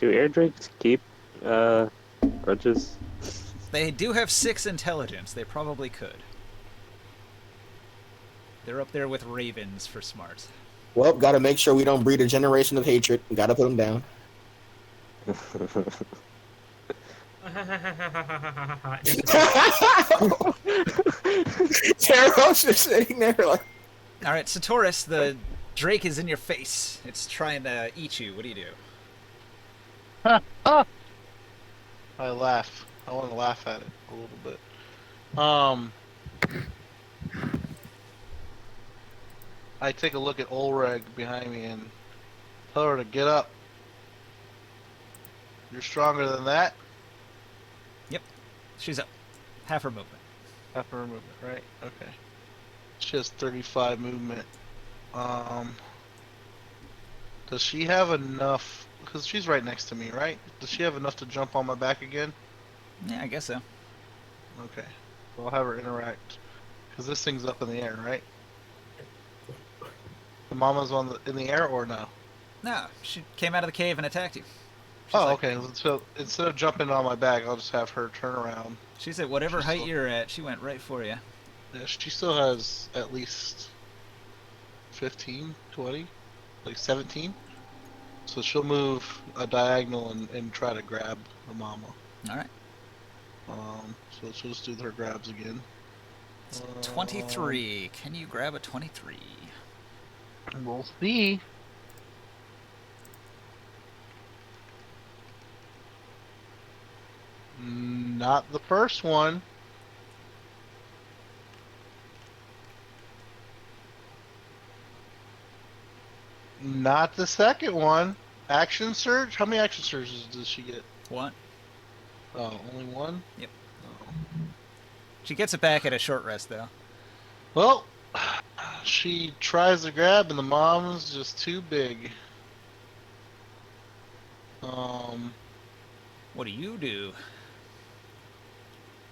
Do air drakes keep grudges? They do have 6 intelligence. They probably could. They're up there with ravens for smart. Well, gotta make sure we don't breed a generation of hatred. We gotta put them down. Taros just sitting there like. All right, so Taurus, the drake is in your face. It's trying to eat you. What do you do? I laugh. I want to laugh at it a little bit. I take a look at Ulreg behind me and tell her to get up. You're stronger than that. She's up. Half her movement. Half her movement, right? Okay. She has 35 movement. Does she have enough? Because she's right next to me, right? Does she have enough to jump on my back again? Yeah, I guess so. Okay. So I'll have her interact. Because this thing's up in the air, right? The mama's in the air or no? No, she came out of the cave and attacked you. She's Oh, like- okay. So instead of jumping on my back, I'll just have her turn around. She's at whatever She's height still- you're at. She went right for you. Yeah, she still has at least 15, 20, like 17. So she'll move a diagonal and try to grab the mama. All right. So she'll just do her grabs again. 23. Can you grab a 23? We'll see. Not the first one. Not the second one. Action surge? How many action surges does she get? One. Oh, only one? Yep. Oh. She gets it back at a short rest, though. Well, she tries to grab and the mom's just too big. What do you do?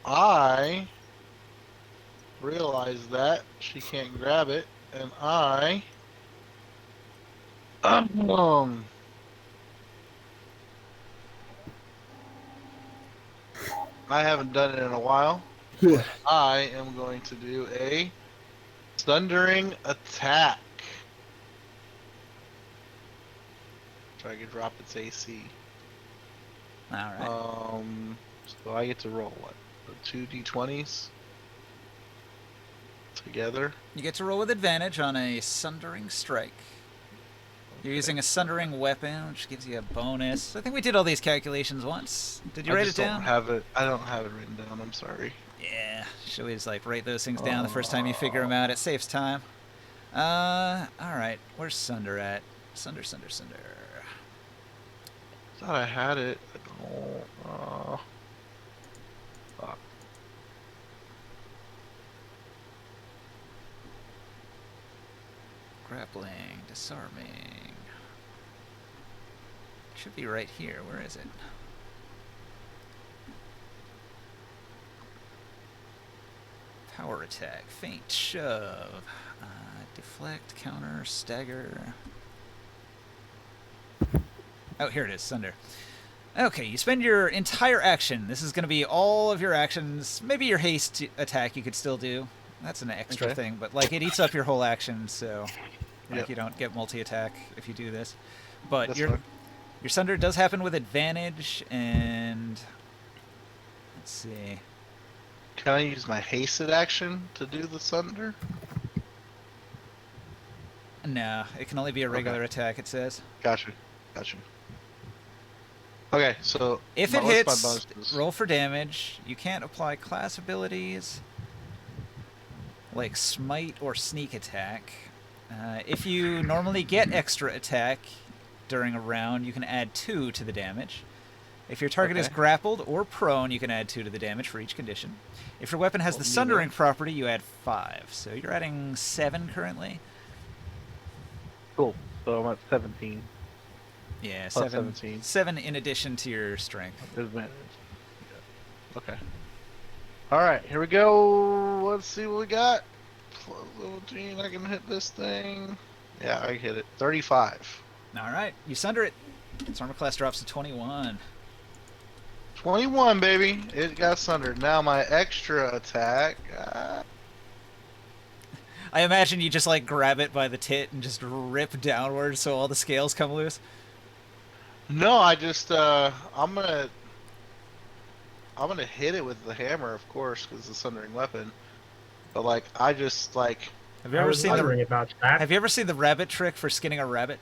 I realize that she can't grab it, and I haven't done it in a while. I am going to do a thundering attack. Try to drop its AC. All right. So I get to roll what? The 2d20s together. You get to roll with advantage on a Sundering Strike. You're using a Sundering weapon, which gives you a bonus. I think we did all these calculations once. Did you I write it just down? Don't have it. I don't have it written down. I'm sorry. Yeah, should we just like write those things down the first time you figure them out? It saves time. All right. Where's Sunder at? Sunder. Thought I had it. I don't. Fuck. Grappling, disarming. Should be right here. Where is it? Power attack, feint, shove, deflect, counter, stagger. Oh, here it is, Sunder. Okay, you spend your entire action. This is going to be all of your actions. Maybe your haste attack you could still do. That's an extra Okay. thing, but like it eats up your whole action, so like Yep. you don't get multi-attack if you do this. But That's your fine. Sunder does happen with advantage, and let's see. Can I use my hasted action to do the thunder? No, it can only be a regular attack. It says. Gotcha. Okay, so If it what's my hits, bonuses? roll for damage. You can't apply class abilities like Smite or Sneak Attack. If you normally get extra attack during a round, you can add 2 to the damage. If your target is Okay. grappled or prone, you can add 2 to the damage for each condition. If your weapon has Well, the neither. Sundering property, you add 5. So you're adding 7 currently. Cool. So I'm at 17. Yeah, Plus 7. 17. 7 in addition to your strength. Advantage. Yeah. Okay. Alright, here we go. Let's see what we got. Plus 17, I can hit this thing. Yeah, I hit it. 35. All right, you Sunder it. Its armor class drops to 21. 21, baby. It got sundered. Now my extra attack. I imagine you just like grab it by the tit and just rip downward so all the scales come loose. No, I just I'm gonna hit it with the hammer, of course, because it's a sundering weapon. But like, I just like. Have you I ever was seen wondering about that. Have you ever seen the rabbit trick for skinning a rabbit?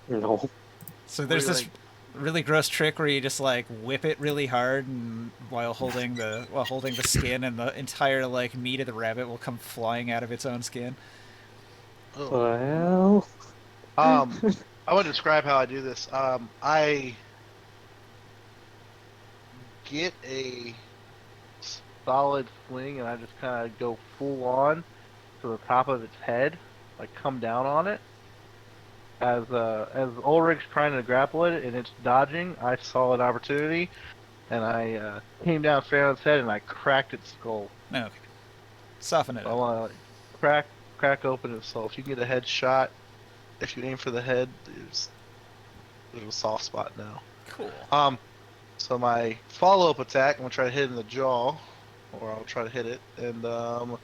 No. So there's Where this you, really gross trick where you just like whip it really hard and while holding the skin, and the entire like meat of the rabbit will come flying out of its own skin. Oh. Well, I want to describe how I do this. I get a solid swing and I just kind of go full on to the top of its head, like come down on it. As Ulrich's trying to grapple it and it's dodging, I saw an opportunity, and I came down straight on its head and I cracked its skull. Okay. Soften it I up. want to crack open its skull. If you get a headshot, if you aim for the head, there's a soft spot now. Cool. So my follow-up attack, I'm gonna try to hit it in the jaw, or I'll try to hit it, and so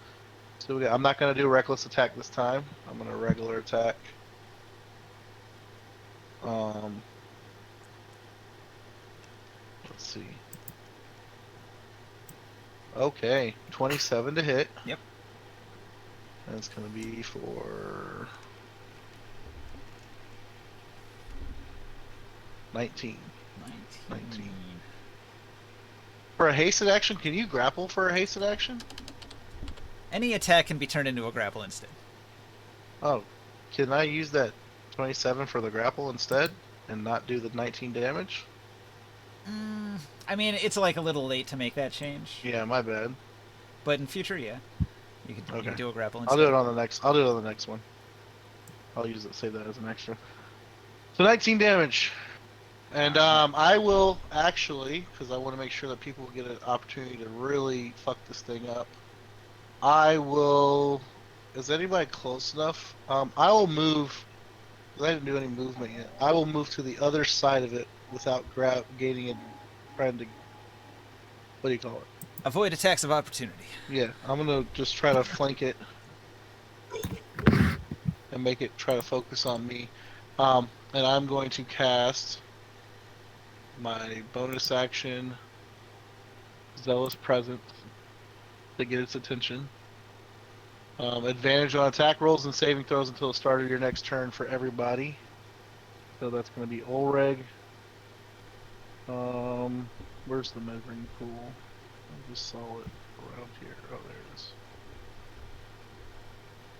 I'm not gonna do a reckless attack this time. I'm gonna regular attack. Let's see. Okay, 27 to hit. Yep. And it's gonna be for 19. 19. For a hasted action, can you grapple for a hasted action? Any attack can be turned into a grapple instead. Oh, can I use that 27 for the grapple instead and not do the 19 damage? I mean, it's like a little late to make that change, Yeah, my bad. but in future, yeah, you can Okay. do a grapple I'll instead. do it on the next. I'll do it on the next one. I'll use it. Save that as an extra. So 19 damage, and I will actually, because I want to make sure that people get an opportunity to really fuck this thing up. I will. Is anybody close enough? I will move. 'Cause I didn't do any movement yet. I will move to the other side of it without gaining it. Trying to. What do you call it? Avoid attacks of opportunity. Yeah, I'm gonna just try to flank it and make it try to focus on me. And I'm going to cast my bonus action, Zealous Presence, to get its attention. Advantage on attack rolls and saving throws until the start of your next turn for everybody. So that's going to be Ulreg. Where's the measuring tool? I just saw it around here. Oh,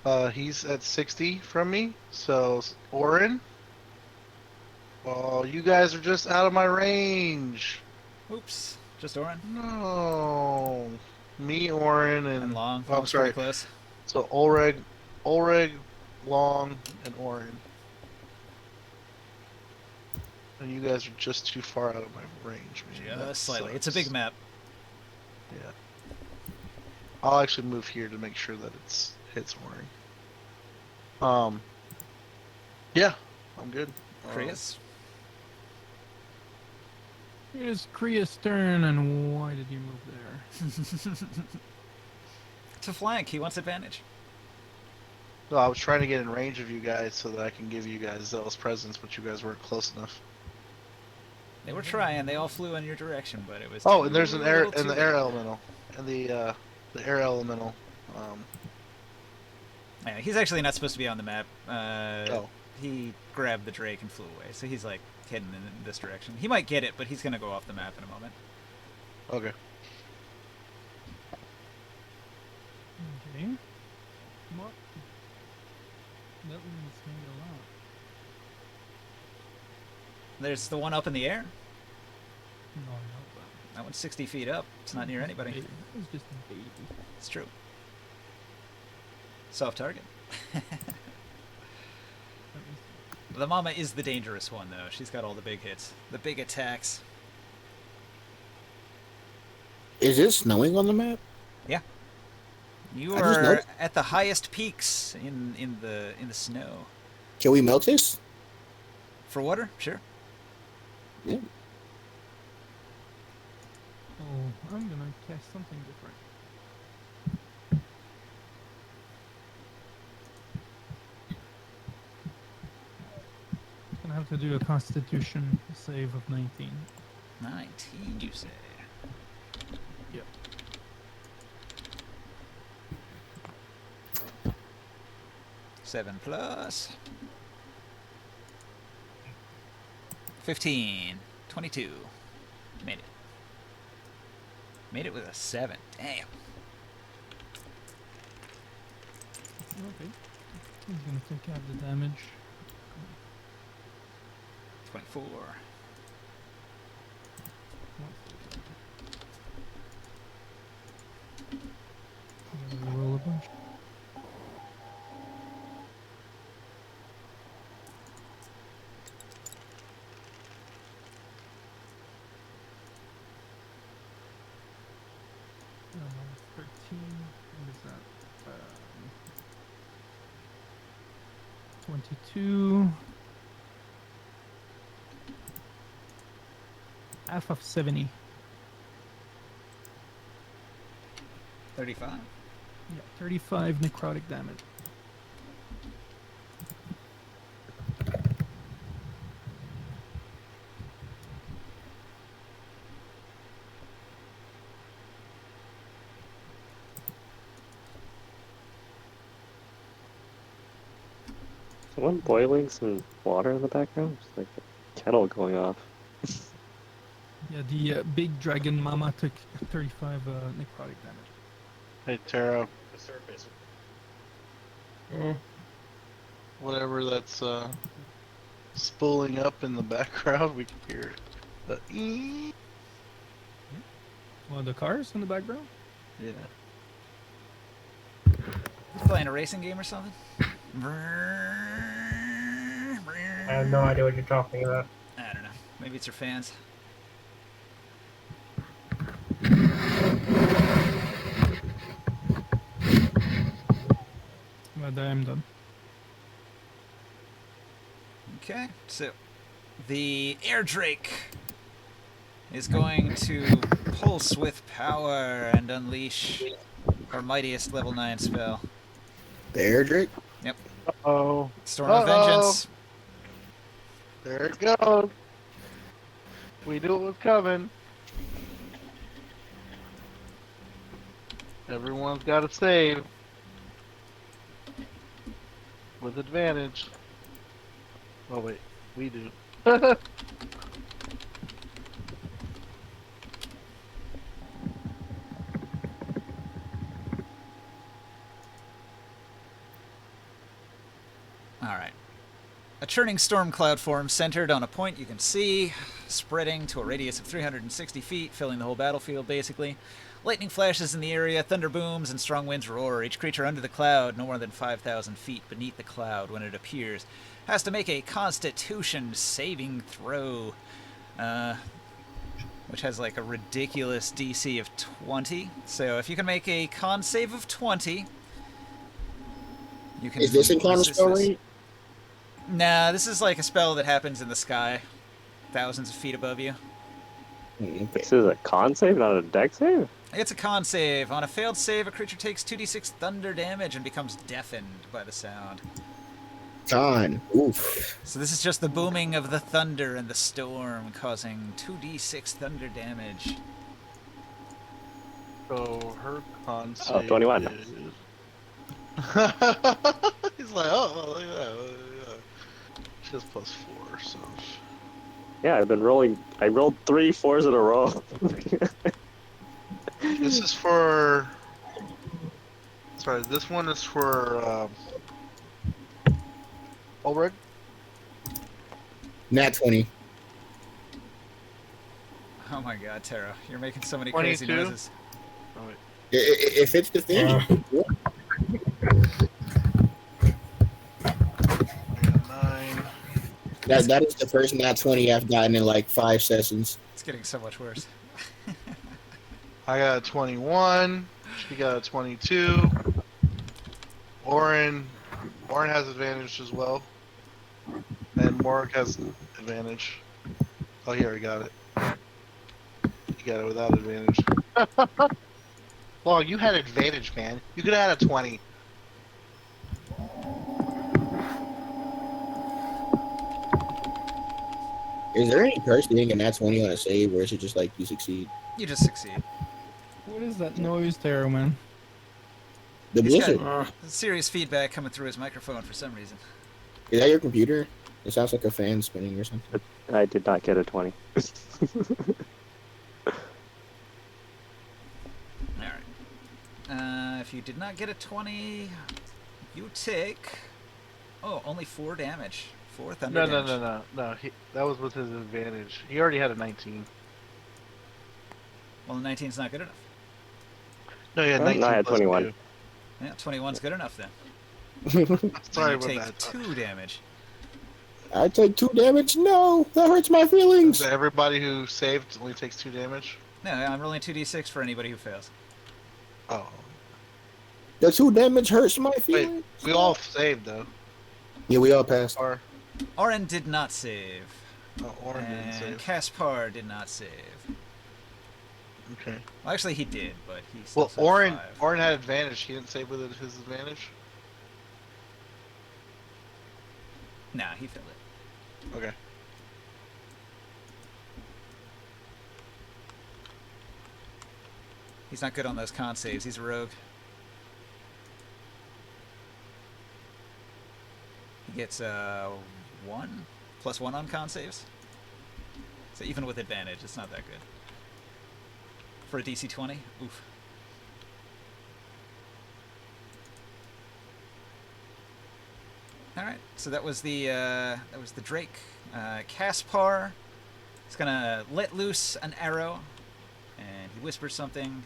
there it is. He's at 60 from me. So, Orin. Oh, you guys are just out of my range. Oops. Just Orin. No. Me, Orin, And and Long. Oh, I'm Long's pretty sorry. close. So Ulreg, Long, and Orin. And you guys are just too far out of my range, man. That Just slightly. It's a sucks. big map. Yeah. I'll actually move here to make sure that it's hits Orin. Yeah, I'm good. Krias. Here's Kriya's turn, and why did you move there? To flank, he wants advantage. No, I was trying to get in range of you guys so that I can give you guys Zealous Presence, but you guys weren't close enough. They were trying. They all flew in your direction, but it was. Oh, and there's an air little and too the air late. elemental, and the air elemental. Yeah, he's actually not supposed to be on the map. Oh. He grabbed the Drake and flew away, so he's like heading in this direction. He might get it, but he's gonna go off the map in a moment. Okay. Okay. What? That one's saying a lot. There's the one up in the air. No, no, That one's 60 feet up. It's not near anybody. It's just a baby. It's true. Soft target. The mama is the dangerous one, though. She's got all the big hits, the big attacks. Is it snowing on the map? You I just are noticed- at the highest peaks in the snow. Can we melt this? For water, sure. Yeah. Oh, I'm gonna cast something different. Gonna have to do a Constitution save of 19. 19, you say? Yep. 15. 22. Made it. Made it with a 7. Damn. Okay. He's gonna take out the damage. 24. Roll a bunch. Um, 13. What is that? 22. Half of 70. 35. Yeah, 35 necrotic damage. Someone boiling some water in the background? It's like a kettle going off. Yeah, the big dragon mama took 35 necrotic damage. Hey, Tara, The surface. whatever that's spooling up in the background, we can hear the ee. One of the cars in the background? Yeah. Playing a racing game or something? I have no idea what you're talking about. I don't know. Maybe it's your fans. But I am done. Okay, so the Air Drake is going to pulse with power and unleash our mightiest level 9 spell. The air drake? Oh, Storm of Vengeance. there it goes. We knew it was coming. Everyone's got to save with advantage. Oh wait, we do. Alright. A churning storm cloud forms centered on a point you can see, spreading to a radius of 360 feet, filling the whole battlefield, basically. Lightning flashes in the area, thunder booms, and strong winds roar. Each creature under the cloud, no more than 5,000 feet beneath the cloud when it appears, has to make a Constitution saving throw, which has like a ridiculous DC of 20. So if you can make a con save of 20, you can. Is this in counter resist spell this. rate? Nah, this is like a spell that happens in the sky, thousands of feet above you. Okay. This is a con save, not a deck save? It's a con save. On a failed save, a creature takes 2d6 thunder damage and becomes deafened by the sound. Con. Oof. So this is just the booming of the thunder and the storm causing 2d6 thunder damage. So her con Oh, save 21. is... He's like, oh, look at that. She has +4, so... Yeah, I've been rolling. I rolled 3 4s in a row. This is for... Sorry, this one is for, Ulrich? Nat 20. Oh my god, Tara. You're making so many crazy 22? noises. Oh, wait. If it's the thing, I got 9. that is the first nat 20 I've gotten in like 5 sessions. It's getting so much worse. I got a 21. She got a 22. Orin has advantage as well. And Morik has advantage. Oh, here, he got it. He got it without advantage. Well, you had advantage, man. You could have had a 20. Is there any curse being a nat 20 on a save, or is it just like you succeed? You just succeed. What is that noise, Taro, man? The He's blizzard. got serious feedback coming through his microphone for some reason. Is that your computer? It sounds like a fan spinning or something. I did not get a 20. Alright. If you did not get a 20, you take... Oh, only 4 damage. 4 thunder damage. No. That was with his advantage. He already had a 19. Well, the 19's not good enough. No, he had Oh, 19. no, I had plus 21. 2. Yeah, 21's good enough then. Sorry you about take that. 2 damage. I take 2 damage. No, that hurts my feelings. So everybody who saved only takes 2 damage? No, I'm rolling 2d6 for anybody who fails. Oh. The 2 damage hurts my Wait, feelings. we all saved, though. Yeah, we all passed. Or, Oren did not save. Oren didn't And save. Caspar did not save. Okay. Well, actually, he did, but he still Well, said 5. Oren had advantage. He didn't save with his advantage? Nah, he failed it. Okay. He's not good on those con saves. He's a rogue. He gets 1 plus 1 on con saves. So even with advantage, it's not that good. For a DC 20, oof. All right, so that was the Drake. Caspar is gonna let loose an arrow, and he whispers something.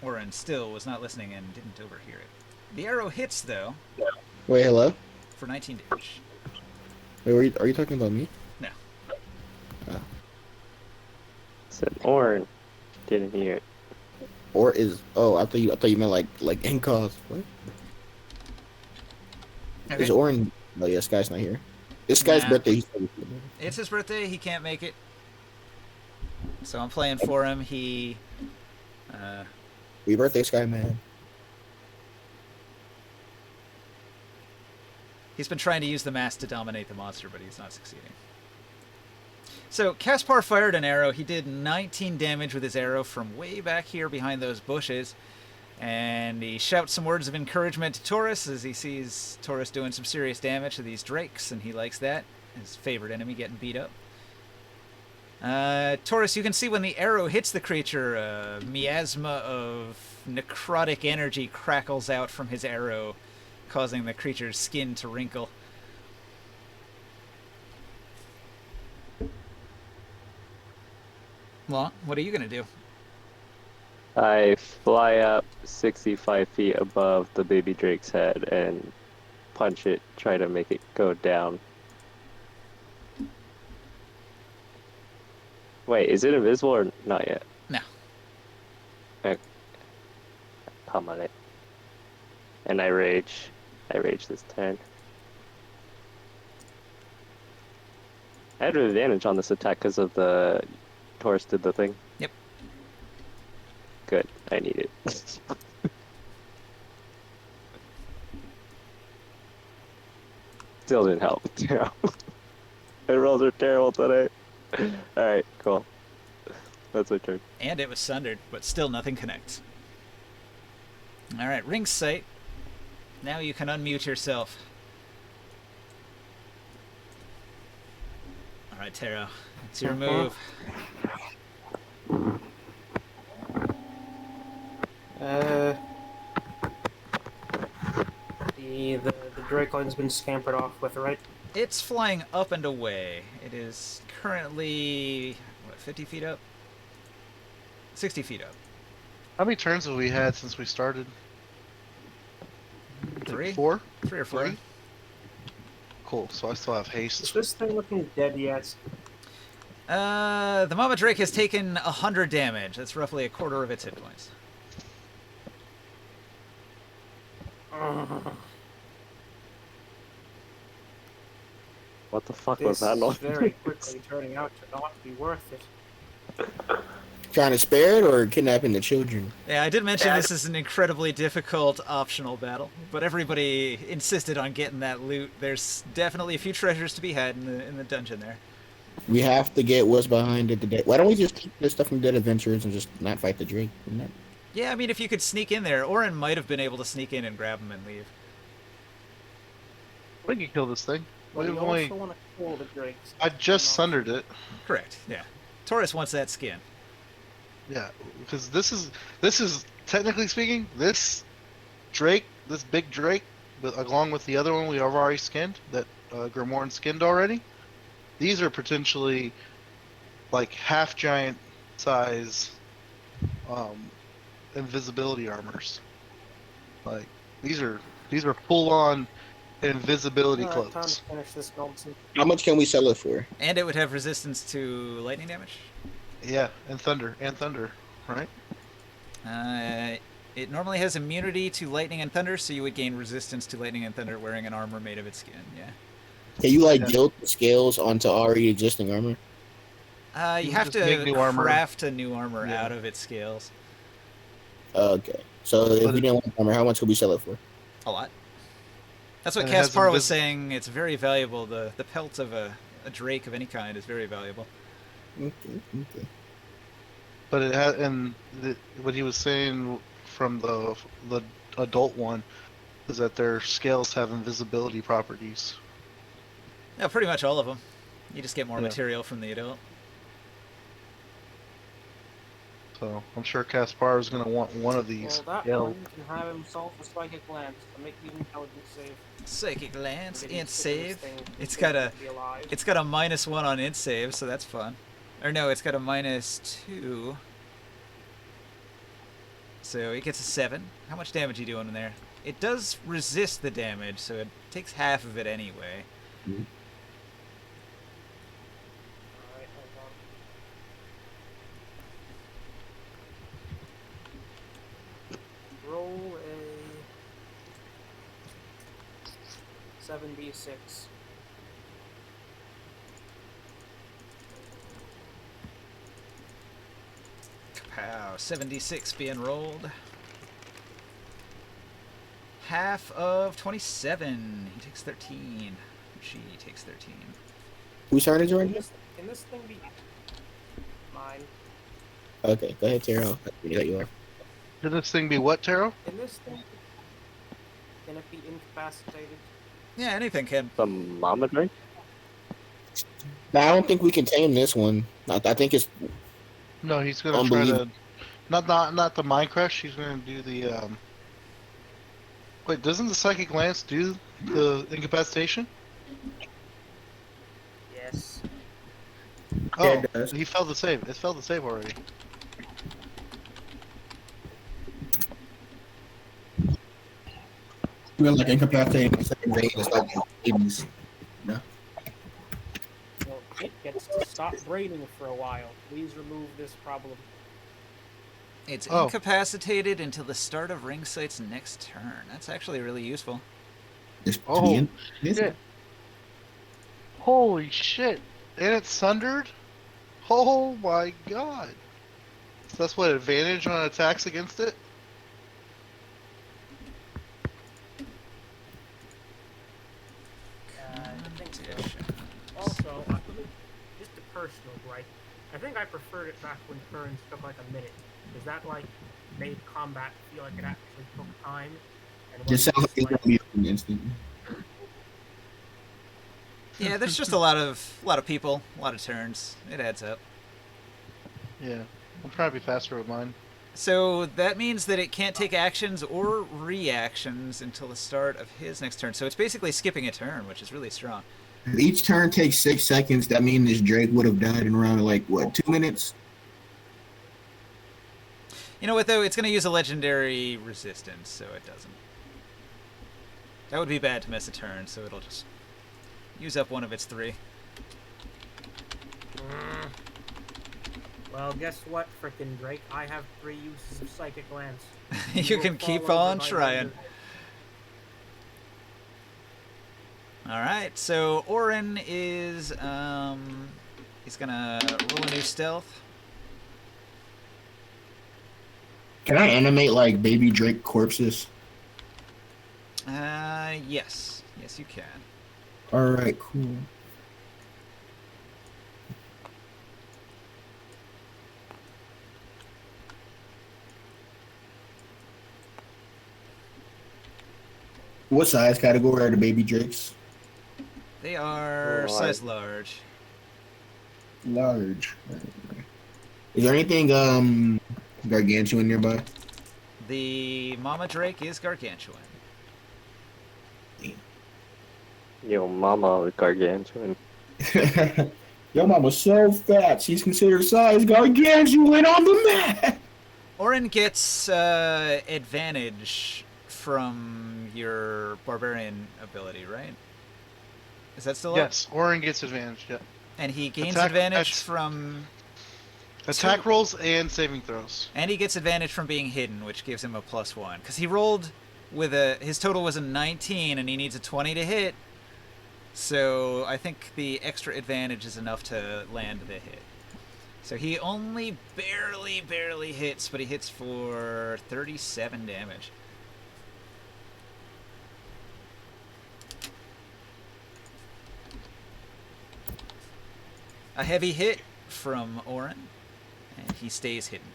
Oren still was not listening and didn't overhear it. The arrow hits though Wait, hello? for 19 damage. Wait, are you talking about me? No. Said Orin. Didn't hear it. Or is I thought you meant like in cause. What? Okay. Is Orin? Oh yeah, Sky's not here. It's Sky's Nah. birthday. It's his birthday. He can't make it. So I'm playing for him. He... Happy birthday, Sky man. He's been trying to use the mask to dominate the monster, but he's not succeeding. So Caspar fired an arrow. He did 19 damage with his arrow from way back here behind those bushes. And he shouts some words of encouragement to Taurus as he sees Taurus doing some serious damage to these drakes, and he likes that. His favorite enemy getting beat up. Taurus, you can see when the arrow hits the creature, a miasma of necrotic energy crackles out from his arrow, causing the creature's skin to wrinkle. Well, what are you going to do? I fly up 65 feet above the baby drake's head and punch it, try to make it go down. Wait, is it invisible or not yet? No. Okay. Come on it. And I rage. I rage this turn. I had an advantage on this attack because of the Taurus did the thing. Yep. Good. I need it. Still didn't help. My rolls are terrible today. Alright, cool. That's my turn. And it was sundered, but still nothing connects. Alright, ring sight. Now you can unmute yourself. Alright, Taro. It's your move. The Dracoline's been scampered off with, right? It's flying up and away. It is currently, what, 50 feet up? 60 feet up. How many turns have we had since we started? 3? 4? 3 or 4. 3? Cool, so I still have Is haste. this thing looking dead yet? The Mama Drake has taken 100 damage. That's roughly a quarter of its hit points. What the fuck This was that noise? is very quickly turning out to not be worth it. Trying to spare it or kidnapping the children? Yeah, I did mention this is an incredibly difficult optional battle, but everybody insisted on getting that loot. There's definitely a few treasures to be had in the dungeon there. We have to get what's behind it today. Why don't we just keep this stuff from Dead Adventures and just not fight the Drake? Wouldn't Yeah, I mean, if you could sneak in there, Orin might have been able to sneak in and grab him and leave. We can kill this thing. But We've you only. also want to kill the drakes. I just sundered it. Correct. Yeah. Taurus wants that skin. Yeah, because this is technically speaking, this Drake, this big Drake, along with the other one we have already skinned, that Grimoire skinned already. These are potentially like half giant size invisibility armors. Like these are full on invisibility Alright, time cloaks. to finish this nonsense. How much can we sell it for? And it would have resistance to lightning damage. Yeah, and thunder, right? It normally has immunity to lightning and thunder, so you would gain resistance to lightning and thunder wearing an armor made of its skin. Yeah. Can you like Yeah. build the scales onto already existing armor? You You have just make to new armor. craft a new armor Yeah. out of its scales. Okay. So if But we it- didn't want armor, how much could we sell it for? A lot. That's what And it has Caspar was invis- saying. It's very valuable. The pelt of a drake of any kind is very valuable. Okay. But it had, and what he was saying from the adult one is that their scales have invisibility properties. Yeah, pretty much all of them. You just get more Yeah. material from the adult. So I'm sure Caspar is going to want one of Well, these. that Yeah. one can have himself a psychic lance to make the intelligence save. Psychic lance, Maybe int stick with this save. thing It's to got a be alive. It's got a -1 on int save, so that's fun. Or no, it's got a -2. So it gets a 7. How much damage are you doing in there? It does resist the damage, so it takes half of it anyway. Alright, hold on. Roll a 7d6. Kapow, 76 being rolled. Half of 27. He takes 13. She takes 13. Whose turn is it right Can now? this thing be mine? Okay, go ahead, Taro. Yeah, you are. Can this thing be what, Taro? Can this thing can it be incapacitated? Yeah, anything can. The mama drake? Now, I don't think we can tame this one. I think it's No, he's going to try to Unbelievable. not the mind crush. He's going to do the Wait, doesn't the psychic lance do the incapacitation? Yes. Oh, it does. he failed the save. It failed the save already. we're like incapacitating the second vein. It's like babies. Well, it gets to stop braiding for a while. Please remove this problem. It's Oh. incapacitated until the start of Ringsight's next turn. That's actually really useful. It's Oh, is shit. Holy shit! And it's sundered? Oh my god! So that's what advantage on attacks against it? I think so. Conditions. Also, just a personal gripe. I think I preferred it back when turns took like a minute. Because that like made combat feel like it actually took time. And Just sounds like it's gonna be an instant. Yeah, there's just a lot of people, a lot of turns. It adds up. Yeah. I'm trying to be faster with mine. So that means that it can't take actions or reactions until the start of his next turn. So it's basically skipping a turn, which is really strong. If each turn takes 6 seconds, that means this Drake would have died in around like what, 2 minutes? You know what though? It's going to use a legendary resistance, so it doesn't. That would be bad to miss a turn, so it'll just use up one of its 3. Well, guess what, frickin' Drake? I have 3 uses of Psychic Lance. You will can fall keep over on my trying. under- All right, so Orin is he's gonna roll a new stealth. Can I animate like baby Drake corpses? Yes, you can. All right, cool. What size category are the baby drakes? They are Large. size large. Large. Is there anything gargantuan nearby? The mama drake is gargantuan. Yo, mama, gargantuan. Your mama's so fat, she's considered size gargantuan on the map. Orin gets advantage from your barbarian ability, right? Is that still up? Yes, Orin gets advantage. Yeah. And he gains Attack- advantage at- from... Attack rolls and saving throws. And he gets advantage from being hidden, which gives him a +1. Because he rolled with a... His total was a 19, and he needs a 20 to hit. So I think the extra advantage is enough to land the hit. So he only barely hits, but he hits for 37 damage. A heavy hit from Orin, and he stays hidden.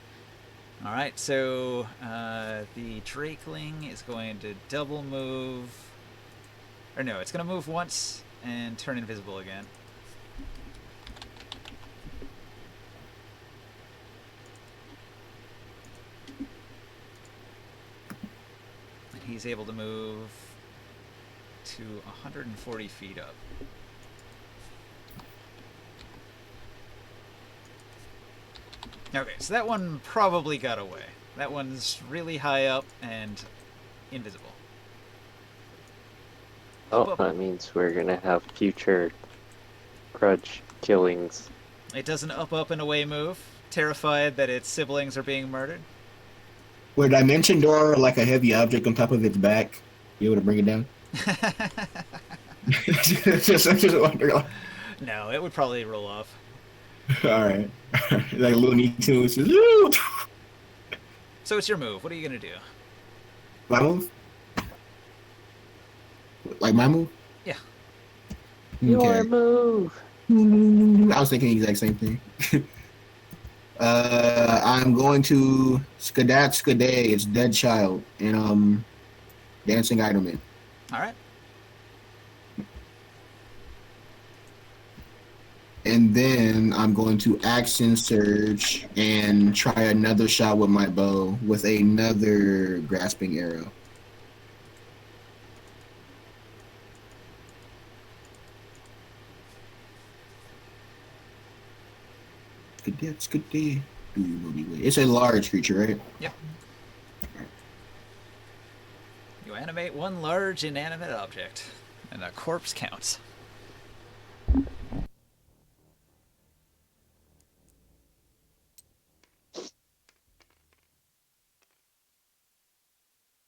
Alright, so the Drakeling is going to double move. Or no, it's going to move once and turn invisible again. And he's able to move to 140 feet up. Okay, so that one probably got away. That one's really high up and invisible. Oh, that means we're gonna have future grudge killings. It does an up and away move, terrified that its siblings are being murdered. Would I mention door like a heavy object on top of its back? You able to bring it down? just wondering. No, it would probably roll off. All right, like Looney Tunes. Woo! So it's your move. What are you gonna do? My move? Like my move? Yeah. Your move. I was thinking the exact same thing. I'm going to Skadat Skaday. It's Dead Child and Dancing Idleman. All right. And then I'm going to action surge and try another shot with my bow with another grasping arrow. It's good day. It's a large creature, right? Yep. You animate one large inanimate object, and a corpse counts.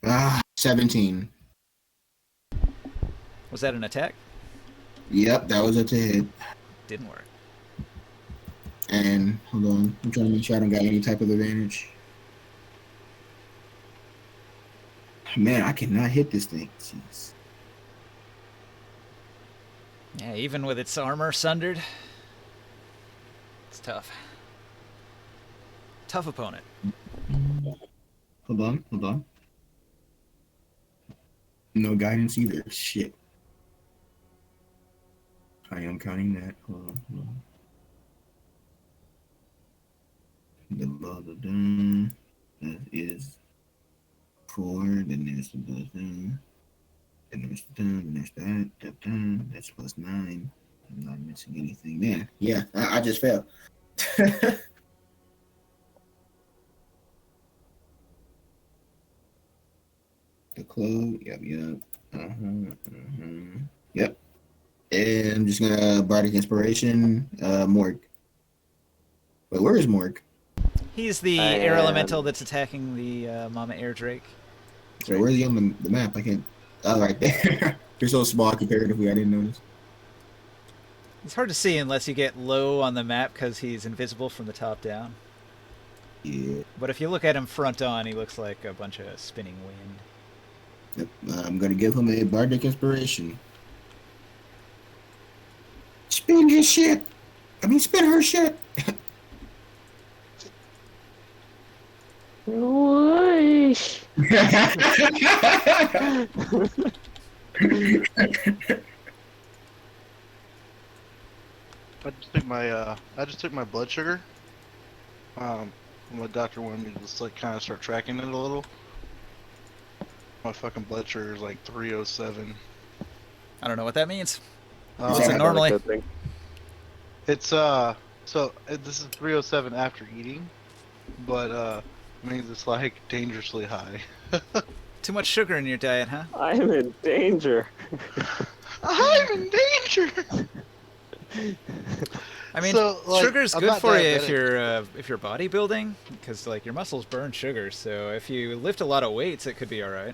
Ah, 17. Was that an attack? Yep, that was a to hit. Didn't work. And hold on, I'm trying to make sure I don't got any type of advantage. Man, I cannot hit this thing. Jeez. Yeah, even with its armor sundered, it's tough. Tough opponent. Hold on. No guidance either. Shit. I am counting that. Hold on. That is 4. Then there's the then there's the then there's that. That's plus 9. I'm not missing anything there. Yeah, I just fell. The clue. Yep. Yep. And I'm just gonna Bardic Inspiration. Morg. Wait, where is Morg? He's the air elemental that's attacking the Mama Air Drake. So where's he on the map? I can't. Oh, right there. They're so small comparatively. I didn't notice. It's hard to see unless you get low on the map because he's invisible from the top down. Yeah. But if you look at him front on, he looks like a bunch of spinning wind. Yep. I'm gonna give him a Bardic Inspiration. Spin his shit. Spin her shit. Whoosh. I just took my blood sugar. My doctor wanted me to just like kind of start tracking it a little. My fucking blood sugar is like 307. I don't know what that means. Um, What's it Not a normally? good thing. It's this is 307 after eating, but it means it's like dangerously high. Too much sugar in your diet, huh? I'm in danger. I'm in danger. I mean, So, like, sugar's I'm good not for you diabetic. if you're bodybuilding, because like your muscles burn sugar. So if you lift a lot of weights, it could be all right.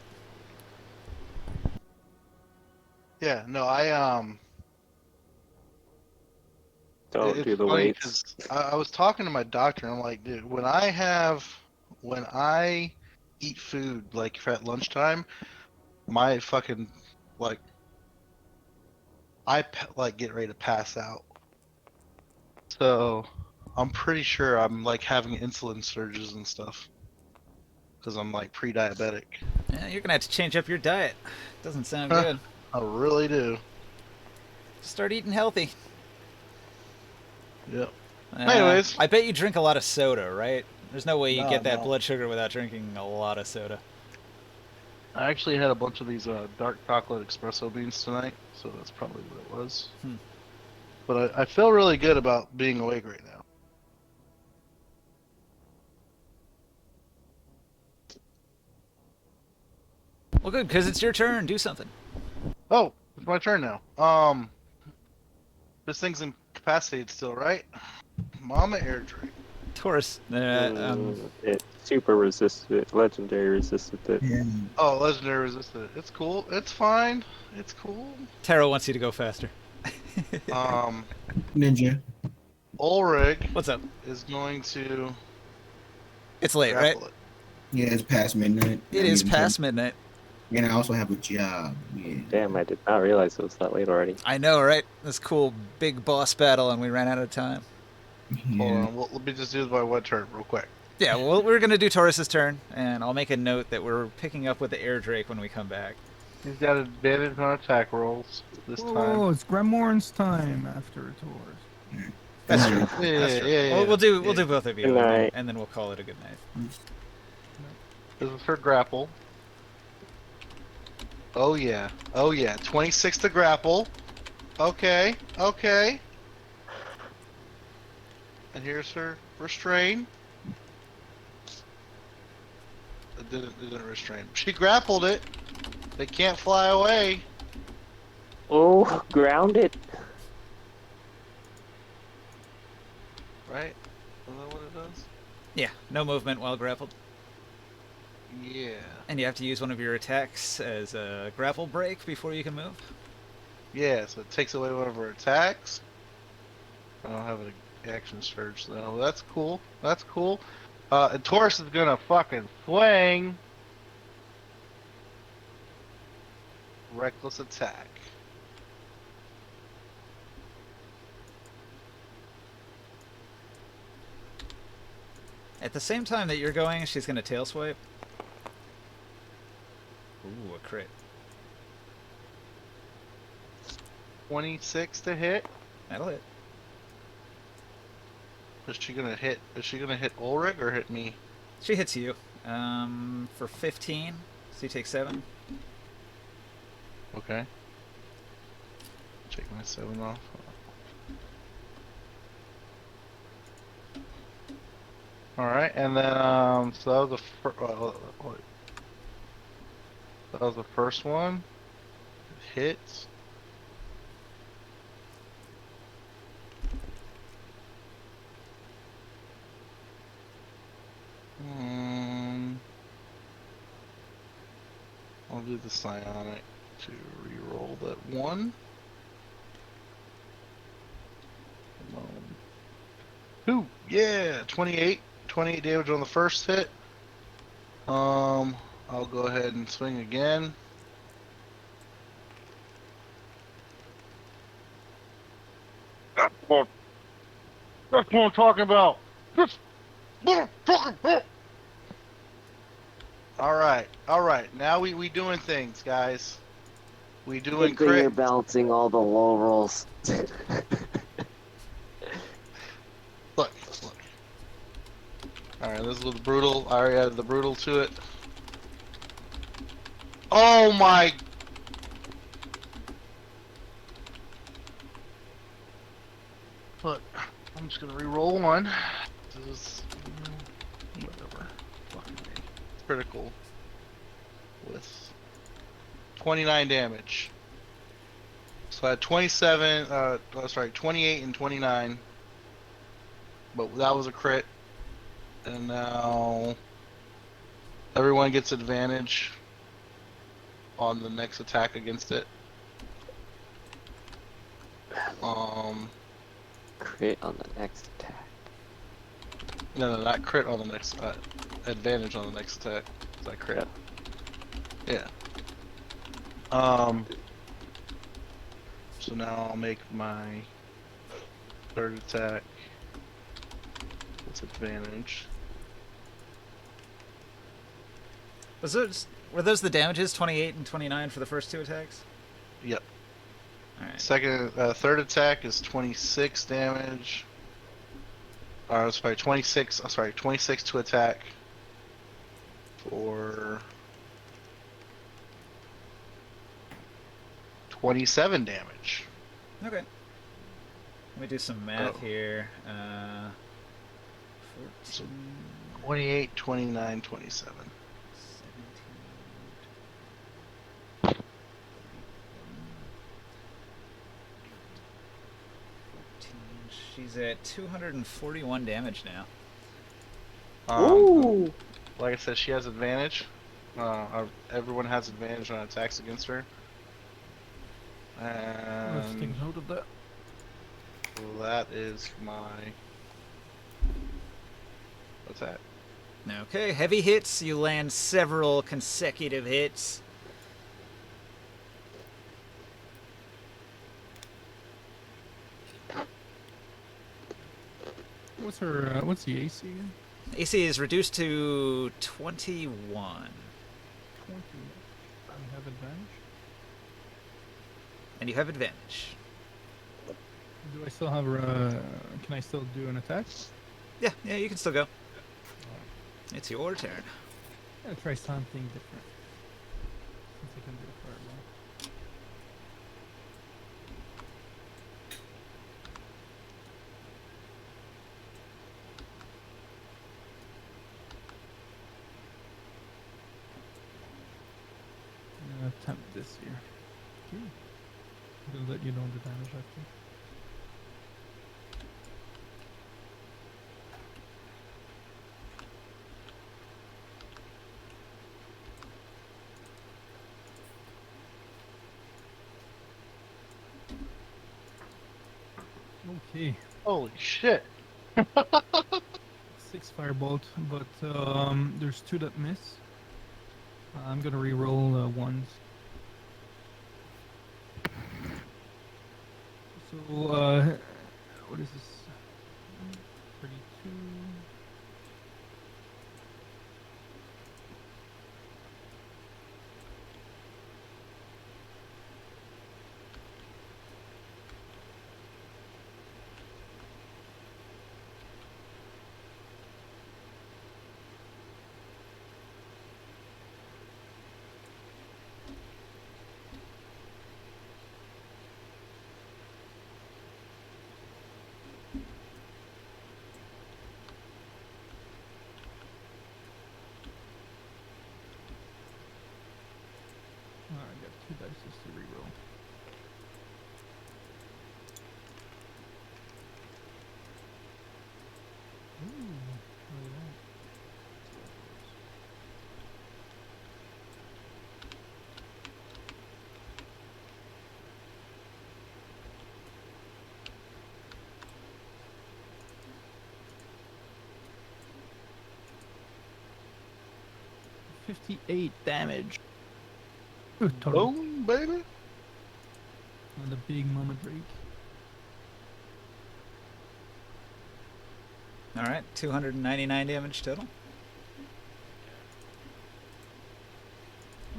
Yeah, no, Don't it's do the funny weights. 'cause I was talking to my doctor and I'm like, dude, when I eat food like at lunchtime, my fucking like like get ready to pass out. So I'm pretty sure I'm like having insulin surges and stuff because I'm like pre-diabetic. Yeah, you're gonna have to change up your diet. Doesn't sound Huh. good. I really do. Start eating healthy. Yep. Uh, Anyways. I bet you drink a lot of soda, right? There's no way you No, get that no. blood sugar without drinking a lot of soda. I actually had a bunch of these dark chocolate espresso beans tonight, so that's probably what it was. But I feel really good about being awake right now. Well, good, because it's your turn. Do something. Oh, it's my turn now. This thing's incapacitated still, right? Mama air drink. Taurus. It's super resistant, legendary resistant. Yeah. Oh, legendary resistant. It's cool. It's fine. It's cool. Taro wants you to go faster. Ninja. Ulrich What's up? is going to It's late, right? grapple it. Yeah, it's past midnight. It is past midnight. And I also have a job. Yeah. Damn, I did not realize it was that late already. I know, right? This cool big boss battle, and we ran out of time. Hold on. Well, let me just do my one turn real quick. Yeah, well, we're gonna do Taurus's turn, and I'll make a note that we're picking up with the air drake when we come back. He's got advantage on attack rolls this time. Oh, it's Gremorn's time after Taurus. That's true. Yeah, That's true. yeah, Well, we'll do yeah. both of you, Good night. and then we'll call it a good night. This is her grapple. Oh yeah. Oh yeah. 26 to grapple. Okay. Okay. And here's her restrain. It didn't restrain. She grappled it. They can't fly away. Oh, grounded. Right? Isn't that what it does? Yeah, no movement while grappled, Yeah. and you have to use one of your attacks as a grapple break before you can move. Yeah, so it takes away one of her attacks. I don't have an action surge though. That's cool. That's cool. And Taurus is gonna fucking swing. Reckless attack. At the same time that you're going, she's gonna tail swipe. Ooh, a crit. 26 to hit. That'll hit. Is she gonna hit Ulrich or hit me? She hits you. For 15, so you take 7. Okay. Take my 7 off. Alright, and then so that was that was the first one. It hits. I'll do the psionic to re-roll that one. Ooh, yeah, 28 damage on the first hit. I'll go ahead and swing again. That's what I'm talking about. All right. Now we doing things, guys. We doing Good thing you're crit. balancing all the low rolls. Look. Alright, this is with the brutal. I already added the brutal to it. Oh my. Look, I'm just gonna re-roll one. This is whatever. Fucking A. Critical with 29 damage. So I had 27. Sorry, 28 and 29. But that was a crit. And now everyone gets advantage on the next attack against it. Crit on the next attack. No, not crit on the next. Advantage on the next attack. Is that crit? Yeah. So now I'll make my third attack with advantage. Were those the damages? 28 and 29 for the first two attacks? Yep. Alright. Third attack is 26 damage. Or sorry, 26. Sorry, 26 to attack. For 27 damage. Okay. Let me do some math here. 14, 28, 29, 27. 17, 14. She's at 241 damage now. Ooh! Like I said, she has advantage. Everyone has advantage on attacks against her. Let's take And note of that. that is my attack. Okay, heavy hits. You land several consecutive hits. What's her? What's the AC again? AC is reduced to 21. 20. You have advantage. And you have advantage. Do I still have? Can I still do an attack? Yeah, you can still go. It's your turn. I'm gonna try something different. Since I can do a fireball. I'm gonna attempt this here. It'll let you know the damage after. Okay, Holy shit! 6 firebolt, but there's 2 that miss. I'm gonna re-roll ones. So, what is this? 32. I got 2 dice to reroll. Ooh, look at that. $58 damage. Ooh, total. Boom, baby! On the big mama Drake. Alright, 299 damage total.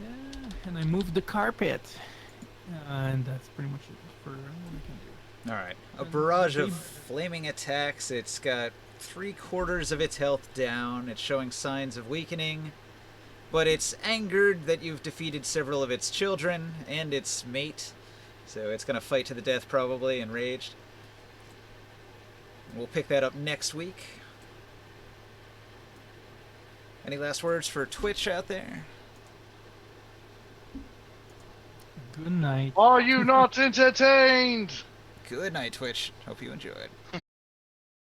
Yeah, and I moved the carpet. And that's pretty much it for what we can do. Alright. A And barrage of babe- flaming attacks. It's got 3/4 of its health down. It's showing signs of weakening. But it's angered that you've defeated several of its children and its mate. So it's going to fight to the death probably, enraged. We'll pick that up next week. Any last words for Twitch out there? Good night. Are you not entertained? Good night, Twitch. Hope you enjoyed.